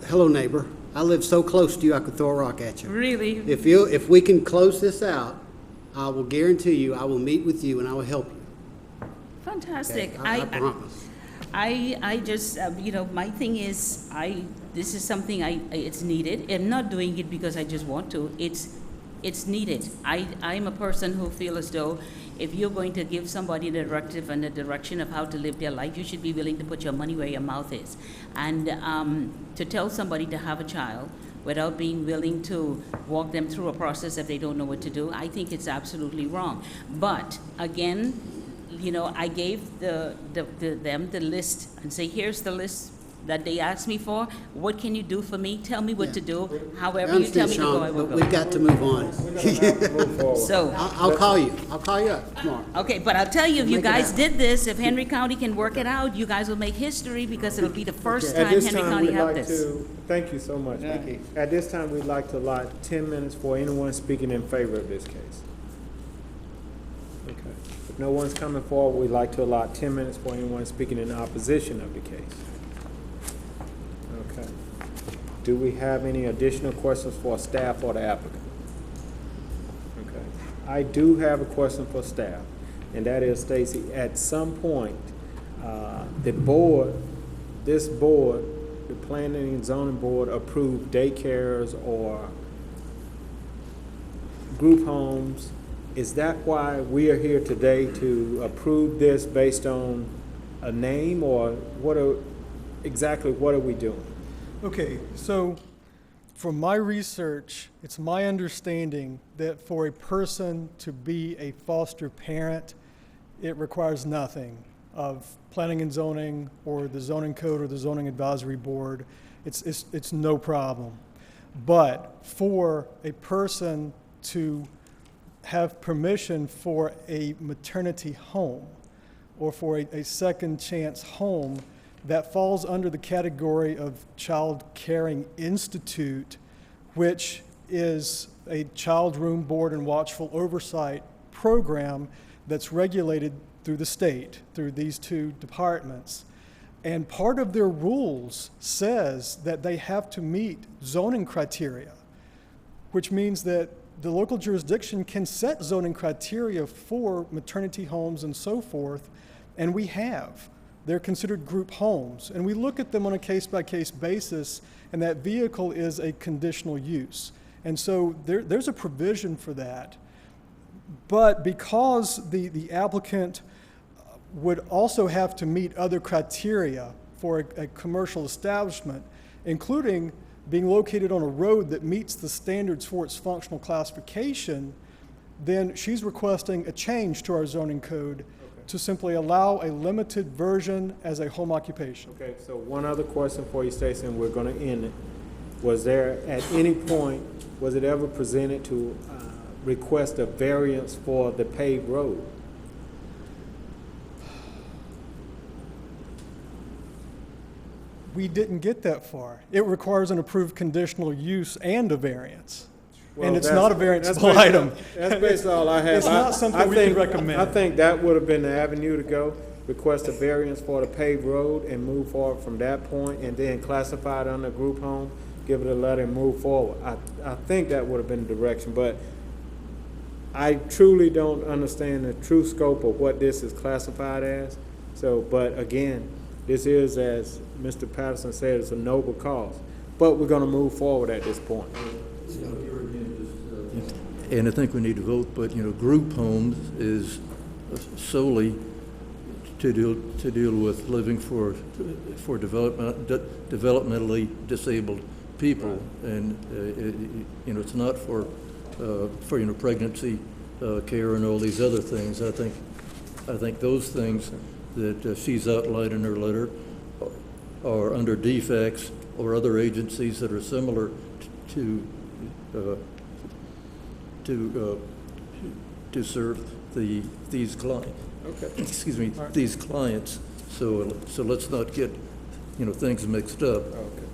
Hello, neighbor. I live so close to you I could throw a rock at you. Really? If we can close this out, I will guarantee you I will meet with you and I will help you. Fantastic. Okay? I promise. I just, my thing is, this is something it's needed. I'm not doing it because I just want to. It's needed. I'm a person who feel as though if you're going to give somebody the directive and the direction of how to live their life, you should be willing to put your money where your mouth is. And to tell somebody to have a child without being willing to walk them through a process if they don't know what to do, I think it's absolutely wrong. But again, I gave them the list and say, here's the list that they asked me for. What can you do for me? Tell me what to do. However you tell me to go, I will but go. we've got to move on. So I'll call you. I'll call you up tomorrow. okay, but I'll tell you, if you Make it guys happen. did this, if Henry County can work it out, you guys will make history because it'll be the first At time this Henry time, County we'd have like this. to, thank you so much, Vicki. At this time, we'd like to allot 10 minutes for anyone speaking in favor of this case. Okay. If no one's coming forward, we'd like to allot 10 minutes for anyone speaking in opposition of the case. Okay. Do we have any additional questions for staff or the applicant? Okay. I do have a question for staff, and that is, Stacy, at some point, this board, the Planning and Zoning Board, approved daycares or group homes. Is that why we are here today, to approve this based on a name, or what are we doing? Okay, so from my research, it's my understanding that for a person to be a foster parent, it requires nothing of planning and zoning or the zoning code or the zoning advisory board. It's no problem. But for a person to have permission for a maternity home or for a second chance home, that falls under the category of Child Caring Institute, which is a child room board and watchful oversight program that's regulated through the state, through these two departments. And part of their rules says that they have to meet zoning criteria, which means that the local jurisdiction can set zoning criteria for maternity homes and so forth, and we have. They're considered group homes, and we look at them on a case-by-case basis, and that vehicle is a conditional use. And so there's a provision for that. But because the applicant would also have to meet other criteria for a commercial establishment, including being located on a road that meets the standards for its functional classification, then she's requesting a change to our zoning code to simply allow a limited version as a home occupation. Okay, so one other question for you, Stacy, and we're gonna end it. Was there, at any point, was it ever presented to request a variance for the paved road? We didn't get that far. It requires an approved conditional use and a variance. Well, And it's that's- not a varianceable item. That's basically all I have. It's not something we could recommend. I think that would have been the avenue to go, request a variance for the paved road and move forward from that point, and then classify it under group home, give it a letter and move forward. I think that would have been the direction, but I truly don't understand the true scope of what this is classified as. So, but again, this is, as Mr. Patterson said, it's a noble cause, but we're gonna move forward at this point. And I think we need to vote, but, group homes is solely to deal with living for developmentally disabled people. And, it's not for pregnancy care and all these other things. I think those things that she's outlined in her letter are under defects or other agencies that are similar to serve these clients. Okay. Excuse me, these clients. So let's not get, things mixed up. Okay.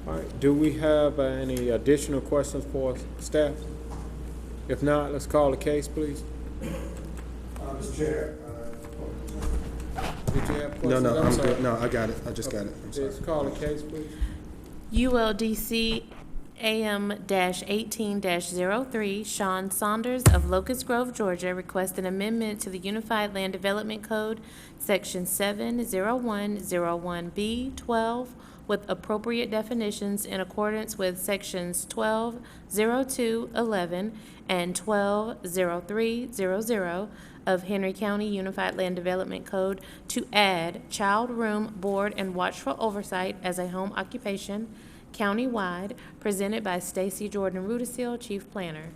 All right, do we have any additional questions for staff? If not, let's call the case, please. Mr. Chair. Did you have questions? No, I'm sorry. good. No, I got it. I just got it. I'm sorry. Please call the case, please. ULDC AM-18-03, Sean Saunders of Locust Grove, Georgia, requests an amendment to the Unified Land Development Code, Section 70101B12, with appropriate definitions in accordance with Sections 120211 and 120300 of Henry County Unified Land Development Code to add child room, board, and watchful oversight as a home occupation countywide, presented by Stacy Jordan Rudisil, Chief Planner.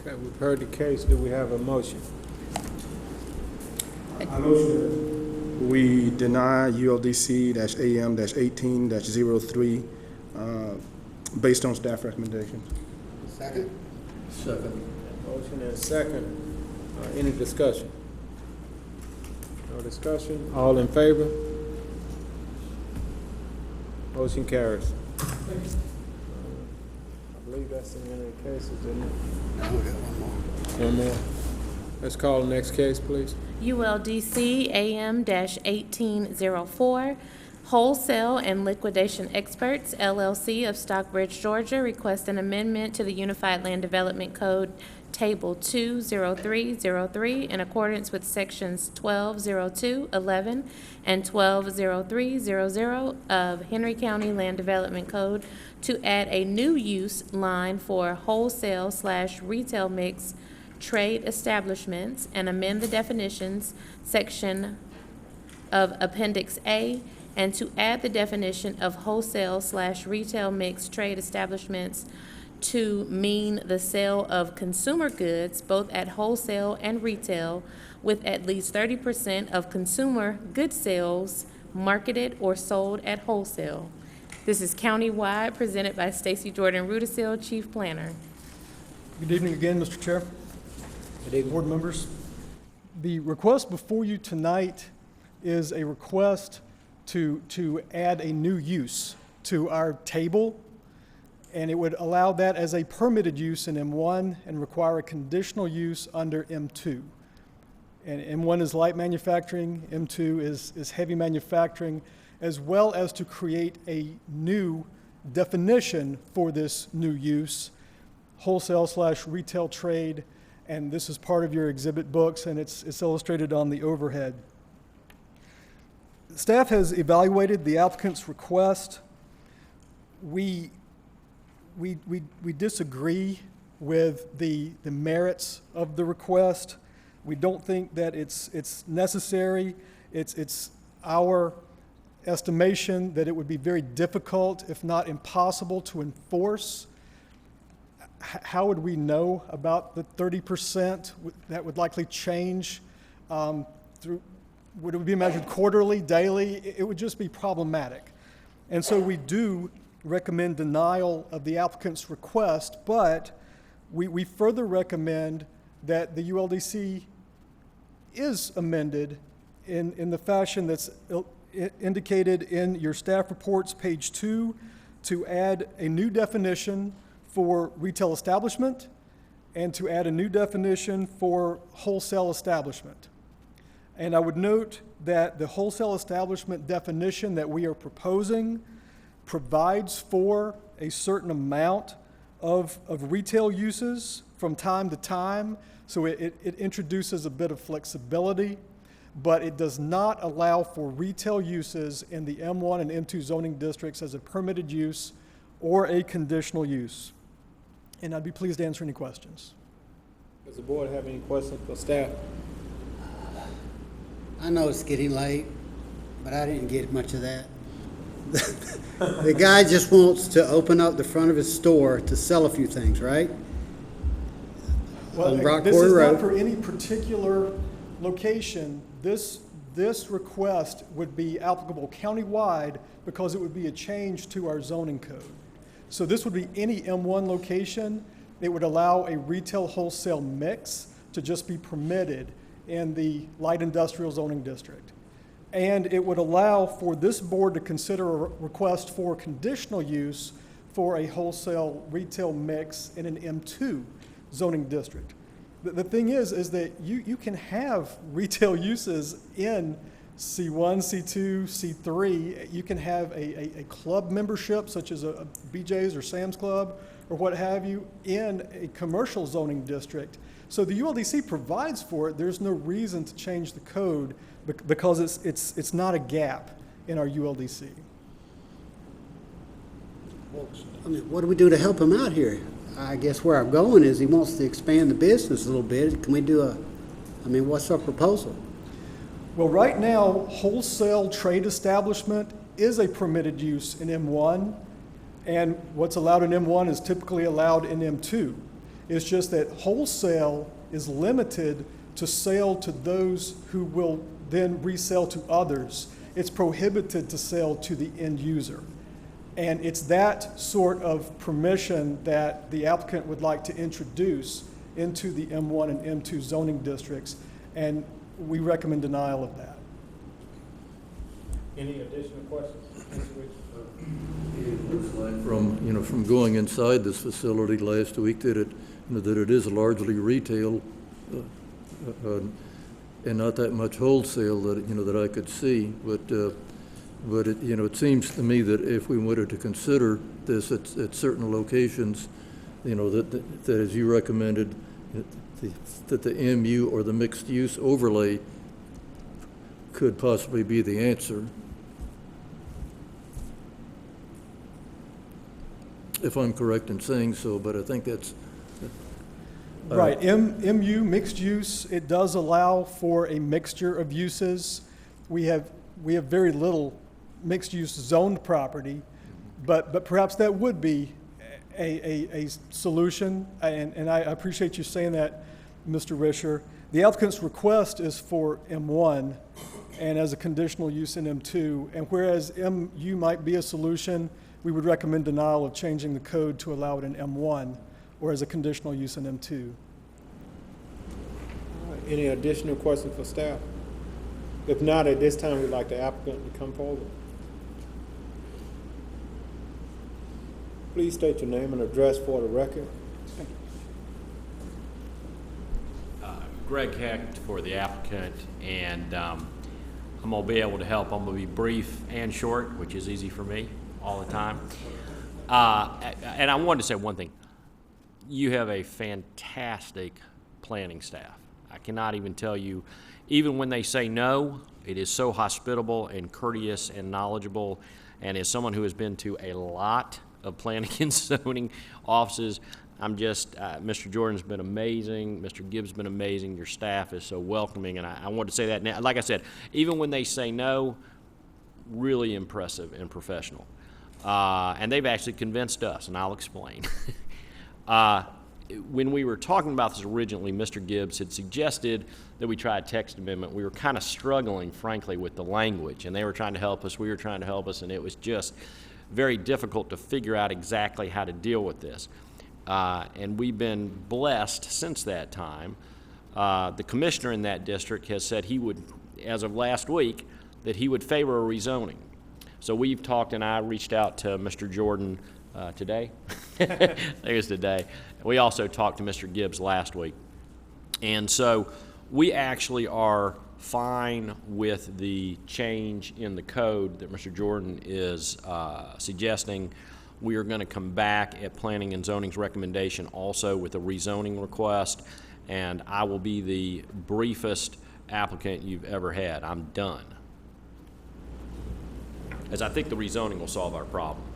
Okay, we've heard the case. Do we have a motion? I motion we deny ULDC-AM-18-03 based on staff recommendations. Second? Second. Motion and second. Any discussion? No discussion? All in favor? Motion carries. I believe that's in many cases, isn't it? No, we got one more. One more. Let's call the next case, please. ULDC AM-1804, Wholesale and Liquidation Experts, LLC of Stockbridge, Georgia, request an amendment to the Unified Land Development Code, Table 20303, in accordance with Sections 120211 and 120300 of Henry County Land Development Code to add a new use line for wholesale/retail mix trade establishments and amend the definitions section of Appendix A, and to add the definition of wholesale/retail mixed trade establishments to mean the sale of consumer goods, both at wholesale and retail, with at least 30% of consumer good sales marketed or sold at wholesale. This is countywide, presented by Stacy Jordan Rudisil, Chief Planner. Good evening again, Mr. Chair. Good evening. Board members. The request before you tonight is a request to add a new use to our table, and it would allow that as a permitted use in M1 and require a conditional use under M2. And M1 is light manufacturing, M2 is heavy manufacturing, as well as to create a new definition for this new use, wholesale/retail trade, and this is part of your exhibit books, and it's illustrated on the overhead. Staff has evaluated the applicant's request. We disagree with the merits of the request. We don't think that it's necessary. It's our estimation that it would be very difficult, if not impossible, to enforce. How would we know about the 30%? That would likely change through, would it be measured quarterly, daily? It would just be problematic. And so we do recommend denial of the applicant's request, but we further recommend that the ULDC is amended in the fashion that's indicated in your staff reports, page 2, to add a new definition for retail establishment and to add a new definition for wholesale establishment. And I would note that the wholesale establishment definition that we are proposing provides for a certain amount of retail uses from time to time, so it introduces a bit of flexibility, but it does not allow for retail uses in the M1 and M2 zoning districts as a permitted use or a conditional use. And I'd be pleased to answer any questions. Does the board have any questions for staff? I know it's getting late, but I didn't get much of that. The guy just wants to open up the front of his store to sell a few things, right? Well, On Rock this Quarry is Road. not for any particular location. This request would be applicable countywide because it would be a change to our zoning code. So this would be any M1 location. It would allow a retail wholesale mix to just be permitted in the light industrial zoning district. And it would allow for this board to consider a request for conditional use for a wholesale retail mix in an M2 zoning district. The thing is that you can have retail uses in C1, C2, C3. You can have a club membership such as a BJ's or Sam's Club or what have you in a commercial zoning district. So the ULDC provides for it. There's no reason to change the code because it's not a gap in our ULDC. I mean, what do we do to help him out here? I guess where I'm going is he wants to expand the business a little bit. Can we do what's our proposal? Well, right now, wholesale trade establishment is a permitted use in M1, and what's allowed in M1 is typically allowed in M2. It's just that wholesale is limited to sale to those who will then resell to others. It's prohibited to sell to the end user. And it's that sort of permission that the applicant would like to introduce into the M1 and M2 zoning districts, and we recommend denial of that. Any additional questions? It looks like from going inside this facility last week that it is largely retail and not that much wholesale that I could see, but it seems to me that if we wanted to consider this at certain locations, that as you recommended, that the MU or the mixed use overlay could possibly be the answer. If I'm correct in saying so, but I think that's right. MU, mixed use, it does allow for a mixture of uses. We have very little mixed use zoned property, but perhaps that would be a solution, and I appreciate you saying that, Mr. Risher. The applicant's request is for M1 and as a conditional use in M2, and whereas MU might be a solution, we would recommend denial of changing the code to allow it in M1 or as a conditional use in M2. All right, any additional questions for staff? If not, at this time, we'd like the applicant to come forward. Please state your name and address for the record. Greg Hecht for the applicant, and I'm going to be able to help. I'm going to be brief and short, which is easy for me all the time. And I wanted to say one thing. You have a fantastic planning staff. I cannot even tell you, even when they say no, it is so hospitable and courteous and knowledgeable. And as someone who has been to a lot of planning and zoning offices, I'm just, Mr. Jordan's been amazing, Mr. Gibbs has been amazing, your staff is so welcoming, and I wanted to say that now. Like I said, even when they say no, really impressive and professional. And they've actually convinced us, and I'll explain. When we were talking about this originally, Mr. Gibbs had suggested that we try a text amendment. We were kind of struggling, frankly, with the language, and they were trying to help us, we were trying to help us, and it was just very difficult to figure out exactly how to deal with this. And we've been blessed since that time. The commissioner in that district has said he would, as of last week, that he would favor a rezoning. So we've talked, and I reached out to Mr. Jordan today. There's today. We also talked to Mr. Gibbs last week. And so we actually are fine with the change in the code that Mr. Jordan is suggesting. We are going to come back at Planning and Zoning's recommendation also with a rezoning request, and I will be the briefest applicant you've ever had. I'm done. As I think the rezoning will solve our problem.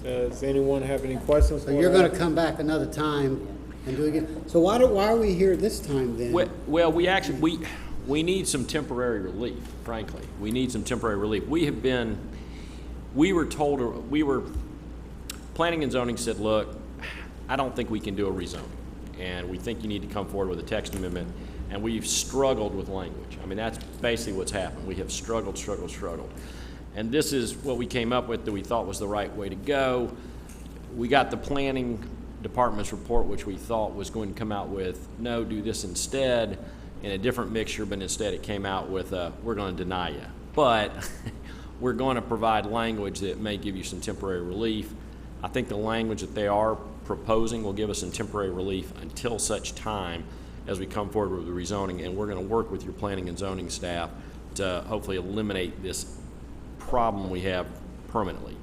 Does anyone have any questions? So you're going to come back another time and do it again? So why are we here this time then? Well, we need some temporary relief, frankly. We need some temporary relief. Planning and Zoning said, look, I don't think we can do a rezoning, and we think you need to come forward with a text amendment, and we've struggled with language. I mean, that's basically what's happened. We have struggled. And this is what we came up with that we thought was the right way to go. We got the planning department's report, which we thought was going to come out with, no, do this instead, in a different mixture, but instead it came out with, we're going to deny you. But we're going to provide language that may give you some temporary relief. I think the language that they are proposing will give us some temporary relief until such time as we come forward with the rezoning, and we're going to work with your planning and zoning staff to hopefully eliminate this problem we have permanently.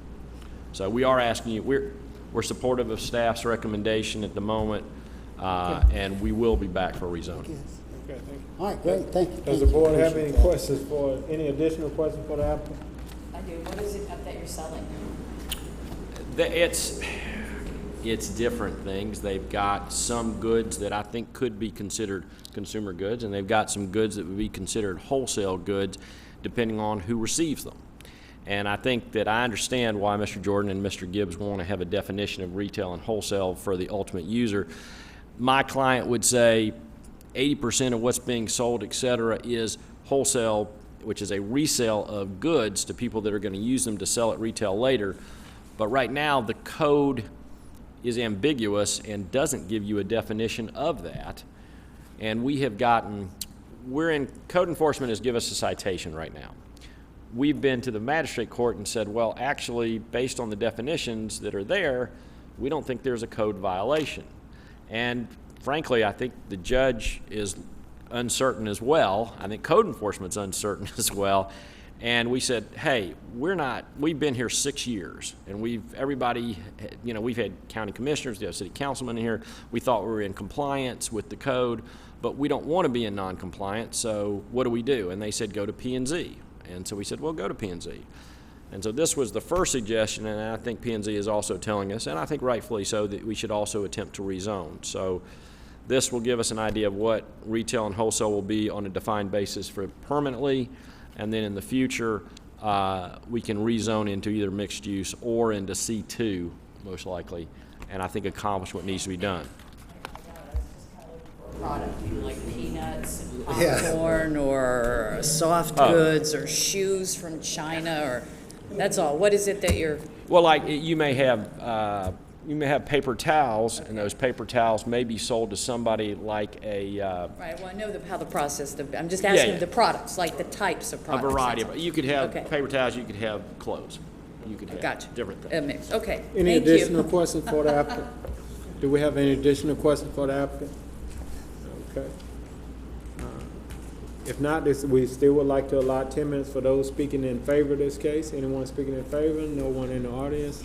So we are asking you, we're supportive of staff's recommendation at the moment, and we will be back for rezoning. Okay, thank you. All right, great, thank you. Does the board have any questions any additional questions for the applicant? I do. What is it that you're selling? It's different things. They've got some goods that I think could be considered consumer goods, and they've got some goods that would be considered wholesale goods, depending on who receives them. And I think that I understand why Mr. Jordan and Mr. Gibbs want to have a definition of retail and wholesale for the ultimate user. My client would say 80% of what's being sold, et cetera, is wholesale, which is a resale of goods to people that are going to use them to sell at retail later. But right now, the code is ambiguous and doesn't give you a definition of that. And code enforcement has given us a citation right now. We've been to the magistrate court and said, well, actually, based on the definitions that are there, we don't think there's a code violation. And frankly, I think the judge is uncertain as well. I think code enforcement's uncertain as well. And we said, hey, we've been here 6 years, and we've had county commissioners, we have city councilmen in here. We thought we were in compliance with the code, but we don't want to be in non-compliance, so what do we do? And they said, go to P&Z. And so we said, well, go to P&Z. And so this was the first suggestion, and I think P&Z is also telling us, and I think rightfully so, that we should also attempt to rezone. So this will give us an idea of what retail and wholesale will be on a defined basis for permanently, and then in the future, we can rezone into either mixed use or into C2, most likely, and I think accomplish what needs to be done. Product, like peanuts, popcorn, or soft goods, or shoes from China, or that's all. What is it that you're? Well, like you may have paper towels, and those paper towels may be sold to somebody like a. Right. Well, I know how the process. I'm just asking the products, like the types of products. A variety of. You could have paper towels. You could have clothes. You could have different things. A mix. Okay. Any additional questions for the applicant? Do we have any additional questions for the applicant? Okay. If not, we still would like to allot 10 minutes for those speaking in favor of this case. Anyone speaking in favor? No one in the audience?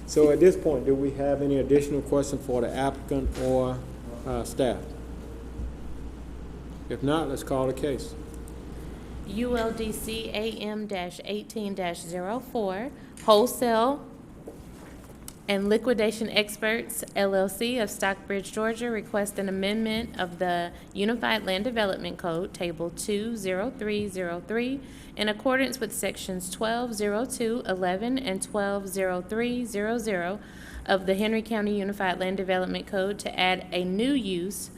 So at this point, do we have any additional questions for the applicant or staff? If not, let's call the case. ULDC AM-18-04, wholesale And Liquidation Experts LLC of Stockbridge, Georgia request an amendment of the Unified Land Development Code, Table 20303, in accordance with Sections 120211 and 120300 of the Henry County Unified Land Development Code to add a new use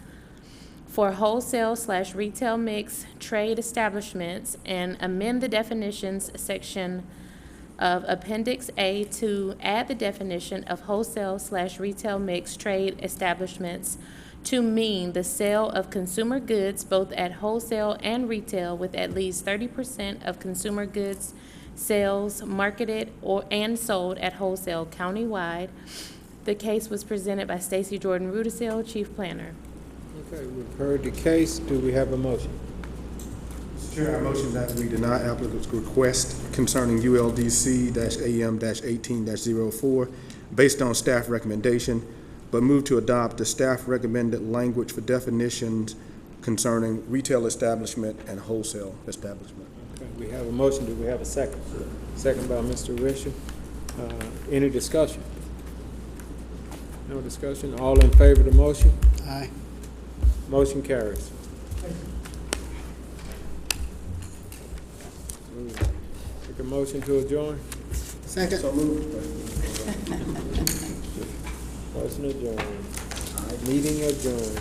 for wholesale/retail mix trade establishments and amend the definitions section of Appendix A to add the definition of wholesale/retail mixed trade establishments to mean the sale of consumer goods both at wholesale and retail with at least 30% of consumer goods sales marketed and sold at wholesale countywide. The case was presented by Stacy Jordan Rudisill, Chief Planner. Okay, we've heard the case. Do we have a motion? Mr. Chair, I motion that we deny applicant's request concerning ULDC-AM-18-04 based on staff recommendation, but move to adopt the staff recommended language for definitions concerning retail establishment and wholesale establishment. Okay, we have a motion. Do we have a second? Second by Mr. Risher. Any discussion? No discussion. All in favor of the motion? Aye. Motion carries. Take a motion to adjourn. Second. So moved. Motion adjourned. Meeting adjourned.